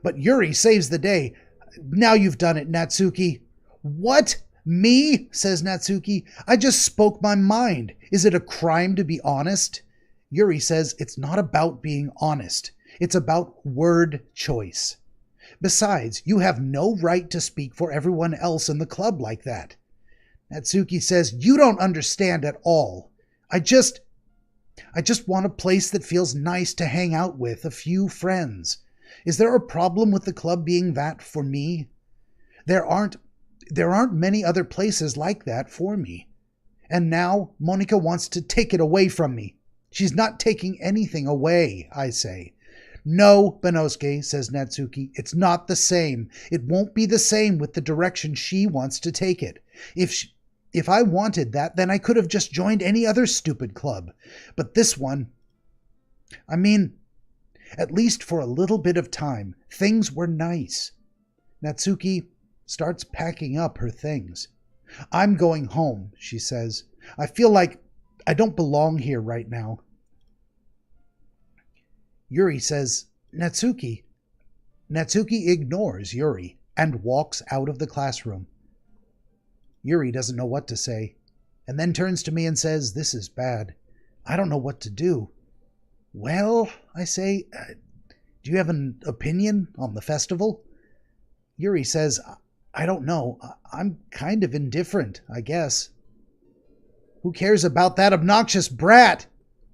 But Yuri saves the day. Now you've done it, Natsuki. What? Me? Says Natsuki. I just spoke my mind. Is it a crime to be honest? Yuri says it's not about being honest. It's about word choice. Besides, you have no right to speak for everyone else in the club like that. Natsuki says, you don't understand at all. I just want a place that feels nice to hang out with, a few friends. Is there a problem with the club being that for me? There aren't many other places like that for me. And now Monica wants to take it away from me. She's not taking anything away, I say. No, Benosuke, says Natsuki, it's not the same. It won't be the same with the direction she wants to take it. If I wanted that, then I could have just joined any other stupid club. But this one, I mean, at least for a little bit of time, things were nice. Natsuki starts packing up her things. I'm going home, she says. I feel like I don't belong here right now. Yuri says, Natsuki. Natsuki ignores Yuri and walks out of the classroom. Yuri doesn't know what to say, and then turns to me and says, this is bad. I don't know what to do. Well, I say, do you have an opinion on the festival? Yuri says, I don't know. I'm kind of indifferent, I guess. Who cares about that obnoxious brat?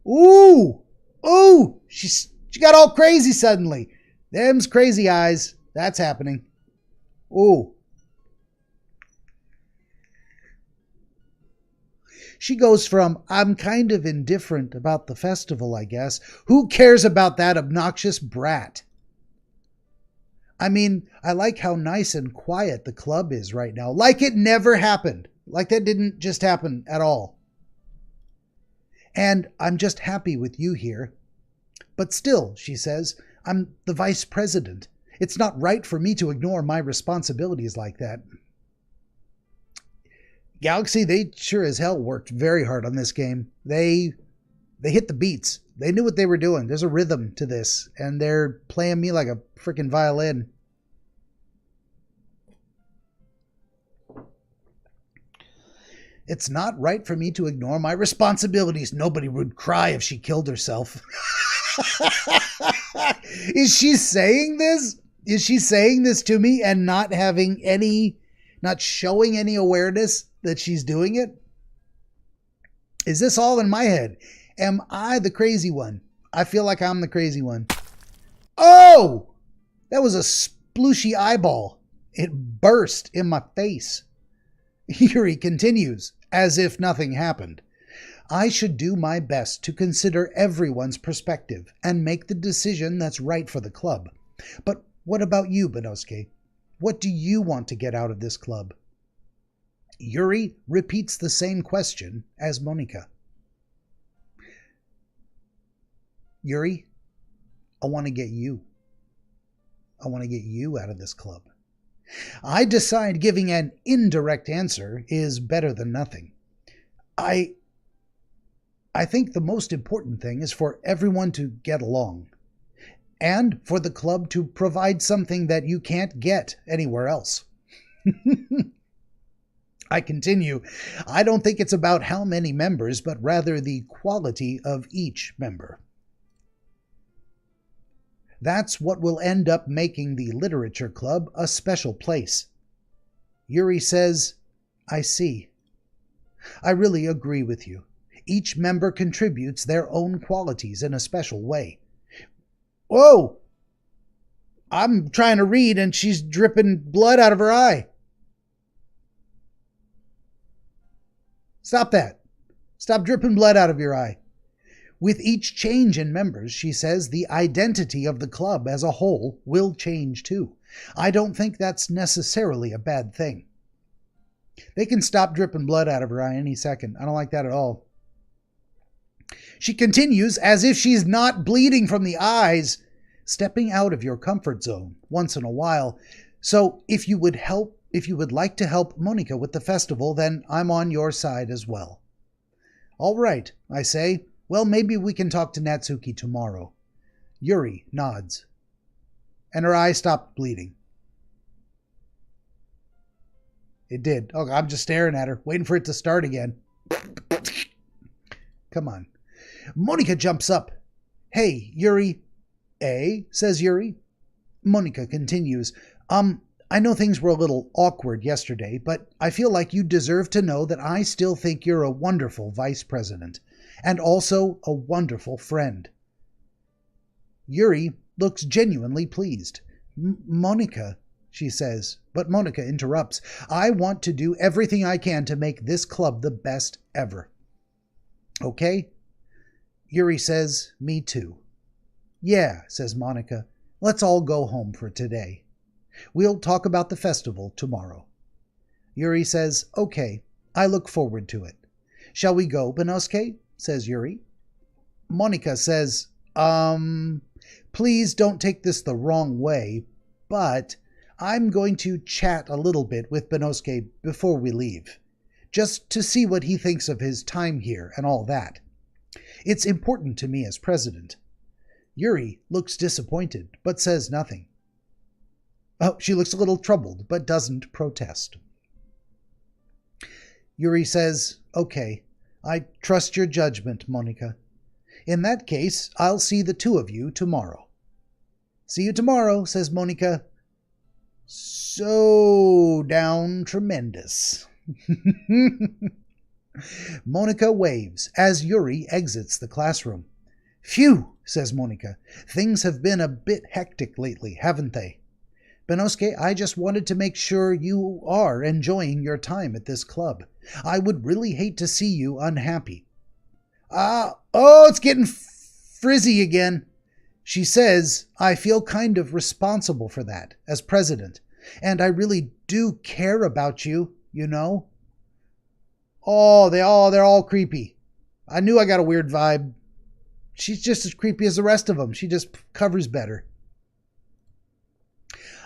Ooh! Ooh! She got all crazy suddenly. Them's crazy eyes. That's happening. Ooh. She goes from, I'm kind of indifferent about the festival, I guess. Who cares about that obnoxious brat? I mean, I like how nice and quiet the club is right now. Like it never happened. Like that didn't just happen at all. And I'm just happy with you here. But still, she says, I'm the vice president. It's not right for me to ignore my responsibilities like that. Galaxy, they sure as hell worked very hard on this game. They hit the beats. They knew what they were doing. There's a rhythm to this, and they're playing me like a freaking violin. It's not right for me to ignore my responsibilities. Nobody would cry if she killed herself. Is she saying this? Is she saying this to me and not showing any awareness that she's doing it? Is this all in my head? Am I the crazy one? I feel like I'm the crazy one. Oh! That was a splooshy eyeball. It burst in my face. Yuri continues, as if nothing happened. I should do my best to consider everyone's perspective and make the decision that's right for the club. But what about you, Benosuke? What do you want to get out of this club? Yuri repeats the same question as Monica. Yuri, I want to get you. I want to get you out of this club. I decide giving an indirect answer is better than nothing. I think the most important thing is for everyone to get along, and for the club to provide something that you can't get anywhere else. I continue, I don't think it's about how many members, but rather the quality of each member. That's what will end up making the literature club a special place. Yuri says, I see. I really agree with you. Each member contributes their own qualities in a special way. Whoa! I'm trying to read and she's dripping blood out of her eye. Stop that. Stop dripping blood out of your eye. With each change in members, she says, the identity of the club as a whole will change too. I don't think that's necessarily a bad thing. They can stop dripping blood out of her eye any second. I don't like that at all. She continues, as if she's not bleeding from the eyes, stepping out of your comfort zone once in a while. So if you would like to help Monica with the festival, then I'm on your side as well. All right, I say. Well, maybe we can talk to Natsuki tomorrow. Yuri nods, and her eye stopped bleeding. It did. Oh, I'm just staring at her, waiting for it to start again. Come on. Monica jumps up. Hey, Yuri. Says Yuri. Monica continues, I know things were a little awkward yesterday, but I feel like you deserve to know that I still think you're a wonderful vice president, and also a wonderful friend. Yuri looks genuinely pleased. Monica, she says, but Monica interrupts. I want to do everything I can to make this club the best ever. Okay? Yuri says, me too. Yeah, says Monica. Let's all go home for today. We'll talk about the festival tomorrow. Yuri says, okay, I look forward to it. Shall we go, Benosuke? Says Yuri. Monica says, please don't take this the wrong way, but I'm going to chat a little bit with Benosuke before we leave, just to see what he thinks of his time here and all that. It's important to me as president. Yuri looks disappointed, but says nothing. Oh, she looks a little troubled, but doesn't protest. Yuri says, okay, I trust your judgment, Monica. In that case, I'll see the two of you tomorrow. See you tomorrow, says Monica. So down tremendous. Monica waves as Yuri exits the classroom. Phew, says Monica. Things have been a bit hectic lately, haven't they? Benosuke, I just wanted to make sure you are enjoying your time at this club. I would really hate to see you unhappy. It's getting frizzy again. She says, I feel kind of responsible for that as president, and I really do care about you, you know. Oh, they're all creepy. I knew I got a weird vibe. She's just as creepy as the rest of them. She just covers better.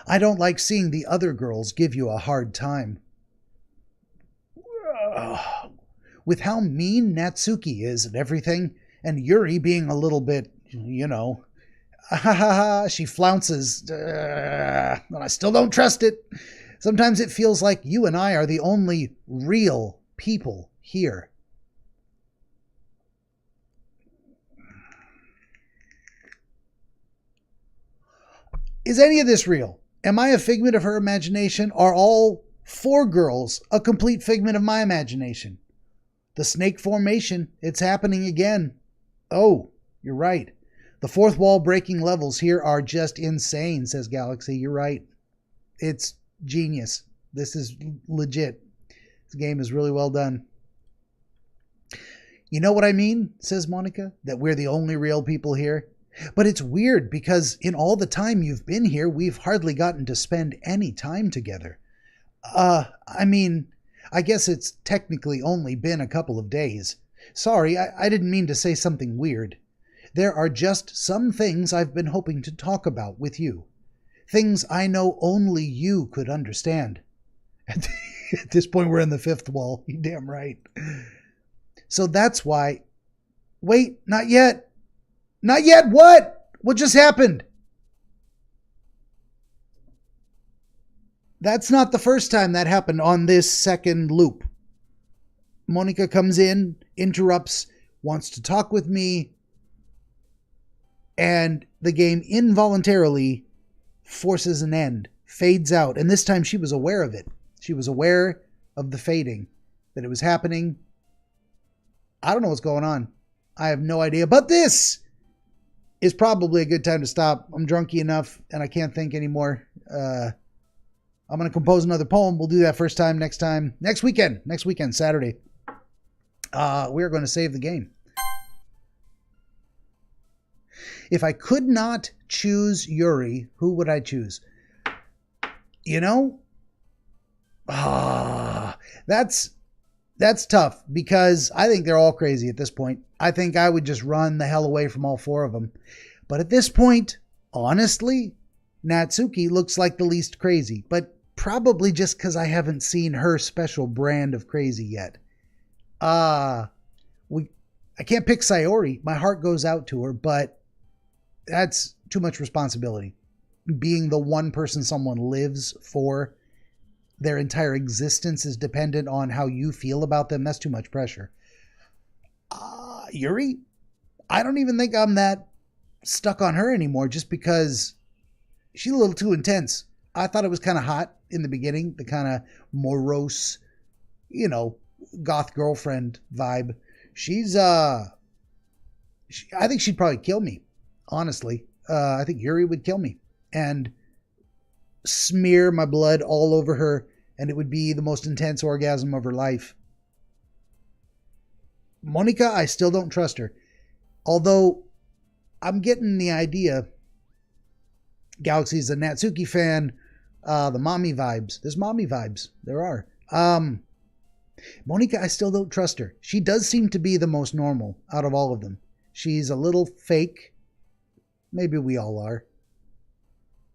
I don't like seeing the other girls give you a hard time. With how mean Natsuki is and everything, and Yuri being a little bit, she flounces, and I still don't trust it. Sometimes it feels like you and I are the only real people here. Is any of this real? Am I a figment of her imagination? Are all four girls a complete figment of my imagination? The snake formation, it's happening again. Oh, you're right. The fourth wall breaking levels here are just insane, says Galaxy. You're right. It's genius. This is legit. This game is really well done. You know what I mean, says Monica, that we're the only real people here. But it's weird because in all the time you've been here, we've hardly gotten to spend any time together. I guess it's technically only been a couple of days. Sorry, I didn't mean to say something weird. There are just some things I've been hoping to talk about with you. Things I know only you could understand. At this point, we're in the fifth wall. You're damn right. So that's why... Wait, not yet. Not yet, what? What just happened? That's not the first time that happened on this second loop. Monica comes in, interrupts, wants to talk with me, and the game involuntarily forces an end, fades out, and this time she was aware of it. She was aware of the fading, that it was happening. I don't know what's going on. I have no idea, but this is probably a good time to stop. I'm drunky enough and I can't think anymore. I'm going to compose another poem. We'll do that next weekend, Saturday. We're going to save the game. If I could not choose Yuri, who would I choose? That's tough because I think they're all crazy at this point. I think I would just run the hell away from all four of them. But at this point, honestly, Natsuki looks like the least crazy, but probably just because I haven't seen her special brand of crazy yet. I can't pick Sayori. My heart goes out to her, but that's too much responsibility. Being the one person someone lives for, their entire existence is dependent on how you feel about them. That's too much pressure. Yuri, I don't even think I'm that stuck on her anymore just because she's a little too intense. I thought it was kind of hot in the beginning, the kind of morose, you know, goth girlfriend vibe. She's I think she'd probably kill me, honestly. I think Yuri would kill me and smear my blood all over her, and it would be the most intense orgasm of her life. Monica, I still don't trust her. Although I'm getting the idea, Galaxy's a Natsuki fan, the mommy vibes. There's mommy vibes. There are. Monica, I still don't trust her. She does seem to be the most normal out of all of them. She's a little fake. Maybe we all are.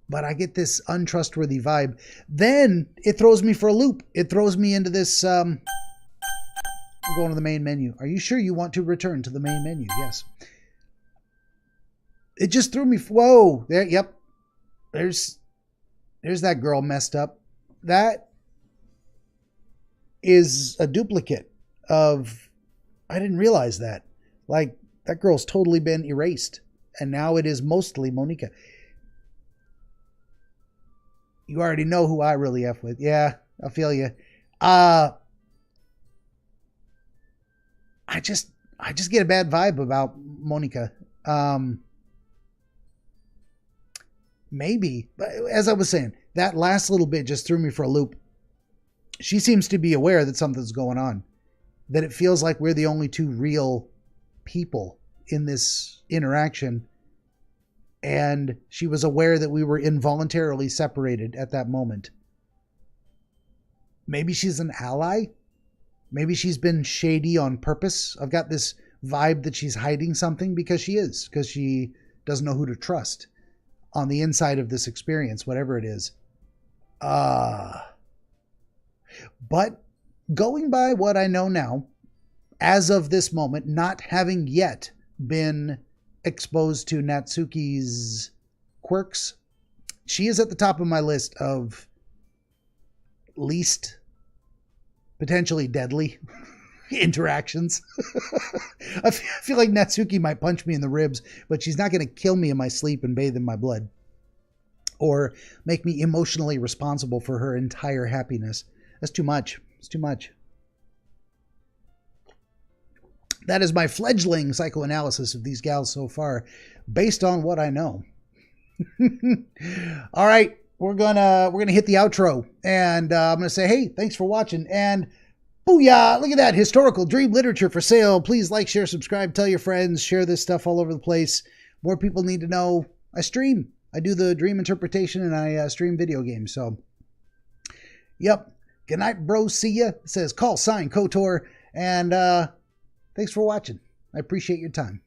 But I get this untrustworthy vibe. Then it throws me for a loop. It throws me into this, I'm going to the main menu. Are you sure you want to return to the main menu? Yes. It just threw me, whoa. There, yep. There's that girl messed up. That is a duplicate of, I didn't realize that. Like, that girl's totally been erased. And now it is mostly Monica. You already know who I really F with. Yeah, I feel you. I just get a bad vibe about Monica. Maybe, but as I was saying, that last little bit just threw me for a loop. She seems to be aware that something's going on, that it feels like we're the only two real people in this interaction. And she was aware that we were involuntarily separated at that moment. Maybe she's an ally. Maybe she's been shady on purpose. I've got this vibe that she's hiding something because she is. Because she doesn't know who to trust on the inside of this experience, whatever it is. But going by what I know now, as of this moment, not having yet been exposed to Natsuki's quirks, she is at the top of my list of least potentially deadly interactions. I feel like Natsuki might punch me in the ribs, but she's not going to kill me in my sleep and bathe in my blood or make me emotionally responsible for her entire happiness. That's too much. It's too much. That is my fledgling psychoanalysis of these gals so far, based on what I know. All right, we're gonna hit the outro, and I'm gonna say, hey, thanks for watching, and booyah! Look at that, historical dream literature for sale. Please like, share, subscribe, tell your friends, share this stuff all over the place. More people need to know. I stream. I do the dream interpretation, and I stream video games. So, yep. Good night, bro. See ya. It says call sign KOTOR, and thanks for watching. I appreciate your time.